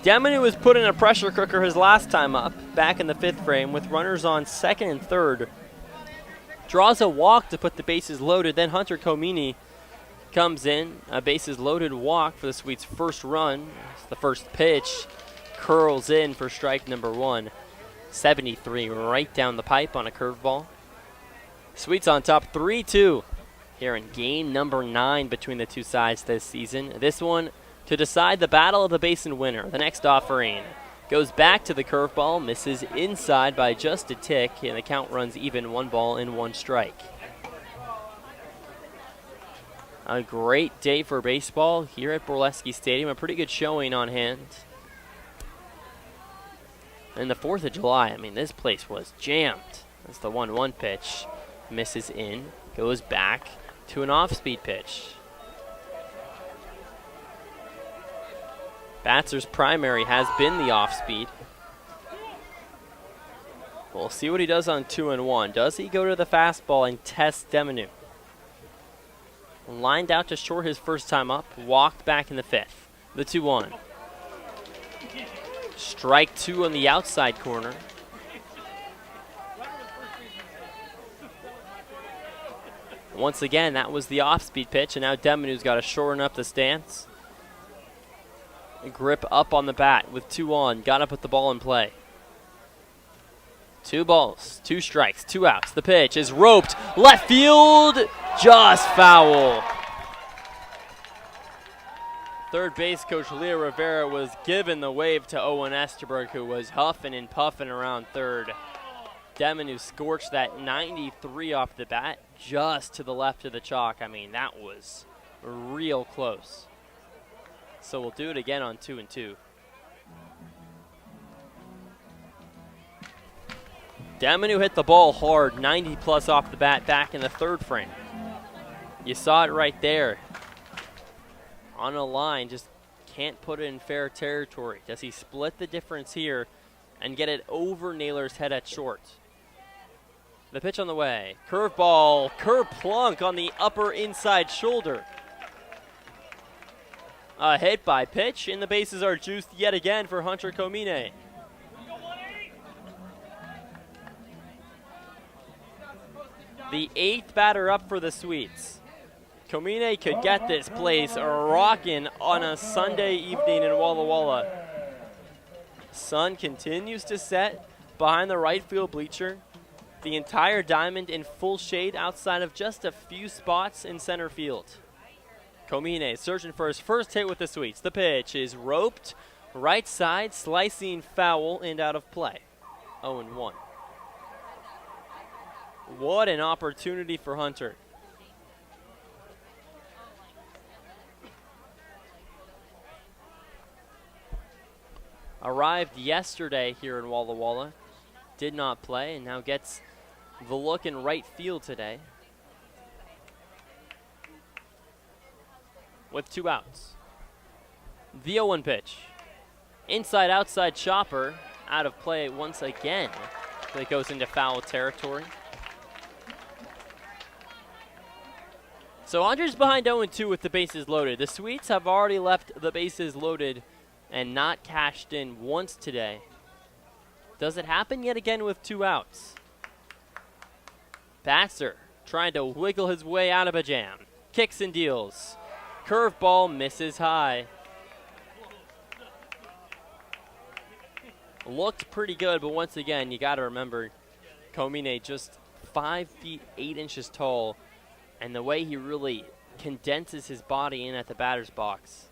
Demonu was put in a pressure cooker his last time up, back in the 5th frame, with runners on 2nd and 3rd. Draws a walk to put the bases loaded. Then Hunter Comini comes in, a bases loaded walk for the Sweets' first run. It's the first pitch. Curls in for strike number 1. 73 right down the pipe on a curveball. Sweets on top 3-2 here in game number 9 between the two sides this season. This one to decide the battle of the basin winner. The next offering goes back to the curveball, misses inside by just a tick, and the count runs even, 1 ball and 1 strike. A great day for baseball here at Borleske Stadium. A pretty good showing on hand. And the 4th of July, I mean, this place was jammed. That's the 1-1 pitch. Misses in, goes back to an off-speed pitch. Batzer's primary has been the off-speed. We'll see what he does on 2-1. Does he go to the fastball and test Demonu? Lined out to short his first time up, walked back in the 5th. The 2-1. Strike 2 on the outside corner. Once again, that was the off-speed pitch, and now Demonu's got to shorten up the stance. Grip up on the bat with 2 on. Got to put the ball in play. 2 balls, 2 strikes, 2 outs. The pitch is roped. Left field, just foul. Third base coach Leo Rivera was given the wave to Owen Esterberg, who was huffing and puffing around third. Demonu scorched that 93 off the bat, just to the left of the chalk. I mean, that was real close. So we'll do it again on 2-2. Demonu hit the ball hard, 90 plus off the bat, back in the 3rd frame. You saw it right there. On a line, just can't put it in fair territory. Does he split the difference here and get it over Naylor's head at short? The pitch on the way. Curveball, kerplunk on the upper inside shoulder. A hit by pitch, and the bases are juiced yet again for Hunter Comine. The 8th batter up for the Sweets. Comine could get this place rocking on a Sunday evening in Walla Walla. Sun continues to set behind the right field bleacher. The entire diamond in full shade outside of just a few spots in center field. Comine searching for his first hit with the Sweets. The pitch is roped, right side, slicing foul and out of play. 0-1. What an opportunity for Hunter. Arrived yesterday here in Walla Walla. Did not play and now gets the look in right field today. With 2 outs. The 0-1 pitch. Inside outside chopper. Out of play once again. So it goes into foul territory. So Andres behind 0-2 with the bases loaded. The Sweets have already left the bases loaded and not cashed in once today. Does it happen yet again with 2 outs? Baxter trying to wiggle his way out of a jam. Kicks and deals. Curveball misses high. Looked pretty good, but once again, you got to remember, Comine just 5 feet 8 inches tall, and the way he really condenses his body in at the batter's box.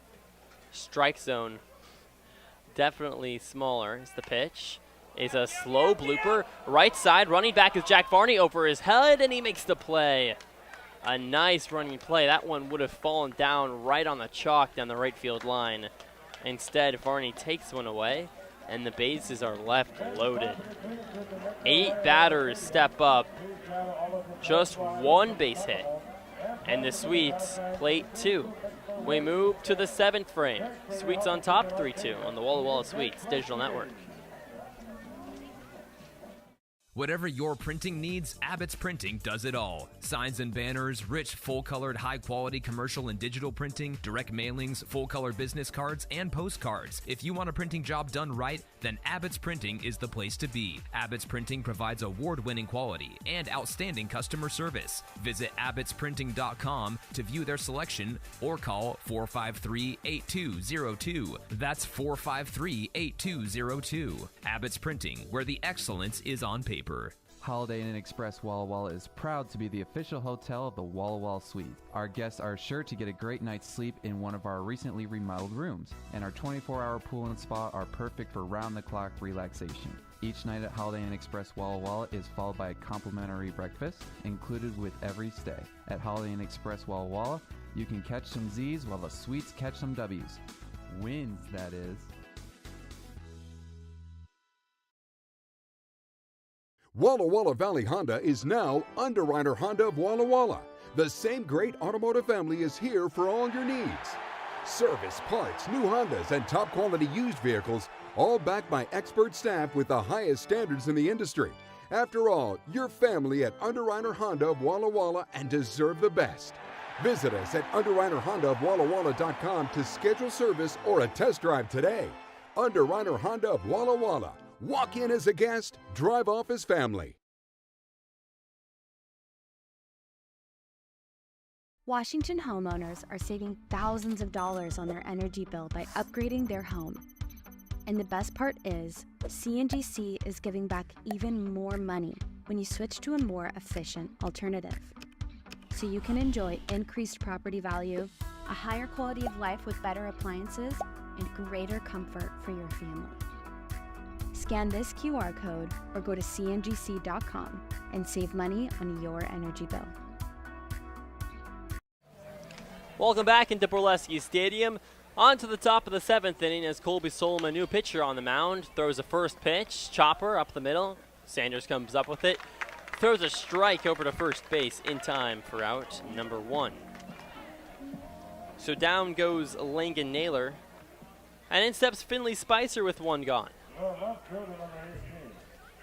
Strike zone, definitely smaller. Is the pitch. Is a slow blooper. Right side, running back is Jack Varney over his head, and he makes the play. A nice running play. That one would have fallen down right on the chalk down the right field line. Instead, Varney takes one away, and the bases are left loaded. 8 batters step up. Just 1 base hit. And the Sweets plate 2. We move to the 7th frame. Sweets on top, 3-2 on the Walla Walla Sweets Digital Network. Whatever your printing needs, Abbott's Printing does it all. Signs and banners, rich, full-colored, high-quality commercial and digital printing, direct mailings, full-color business cards, and postcards. If you want a printing job done right, then Abbott's Printing is the place to be. Abbott's Printing provides award-winning quality and outstanding customer service. Visit abbottsprinting.com to view their selection or call 453-8202. That's 453-8202. Abbott's Printing, where the excellence is on paper. Holiday Inn Express Walla Walla is proud to be the official hotel of the Walla Walla Suite. Our guests are sure to get a great night's sleep in one of our recently remodeled rooms, and our 24-hour pool and spa are perfect for round-the-clock relaxation. Each night at Holiday Inn Express Walla Walla is followed by a complimentary breakfast included with every stay. At Holiday Inn Express Walla Walla, you can catch some Z's while the Suites catch some W's. Wins, that is. Walla Walla Valley Honda is now Underwriter Honda of Walla Walla. The same great automotive family is here for all your needs. Service, parts, new Hondas, and top quality used vehicles, all backed by expert staff with the highest standards in the industry. After all, you're family at Underwriter Honda of Walla Walla and deserve the best. Visit us at underwriterhondaofwallawalla.com to schedule service or a test drive today. Underwriter Honda of Walla Walla. Walk in as a guest, drive off as family. Washington homeowners are saving thousands of dollars on their energy bill by upgrading their home. And the best part is, CNGC is giving back even more money when you switch to a more efficient alternative. So you can enjoy increased property value, a higher quality of life with better appliances, and greater comfort for your family. Scan this QR code or go to cngc.com and save money on your energy bill. Welcome back into Borleske Stadium. On to the top of the 7th inning as Colby Solomon, new pitcher on the mound, throws a first pitch, chopper up the middle. Sanders comes up with it, throws a strike over to first base in time for out number 1. So down goes Langan Naylor, and in steps Finley Spicer with 1 gone. Left fielder number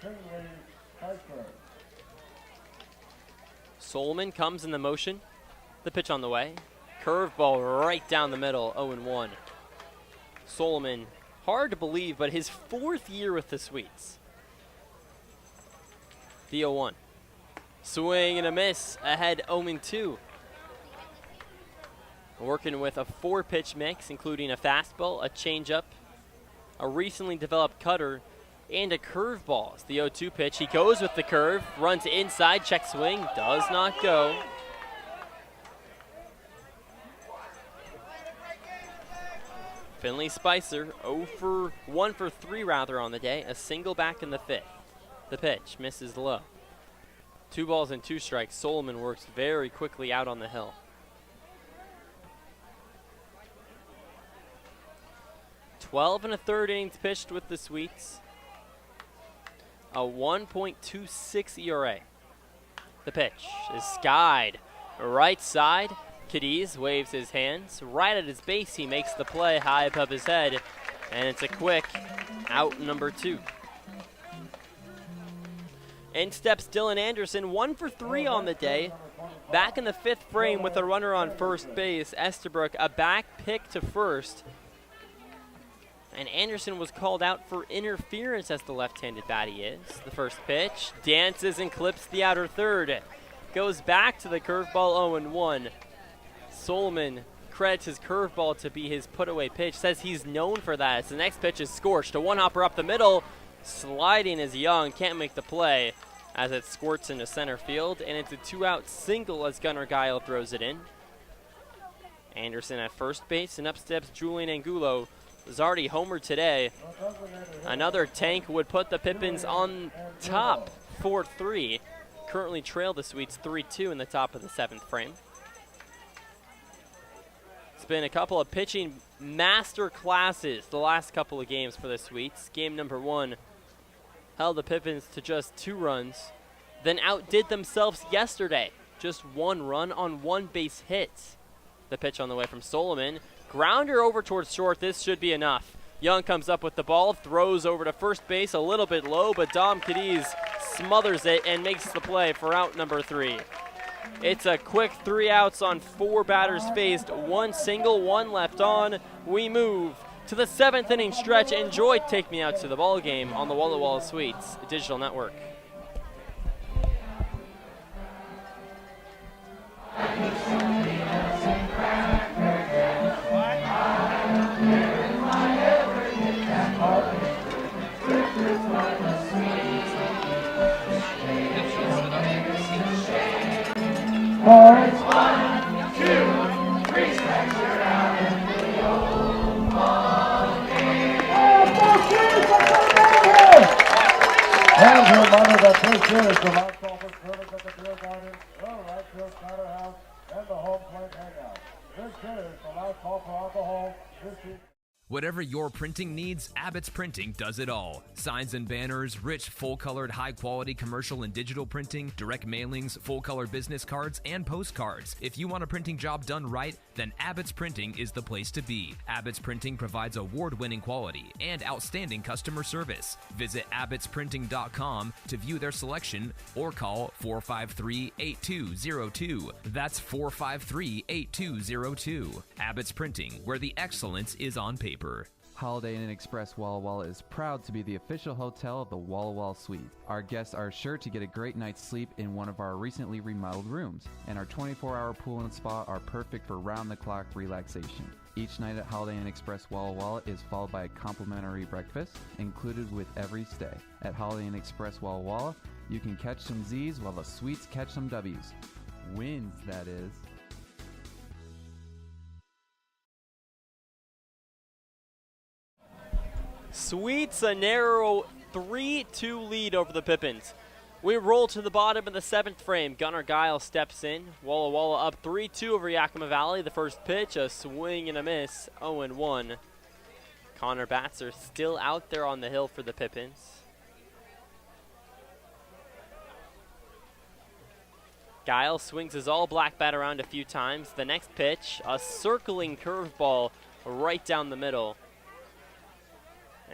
18, Finley Spicer. Solomon comes in the motion. The pitch on the way. Curveball right down the middle, 0-1. Solomon, hard to believe, but his 4th year with the Sweets. The 0-1. Swing and a miss, ahead 0-2. Working with a 4-pitch mix, including a fastball, a changeup, a recently developed cutter, and a curveball. It's the 0-2 pitch. He goes with the curve, runs inside, check swing, does not go. Finley Spicer, 1 for 3 on the day, a single back in the 5th. The pitch misses low. 2 balls and 2 strikes. Solomon works very quickly out on the hill. 12 1/3 innings pitched with the Sweets. A 1.26 ERA. The pitch is skied right side. Cadiz waves his hands. Right at his base, he makes the play high above his head, and it's a quick out number 2. In steps Dylan Anderson, 1 for 3 on the day. Back in the 5th frame with a runner on first base. Estabrook, a back pick to first. And Anderson was called out for interference as the left-handed bat he is. The first pitch dances and clips the outer third. Goes back to the curveball, 0-1. Solomon credits his curveball to be his put-away pitch. Says he's known for that. As the next pitch is scorched. A one-hopper up the middle. Sliding is Young. Can't make the play as it squirts into center field. And it's a 2-out single as Gunnar Guile throws it in. Anderson at first base, and up steps Julian Angulo. Zardy homer today. Another tank would put the Pippins on top, 4-3. Currently trail the Sweets 3-2 in the top of the 7th frame. It's been a couple of pitching master classes the last couple of games for the Sweets. Game number 1 held the Pippins to just 2 runs, then outdid themselves yesterday. Just 1 run on 1 base hit. The pitch on the way from Solomon. Grounder over towards short. This should be enough. Young comes up with the ball, throws over to first base a little bit low, but Dom Cadiz smothers it and makes the play for out number 3. It's a quick 3 outs on 4 batters faced, 1 single, 1 left on. We move to the 7th inning stretch. Enjoy Take Me Out to the Ball Game on the Walla Walla Suites Digital Network. And a reminder that this is the last call for service at the Beer Garden, the right field Powder House, and the home plate hangout. This is the last call for alcohol. Whatever your printing needs, Abbott's Printing does it all. Signs and banners, rich, full-colored, high-quality commercial and digital printing, direct mailings, full-color business cards, and postcards. If you want a printing job done right, then Abbott's Printing is the place to be. Abbott's Printing provides award-winning quality and outstanding customer service. Visit abbotsprinting.com to view their selection or call 453-8202. That's 453-8202. Abbott's Printing, where the excellence is on paper. Holiday Inn Express Walla Walla is proud to be the official hotel of the Walla Walla Suite. Our guests are sure to get a great night's sleep in one of our recently remodeled rooms, and our 24-hour pool and spa are perfect for round-the-clock relaxation. Each night at Holiday Inn Express Walla Walla is followed by a complimentary breakfast included with every stay. At Holiday Inn Express Walla Walla, you can catch some Z's while the Suites catch some W's. Wins, that is. Suites a narrow 3-2 lead over the Pippins. We roll to the bottom of the 7th frame. Gunnar Guile steps in. Walla Walla up 3-2 over Yakima Valley. The first pitch, a swing and a miss, 0-1. Connor Batzer still out there on the hill for the Pippins. Guile swings his all-black bat around a few times. The next pitch, a circling curveball right down the middle.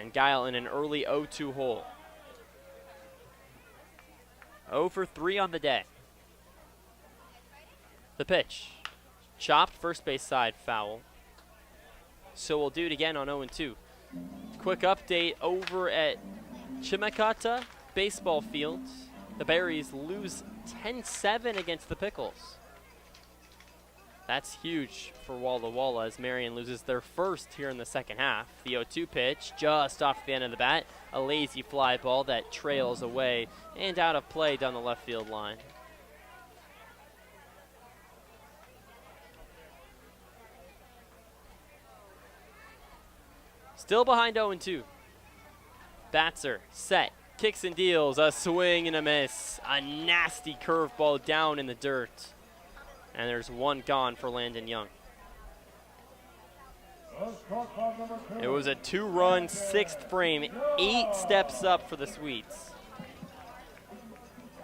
And Guile in an early 0-2 hole. 0 for 3 on the day. The pitch. Chopped first base side, foul. So we'll do it again on 0-2. Quick update over at Chimacata baseball field. The Berries lose 10-7 against the Pickles. That's huge for Walla Walla as Marion loses their first here in the second half. The 0-2 pitch just off the end of the bat. A lazy fly ball that trails away and out of play down the left field line. Still behind 0-2. Batzer set, kicks and deals, a swing and a miss. A nasty curveball down in the dirt. And there's one gone for Landon Young. It was a 2-run 6th frame, 8 steps up for the Sweets.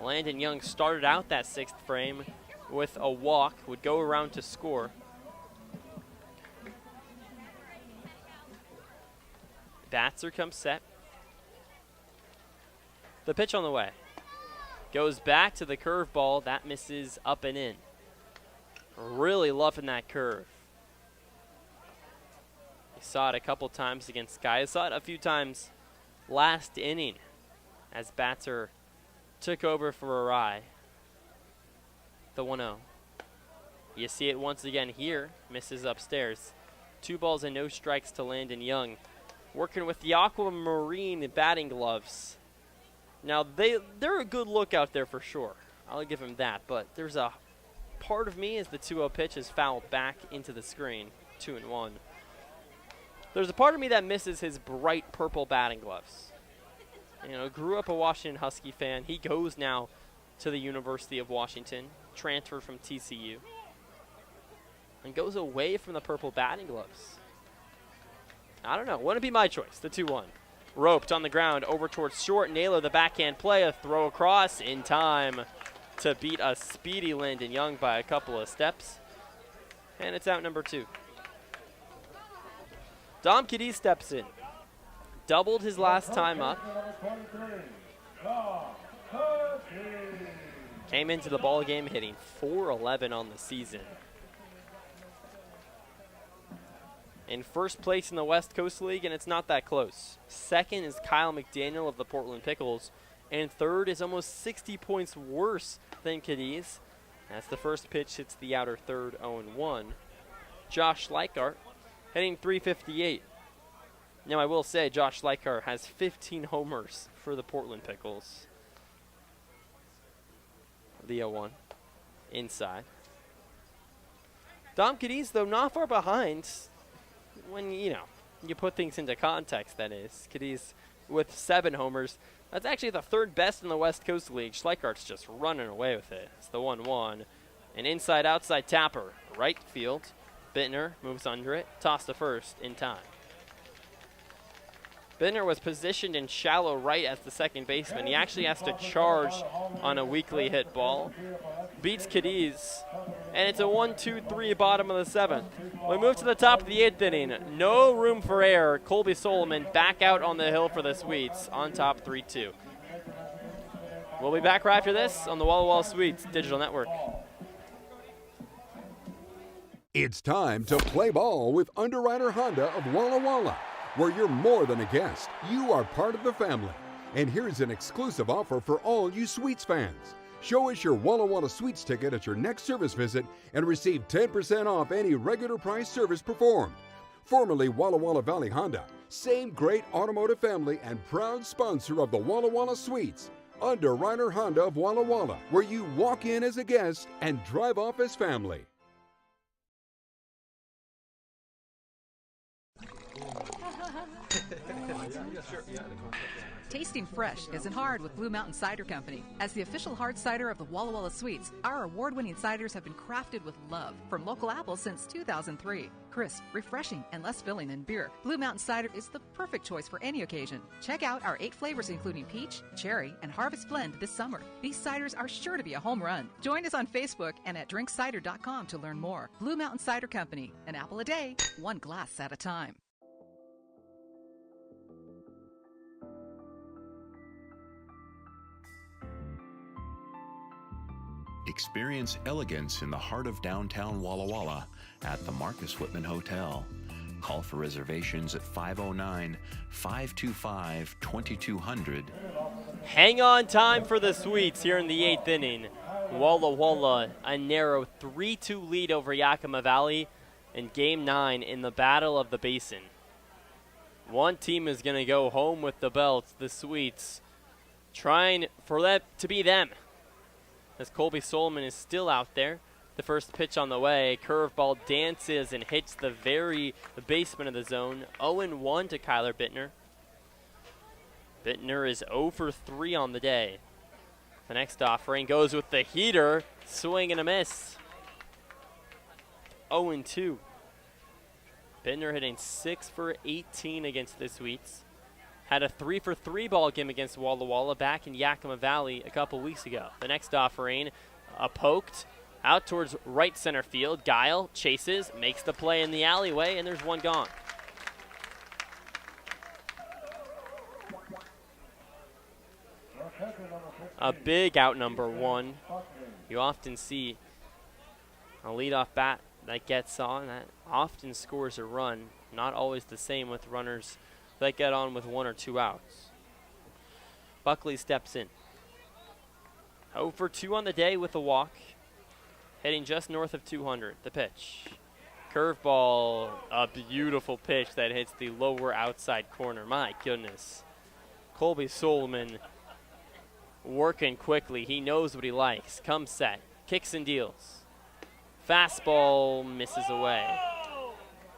Landon Young started out that 6th frame with a walk, would go around to score. Batzer comes set. The pitch on the way. Goes back to the curveball, that misses up and in. Really loving that curve. You saw it a couple times against Sky. I saw it a few times last inning as Batzer took over for Arai. The 1-0. You see it once again here. Misses upstairs. 2 balls and no strikes to Landon Young. Working with the aquamarine batting gloves. Now, they're a good look out there for sure. I'll give him that. But there's a part of me as the 2-0 pitch is fouled back into the screen. 2-1. There's a part of me that misses his bright purple batting gloves. You know, grew up a Washington Husky fan. He goes now to the University of Washington, transferred from TCU, and goes away from the purple batting gloves. I don't know. Wouldn't be my choice. The 2-1. Roped on the ground over towards short. Naylor, the backhand play. A throw across in time to beat a speedy Landon Young by a couple of steps. And it's out number 2. Dom Cadiz steps in. Doubled his last time up. Came into the ball game hitting .411 on the season. In first place in the West Coast League, and it's not that close. Second is Kyle McDaniel of the Portland Pickles, and third is almost 60 points worse than Cadiz. That's the first pitch, hits the outer third, 0-1. Josh Leichart hitting .358. Now I will say Josh Leichart has 15 homers for the Portland Pickles. The 0-1 inside. Dom Cadiz, though, not far behind when, you put things into context, that is. Cadiz with 7 homers. That's actually the third best in the West Coast League. Schleichert's just running away with it. It's the 1-1. An inside-outside tapper, right field. Bittner moves under it, toss to first in time. Bittner was positioned in shallow right as the second baseman. He actually has to charge on a weakly hit ball. Beats Cadiz, and it's a 1-2-3 bottom of the 7th. We move to the top of the 8th inning. No room for error. Colby Solomon back out on the hill for the Sweets on top 3-2. We'll be back right after this on the Walla Walla Sweets Digital Network. It's time to play ball with Underwriter Honda of Walla Walla, where you're more than a guest. You are part of the family. And here's an exclusive offer for all you Sweets fans. Show us your Walla Walla Sweets ticket at your next service visit and receive 10% off any regular price service performed. Formerly Walla Walla Valley Honda, same great automotive family and proud sponsor of the Walla Walla Sweets. Underwriter Honda of Walla Walla, where you walk in as a guest and drive off as family. Tasting fresh isn't hard with Blue Mountain Cider Company. As the official hard cider of the Walla Walla Sweets, our award-winning ciders have been crafted with love from local apples since 2003. Crisp, refreshing, and less filling than beer, Blue Mountain Cider is the perfect choice for any occasion. Check out our 8 flavors including peach, cherry, and harvest blend this summer. These ciders are sure to be a home run. Join us on Facebook and at drinkcider.com to learn more. Blue Mountain Cider Company, an apple a day, one glass at a time. Experience elegance in the heart of downtown Walla Walla at the Marcus Whitman Hotel. Call for reservations at 509-525-2200. Hang on time for the Sweets here in the 8th inning. Walla Walla, a narrow 3-2 lead over Yakima Valley in Game 9 in the Battle of the Basin. One team is going to go home with the belt, the Sweets, trying for that to be them. As Colby Solomon is still out there. The first pitch on the way. Curveball dances and hits the very basement of the zone. 0-1 to Kyler Bittner. Bittner is 0 for 3 on the day. The next offering goes with the heater. Swing and a miss. 0-2. Bittner hitting 6 for 18 against the Sweets. Had a 3 for 3 ball game against Walla Walla back in Yakima Valley a couple weeks ago. The next offering, poked out towards right center field. Guile chases, makes the play in the alleyway, and there's one gone. A big out number 1. You often see a leadoff bat that gets on, that often scores a run. Not always the same with runners that get on with 1 or 2 outs. Buckley steps in. 0 for 2 on the day with a walk. Hitting just north of 200. The pitch. Curveball. A beautiful pitch that hits the lower outside corner. My goodness. Colby Solomon working quickly. He knows what he likes. Comes set. Kicks and deals. Fastball misses away.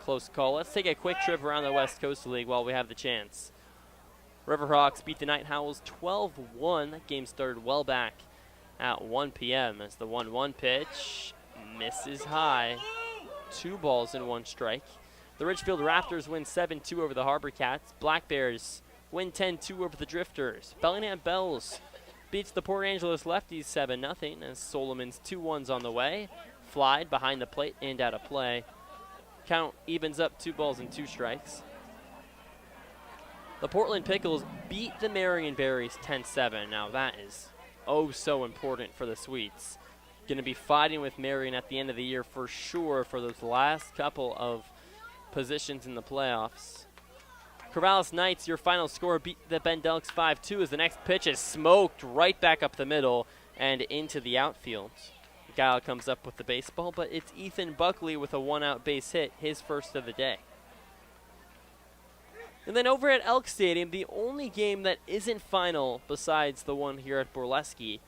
Close call. Let's take a quick trip around the West Coast League while we have the chance. Riverhawks beat the Night Howls 12-1. That game started well back at 1 p.m. as the 1-1 pitch misses high. 2 balls and 1 strike. The Ridgefield Raptors win 7-2 over the Harbor Cats. Black Bears win 10-2 over the Drifters. Bellingham Bells beats the Port Angeles Lefties 7-0 as Solomon's 2-1s on the way. Flied behind the plate and out of play. Count evens up 2 balls and 2 strikes. The Portland Pickles beat the Marion Berries 10-7. Now that is oh so important for the Sweets. Going to be fighting with Marion at the end of the year for sure for those last couple of positions in the playoffs. Corvallis Knights, your final score, beat the Ben Delks 5-2 as the next pitch is smoked right back up the middle and into the outfield. Guile comes up with the baseball, but it's Ethan Buckley with a one-out base hit, his first of the day. And then over at Elk Stadium, the only game that isn't final besides the one here at Borleske,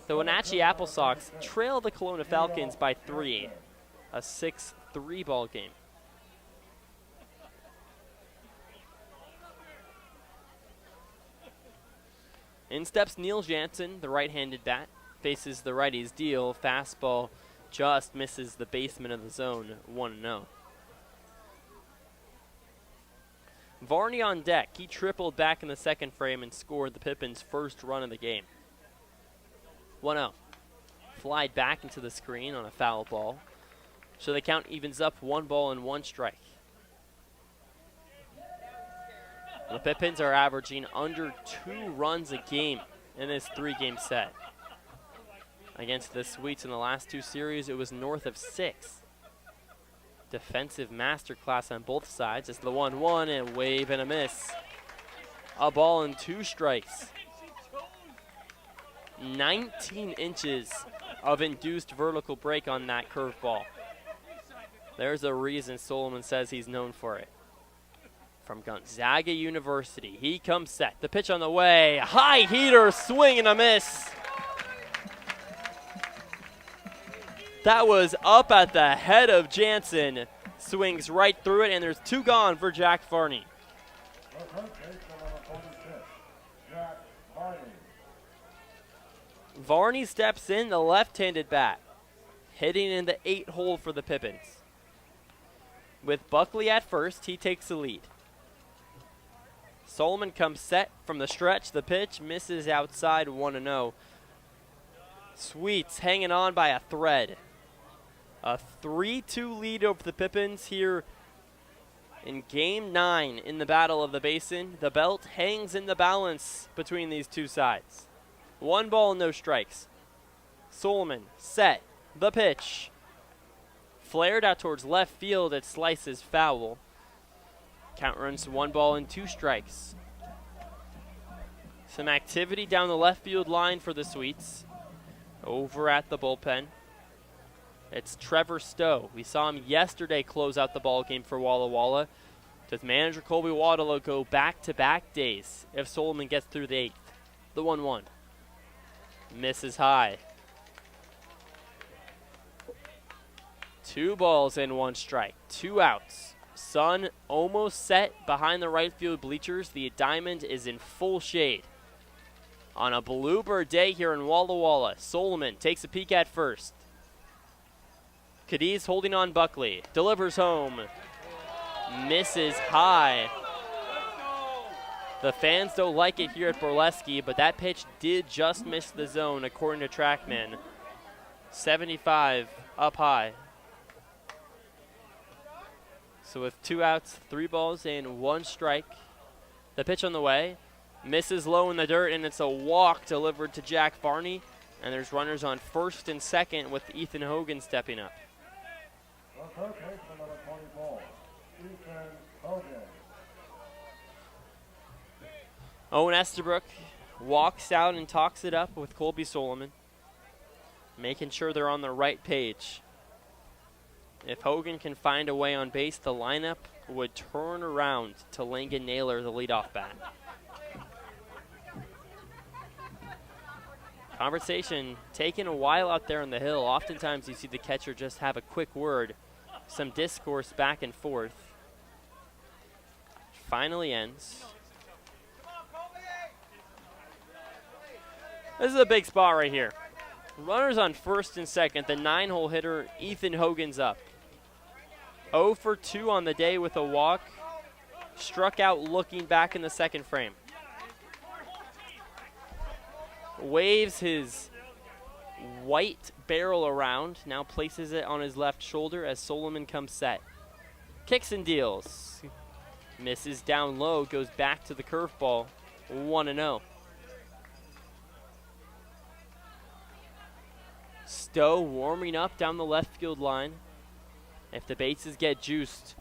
the Wenatchee Apple Sox trail the Kelowna Falcons by 3, a 6-3 ball game. In steps Neil Jansen, the right-handed bat, faces the righty's deal. Fastball just misses the basement of the zone, 1-0. Varney on deck. He tripled back in the second frame and scored the Pippins' first run of the game. 1-0. Flied back into the screen on a foul ball. So the count evens up 1 ball and 1 strike. The Pippins are averaging under 2 runs a game in this 3-game set. Against the Sweets in the last 2 series, it was north of 6. Defensive masterclass on both sides. It's the 1-1 and wave and a miss. A ball and 2 strikes. 19 inches of induced vertical break on that curveball. There's a reason Solomon says he's known for it. From Gonzaga University, he comes set. The pitch on the way. High heater, swing and a miss. That was up at the head of Jansen. Swings right through it, and there's 2 gone for Jack Varney. Varney steps in, the left-handed bat, hitting in the 8 hole for the Pippins. With Buckley at first, he takes the lead. Solomon comes set from the stretch. The pitch misses outside, 1-0. Sweets hanging on by a thread. A 3-2 lead over the Pippins here in Game 9 in the Battle of the Basin. The belt hangs in the balance between these two sides. 1 ball, no strikes. Solomon set. The pitch. Flared out towards left field. It slices foul. Count runs to 1 ball and 2 strikes. Some activity down the left field line for the Sweets. Over at the bullpen, it's Trevor Stowe. We saw him yesterday close out the ball game for Walla Walla. Does manager Colby Waddell go back-to-back days if Solomon gets through the 8th? The 1-1. Misses high. 2 balls and 1 strike. 2 outs. Sun almost set behind the right field bleachers. The diamond is in full shade. On a bluebird day here in Walla Walla, Solomon takes a peek at first. Cadiz holding on Buckley. Delivers home. Misses high. The fans don't like it here at Borleske, but that pitch did just miss the zone according to TrackMan. 75 up high. So with 2 outs, 3 balls, and 1 strike, the pitch on the way misses low in the dirt, and it's a walk delivered to Jack Varney. And there's runners on first and second with Ethan Hogan stepping up. Owen Estabrook walks out and talks it up with Colby Solomon, making sure they're on the right page. If Hogan can find a way on base, the lineup would turn around to Langan Naylor, the leadoff bat. Conversation taking a while out there on the hill. Oftentimes you see the catcher just have a quick word, some discourse back and forth. Finally ends. This is a big spot right here. Runners on first and second. The 9-hole hitter, Ethan Hogan's up. 0 for 2 on the day with a walk. Struck out looking back in the second frame. Waves his white barrel around. Now places it on his left shoulder as Solomon comes set. Kicks and deals. Misses down low. Goes back to the curveball. 1-0. Stowe warming up down the left field line. If the bases get juiced,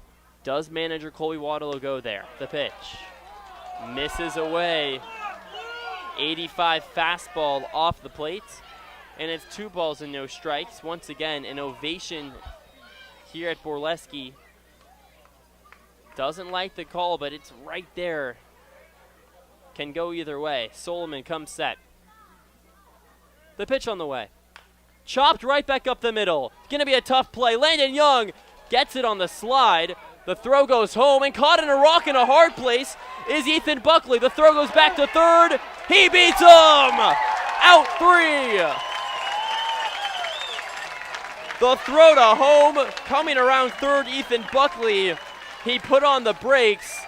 does manager Colby Waddle go there? The pitch misses away. 85 fastball off the plate. And it's 2 balls and no strikes. Once again, an ovation here at Borleske. Doesn't like the call, but it's right there. Can go either way. Solomon comes set. The pitch on the way. Chopped right back up the middle. It's going to be a tough play. Landon Young gets it on the slide. The throw goes home, and caught in a rock in a hard place is Ethan Buckley. The throw goes back to third. He beats him! Out 3. The throw to home, coming around third, Ethan Buckley. He put on the brakes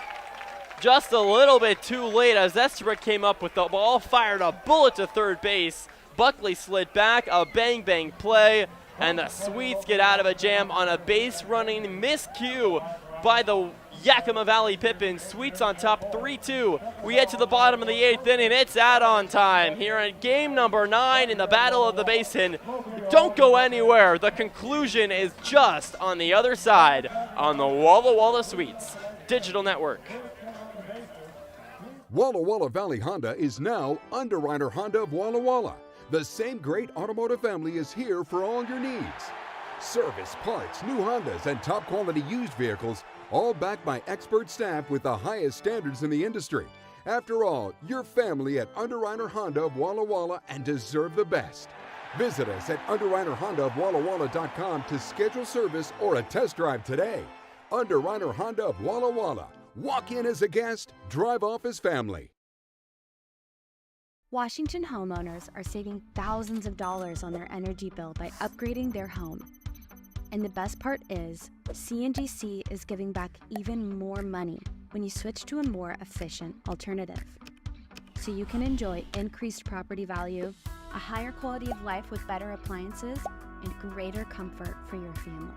just a little bit too late as Estabrook came up with the ball, fired a bullet to third base. Buckley slid back, a bang-bang play, and the Swedes get out of a jam on a base-running miscue by the Yakima Valley Pippins. Swedes on top 3-2. We head to the bottom of the 8th inning. It's add-on time here in game number 9 in the Battle of the Basin. Don't go anywhere. The conclusion is just on the other side on the Walla Walla Swedes Digital Network. Walla Walla Valley Honda is now Underwriter Honda of Walla Walla. The same great automotive family is here for all your needs. Service, parts, new Hondas, and top quality used vehicles, all backed by expert staff with the highest standards in the industry. After all, your family at Underwriter Honda of Walla Walla and deserve the best. Visit us at underwriterhondaofwallawalla.com to schedule service or a test drive today. Underwriter Honda of Walla Walla. Walk in as a guest, drive off as family. Washington homeowners are saving thousands of dollars on their energy bill by upgrading their home. And the best part is, CNGC is giving back even more money when you switch to a more efficient alternative. So you can enjoy increased property value, a higher quality of life with better appliances, and greater comfort for your family.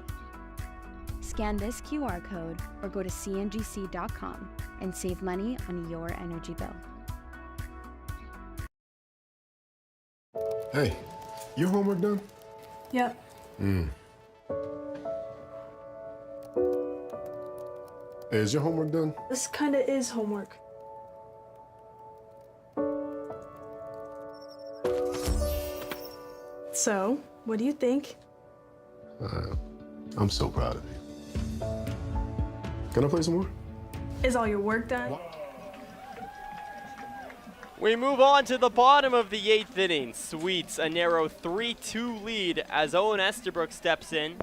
Scan this QR code or go to cngc.com and save money on your energy bill. Hey, your homework done? Yep. Hey, is your homework done? This kinda is homework. So, what do you think? I'm so proud of you. Can I play some more? Is all your work done? We move on to the bottom of the 8th inning. Swedes a narrow 3-2 lead as Owen Estabrook steps in.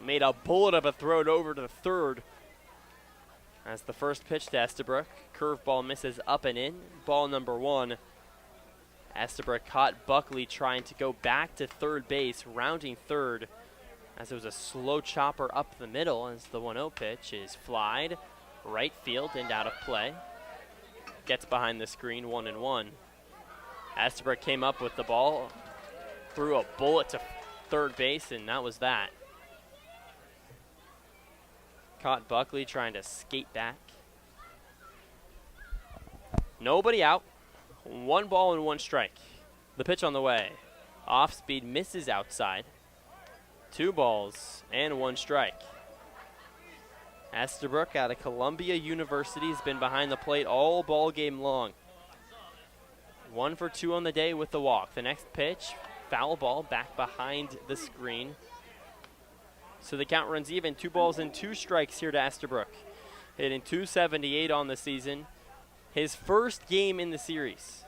Made a bullet of a throw over to third. As the first pitch to Estabrook, curveball misses up and in. Ball number 1. Estabrook caught Buckley trying to go back to third base, rounding third, as it was a slow chopper up the middle as the 1-0 pitch is flied right field and out of play. Gets behind the screen, 1-1. Estabrook came up with the ball, threw a bullet to third base, and that was that. Caught Buckley trying to skate back. Nobody out. 1 ball and 1 strike. The pitch on the way. Off speed misses outside. 2 balls and 1 strike. Estabrook out of Columbia University has been behind the plate all ball game long. 1 for 2 on the day with the walk. The next pitch, foul ball back behind the screen. So the count runs even. 2 balls and 2 strikes here to Estabrook. Hitting .278 on the season. His first game in the series.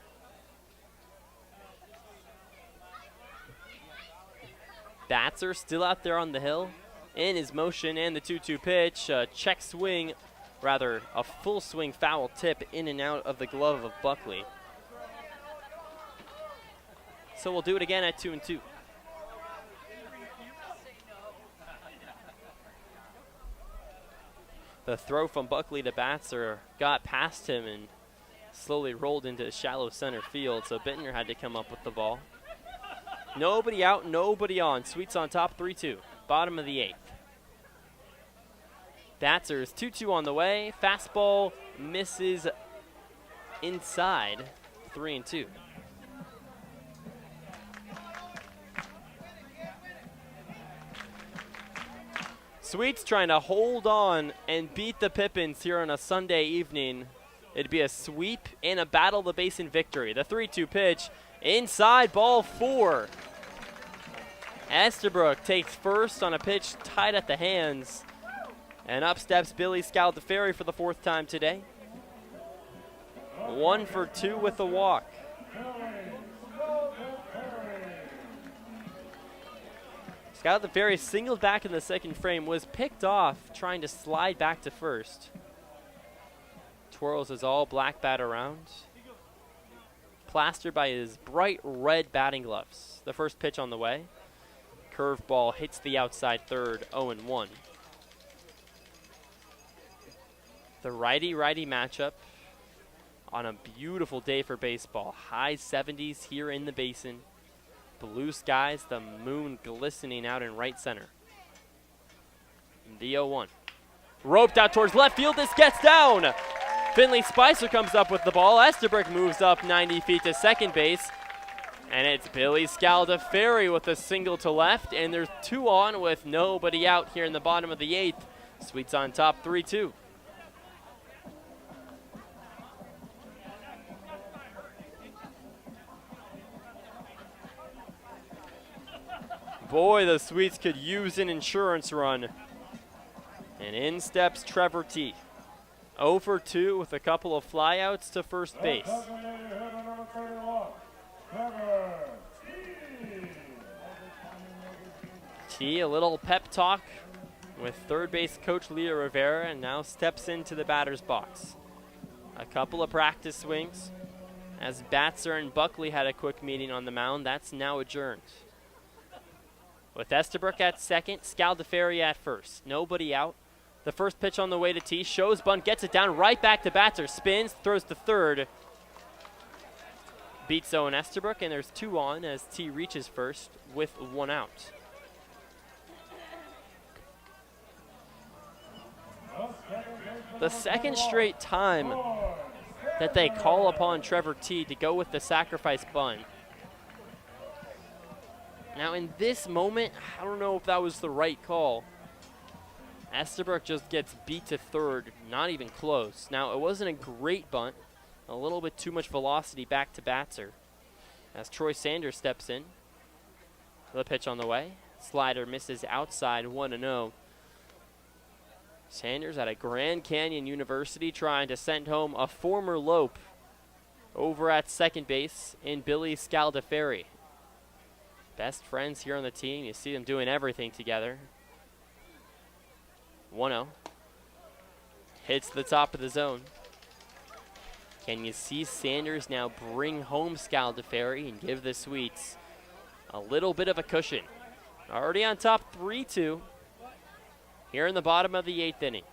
Batzer still out there on the hill. In his motion and the 2-2 pitch. Check swing, rather a full swing foul tip in and out of the glove of Buckley. So we'll do it again at 2-2. The throw from Buckley to Batzer got past him and slowly rolled into shallow center field, so Bittner had to come up with the ball. Nobody out, nobody on. Sweets on top, 3-2. Bottom of the 8th. Batzer's 2-2 on the way. Fastball misses inside, 3-2. Sweets trying to hold on and beat the Pippins here on a Sunday evening. It'd be a sweep and a battle of the basin victory. The 3-2 pitch, inside, ball 4. Estabrook takes first on a pitch tied at the hands. And up steps Billy Scaldaferri for the 4th time today. 1 for 2 with the walk. Scaldaferri singled back in the second frame, was picked off trying to slide back to first. Twirls his all black bat around. Plastered by his bright red batting gloves. The first pitch on the way. Curveball hits the outside third, 0-1. The righty-righty matchup on a beautiful day for baseball. High 70s here in the basin. Blue skies, the moon glistening out in right center. The 0-1. Roped out towards left field, this gets down! Finley Spicer comes up with the ball. Estabrook moves up 90 feet to second base. And it's Billy Scaldaferri with a single to left, and there's 2 on with nobody out here in the bottom of the 8th. Sweets on top, 3-2. Boy, the Sweets could use an insurance run. And in steps Trevor T. 0 for 2 with a couple of flyouts to first base. T, a little pep talk with third base coach Leo Rivera, and now steps into the batter's box. A couple of practice swings. As Batzer and Buckley had a quick meeting on the mound, that's now adjourned. With Estabrook at second, Scaldaferri at first. Nobody out. The first pitch on the way to T. Shows bunt, gets it down, right back to Batzer. Spins, throws to third. Beats Owen Estabrook, and there's 2 on as T reaches first with 1 out. The second straight time that they call upon Trevor T to go with the sacrifice bunt. Now in this moment, I don't know if that was the right call. Estabrook just gets beat to third, not even close. Now it wasn't a great bunt, a little bit too much velocity back to Batzer. As Troy Sanders steps in. The pitch on the way. Slider misses outside, 1-0. Sanders at a Grand Canyon University trying to send home a former Lope over at second base in Billy Scaldaferri. Best friends here on the team. You see them doing everything together. 1-0. Hits the top of the zone. Can you see Sanders now bring home Scaldaferri and give the Sweets a little bit of a cushion? Already on top, 3-2. Here in the bottom of the 8th inning.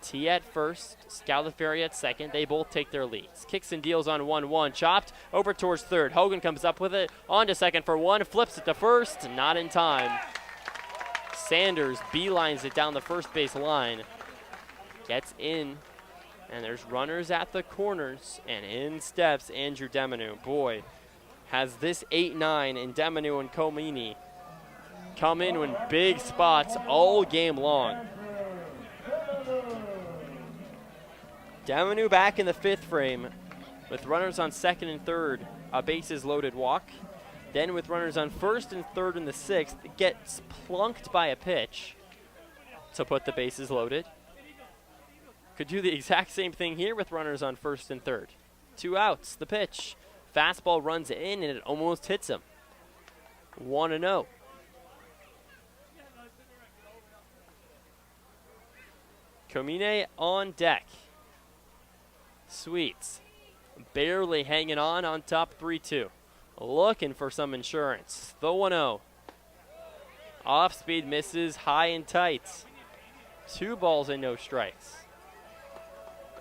T at first, Scaldaferri at second. They both take their leads. Kicks and deals on 1-1. Chopped over towards third. Hogan comes up with it. On to second for 1. Flips it to first. Not in time. Sanders beelines it down the first base line. Gets in. And there's runners at the corners. And in steps Andrew Demanu. Boy, has this 8-9 in Demanu and Comini come in in big spots all game long. Demanu back in the 5th frame with runners on second and third, a bases loaded walk. Then with runners on first and third in the 6th, gets plunked by a pitch to put the bases loaded. Could do the exact same thing here with runners on first and third. 2 outs, the pitch. Fastball runs in and it almost hits him. 1-0. Comine on deck. Sweets barely hanging on top 3-2. Looking for some insurance. The 1-0. Off speed misses, high and tight. 2 balls and no strikes.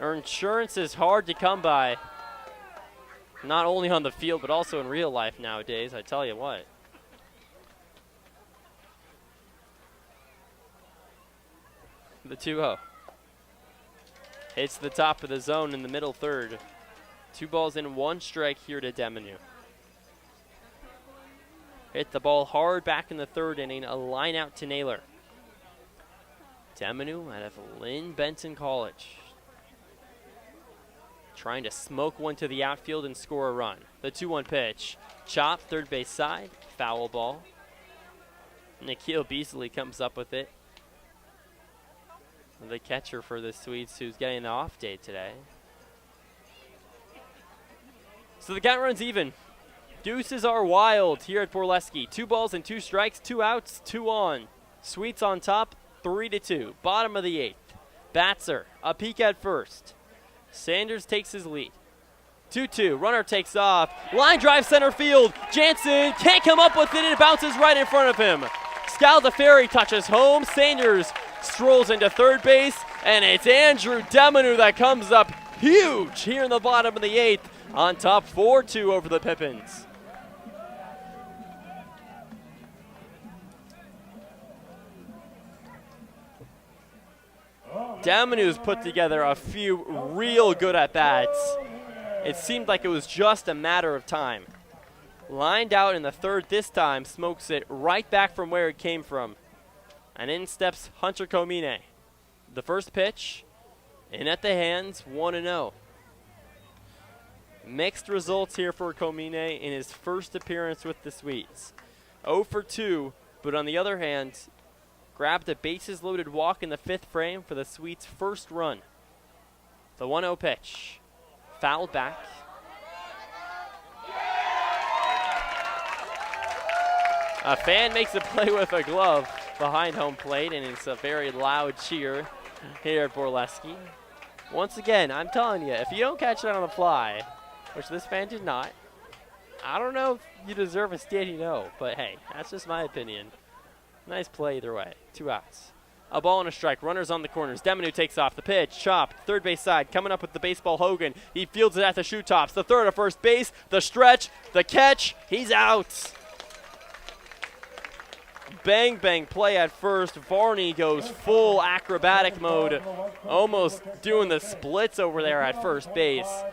Our insurance is hard to come by. Not only on the field, but also in real life nowadays, I tell you what. The 2-0. Hits the top of the zone in the middle third. 2 balls and 1 strike here to Demanu. Hit the ball hard back in the 3rd inning. A line out to Naylor. Demanu out of Lynn Benton College. Trying to smoke one to the outfield and score a run. The 2-1 pitch. Chop, third base side, foul ball. Nikhil Beasley comes up with it. The catcher for the Swedes, who's getting the off day today. So the count runs even. Deuces are wild here at Borleske. 2 balls and 2 strikes, 2 outs, 2 on. Sweets on top, 3-2. Bottom of the 8th. Batzer, a peek at first. Sanders takes his lead. 2-2, runner takes off. Line drive center field. Jansen can't come up with it, and it bounces right in front of him. Scaldaferri touches home. Sanders strolls into third base, and it's Andrew Demanu that comes up huge here in the bottom of the 8th. On top, 4-2 over the Pippins. Damanu's put together a few real good at-bats. It seemed like it was just a matter of time. Lined out in the 3rd this time, smokes it right back from where it came from. And in steps Hunter Komine. The first pitch, in at the hands, 1-0. Mixed results here for Komine in his first appearance with the Swedes. 0 for 2, but on the other hand, grabbed a bases-loaded walk in the 5th frame for the Swedes' first run. The 1-0 pitch. Fouled back. A fan makes a play with a glove behind home plate, and it's a very loud cheer here at Borleske. Once again, I'm telling you, if you don't catch it on the fly, which this fan did not, I don't know if you deserve a standing O, but hey, that's just my opinion. Nice play either way. 2 outs. A ball and a strike. Runners on the corners. Demanu takes off the pitch. Chop. Third base side. Coming up with the baseball Hogan. He fields it at the shoe tops. The third at first base. The stretch. The catch. He's out. Bang, bang play at first. Varney goes full acrobatic mode. Almost doing the splits over there at first base.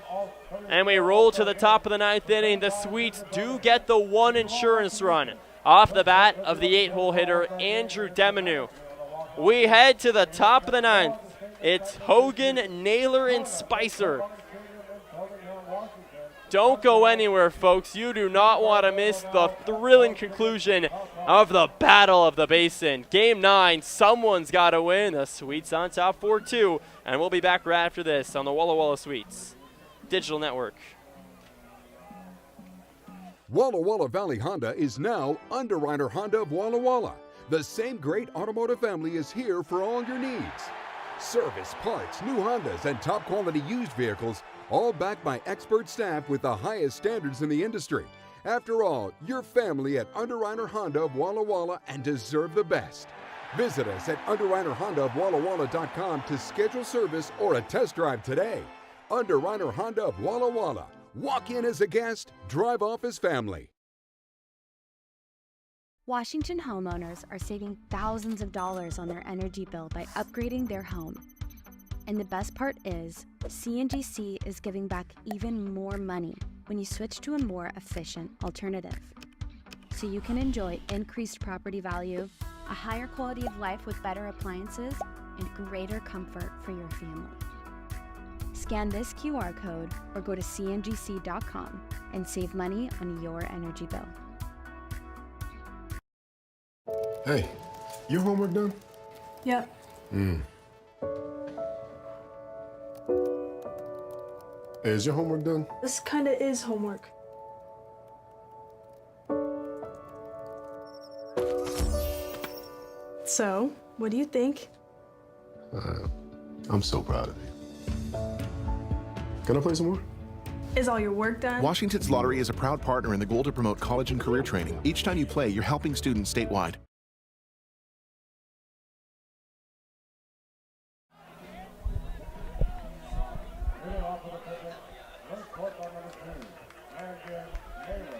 And we roll to the top of the 9th inning. The Swedes do get the 1 insurance run off the bat of the 8-hole hitter, Andrew Demanu. We head to the top of the 9th. It's Hogan, Naylor, and Spicer. Don't go anywhere, folks. You do not want to miss the thrilling conclusion of the Battle of the Basin. Game 9, someone's got to win. The Sweets on top 4-2. And we'll be back right after this on the Walla Walla Sweets Digital Network. Walla Walla Valley Honda is now Underwriter Honda of Walla Walla. The same great automotive family is here for all your needs. Service, parts, new Hondas, and top quality used vehicles, all backed by expert staff with the highest standards in the industry. After all, your family at Underwriter Honda of Walla Walla and deserve the best. Visit us at underwriterhondaofwallawalla.com to schedule service or a test drive today. Underwriter Honda of Walla Walla. Walk in as a guest, drive off as family. Washington homeowners are saving thousands of dollars on their energy bill by upgrading their home. And the best part is, CNGC is giving back even more money when you switch to a more efficient alternative. So you can enjoy increased property value, a higher quality of life with better appliances, and greater comfort for your family. Scan this QR code or go to cngc.com and save money on your energy bill. Hey, your homework done? Yep. Hey, is your homework done? This kinda is homework. So, what do you think? I'm so proud of you. Can I play some more? Is all your work done? Washington's Lottery is a proud partner in the goal to promote college and career training. Each time you play, you're helping students statewide.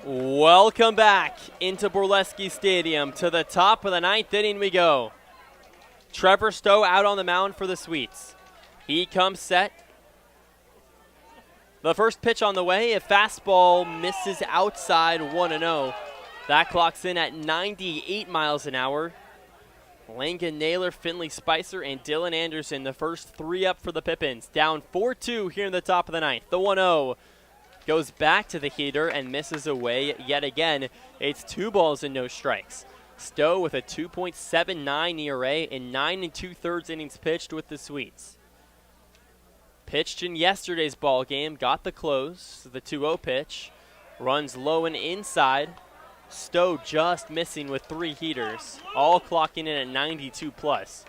Welcome back into Borleske Stadium. To the top of the 9th inning we go. Trevor Stowe out on the mound for the Sweets. He comes set. The first pitch on the way, a fastball misses outside 1-0. That clocks in at 98 miles an hour. Langan Naylor, Finley Spicer, and Dylan Anderson, the first 3 up for the Pippins. Down 4-2 here in the top of the 9th. The 1-0 goes back to the heater and misses away yet again. It's 2 balls and no strikes. Stowe with a 2.79 ERA in 9 2/3 innings pitched with the Sweets. Pitched in yesterday's ball game, got the close, the 2-0 pitch. Runs low and inside. Stowe just missing with 3 heaters, all clocking in at 92 plus.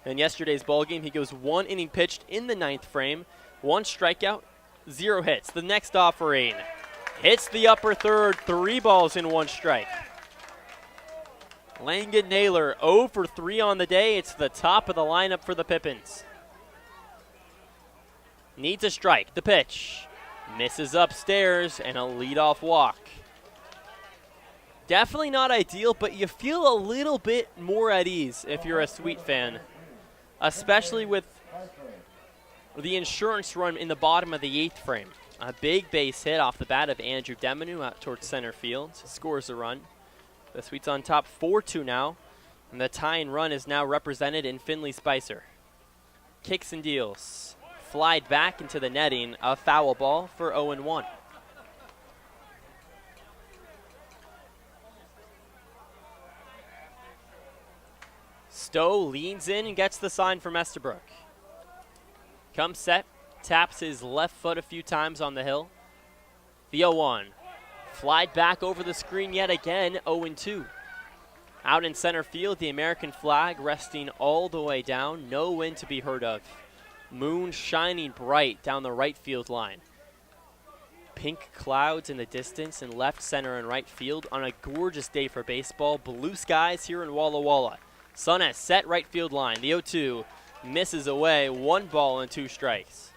In yesterday's ballgame, he goes 1 inning pitched in the 9th frame, 1 strikeout, 0 hits. The next offering hits the upper third, 3 balls and 1 strike. Langan Naylor 0 for 3 on the day. It's the top of the lineup for the Pippins. Needs a strike. The pitch misses upstairs and a leadoff walk. Definitely not ideal, but you feel a little bit more at ease if you're a Sweet fan, especially with the insurance run in the bottom of the 8th frame. A big base hit off the bat of Andrew Demonu out towards center field. Scores a run. The Sweets on top 4-2 now, and the tying run is now represented in Finley Spicer. Kicks and deals. Flied back into the netting. A foul ball for 0-1. Stowe leans in and gets the sign from Estabrook. Comes set, taps his left foot a few times on the hill. The 0-1. Flied back over the screen yet again, 0-2. Out in center field, the American flag resting all the way down, no wind to be heard of. Moon shining bright down the right field line. Pink clouds in the distance in left, center, and right field on a gorgeous day for baseball. Blue skies here in Walla Walla. Sun has set right field line. The 0-2 misses away. 1 ball and 2 strikes.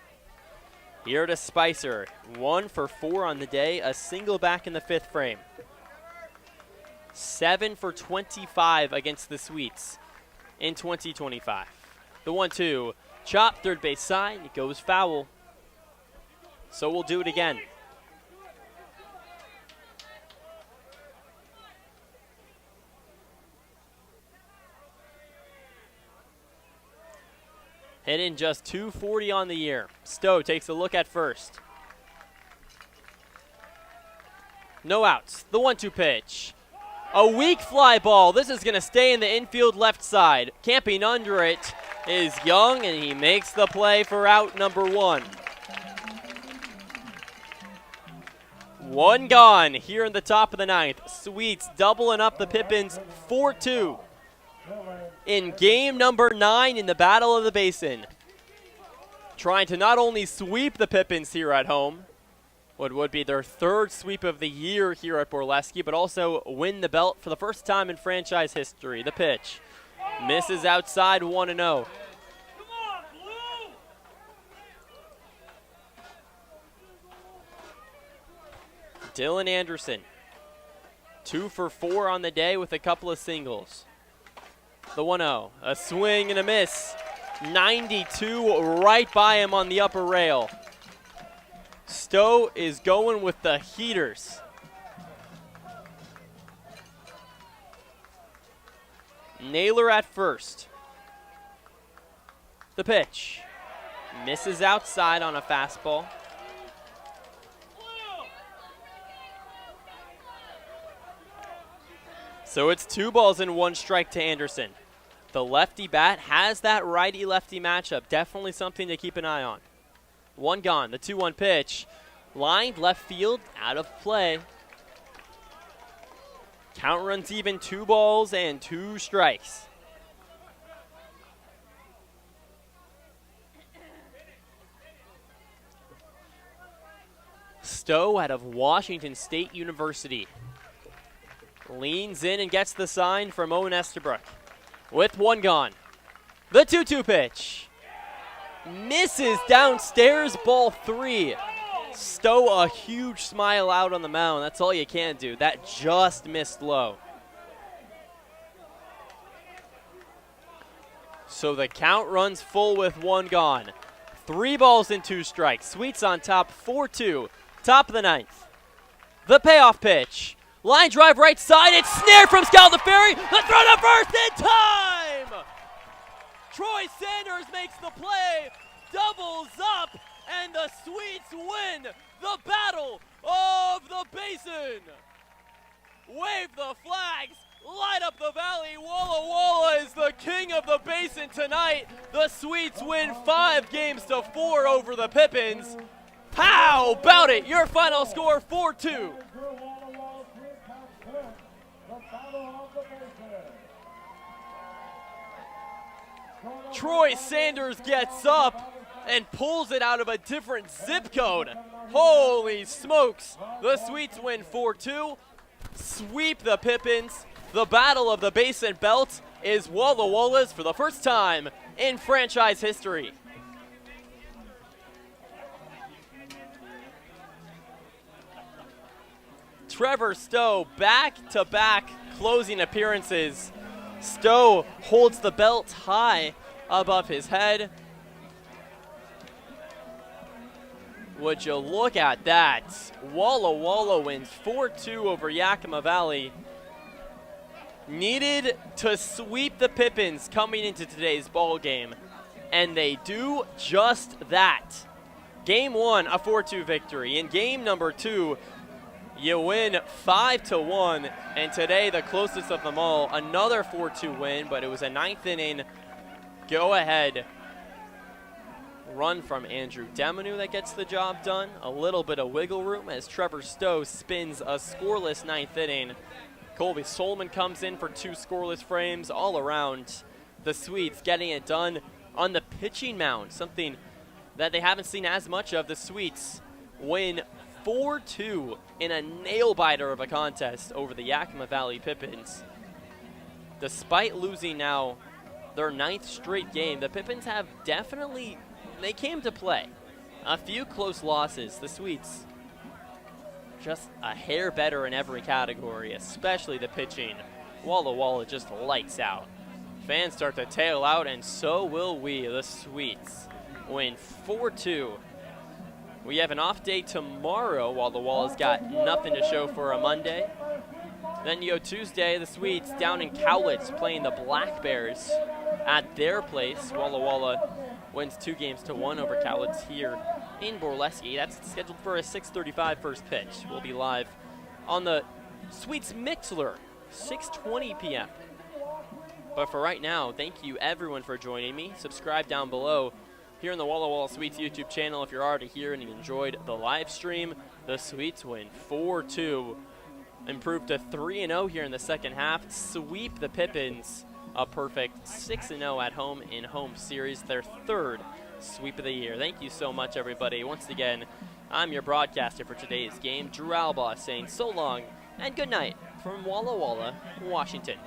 Here to Spicer. 1 for 4 on the day. A single back in the 5th frame. 7 for 25 against the Sweets in 2025. The 1-2. Chop, third base side. It goes foul. So we'll do it again. Hitting just .240 on the year. Stowe takes a look at first. No outs. The 1-2 pitch. A weak fly ball. This is going to stay in the infield left side. Camping under it is Young, and he makes the play for out number 1. 1 gone here in the top of the 9th. Sweets doubling up the Pippins 4-2. In game number 9 in the Battle of the Basin. Trying to not only sweep the Pippins here at home, what would be their 3rd sweep of the year here at Borleske, but also win the belt for the first time in franchise history. The pitch misses outside, 1-0. Dylan Anderson, 2 for 4 on the day with a couple of singles. The 1-0, a swing and a miss. 92 right by him on the upper rail. Stowe is going with the heaters. Naylor at first. The pitch. Misses outside on a fastball. So it's 2 balls and 1 strike to Anderson. The lefty bat has that righty-lefty matchup. Definitely something to keep an eye on. 1 gone. The 2-1 pitch. Lined left field, out of play. Count runs even, 2 balls and 2 strikes. Stowe out of Washington State University. Leans in and gets the sign from Owen Estabrook. With 1 gone. The 2-2 pitch. Misses downstairs, ball 3. Stowe, a huge smile out on the mound. That's all you can do. That just missed low. So the count runs full with 1 gone. 3 balls and 2 strikes. Sweets on top, 4-2. Top of the 9th. The payoff pitch. Line drive right side. It's snared from Scal the Ferry. The throw to first in time. Troy Sanders makes the play, doubles up, and the Sweets win the Battle of the Basin. Wave the flags, light up the valley. Walla Walla is the king of the Basin tonight. The Sweets win 5-4 over the Pippins. How about it? Your final score, 4-2. Troy Sanders gets up and pulls it out of a different zip code. Holy smokes. The Sweets win 4-2. Sweep the Pippins. The Battle of the Basin Belt is Walla Walla's for the first time in franchise history. Trevor Stowe, back-to-back closing appearances. Stowe holds the belt high above his head. Would you look at that? Walla Walla wins 4-2 over Yakima Valley. Needed to sweep the Pippins coming into today's ball game, and they do just that. Game 1, a 4-2 victory. In game number 2, you win 5-1, and today the closest of them all, another 4-2 win, but it was a 9th inning go-ahead run from Andrew Demanu that gets the job done. A little bit of wiggle room as Trevor Stowe spins a scoreless 9th inning. Colby Solman comes in for 2 scoreless frames. All around, the Sweets getting it done on the pitching mound, something that they haven't seen as much of. The Sweets win 4-2 in a nail-biter of a contest over the Yakima Valley Pippins. Despite losing now their 9th straight game, the Pippins have definitely, they came to play. A few close losses. The Sweets just a hair better in every category, especially the pitching. Walla Walla just lights out. Fans start to tail out, and so will we. The Sweets win 4-2. We have an off day tomorrow. Walla Walla's got nothing to show for a Monday. Then you go Tuesday, the Sweets down in Cowlitz playing the Black Bears at their place. Walla Walla wins 2-1 over Cowlitz here in Borleske. That's scheduled for a 6:35 first pitch. We'll be live on the Sweets Mixler, 6:20 p.m. But for right now, thank you everyone for joining me. Subscribe down below here on the Walla Walla Sweets YouTube channel if you're already here and you enjoyed the live stream. The Sweets win 4-2. Improved to 3-0 here in the second half. Sweep the Pippins. A perfect 6-0 at home in home series. Their 3rd sweep of the year. Thank you so much, everybody. Once again, I'm your broadcaster for today's game, Drew Albaugh, saying so long and good night from Walla Walla, Washington.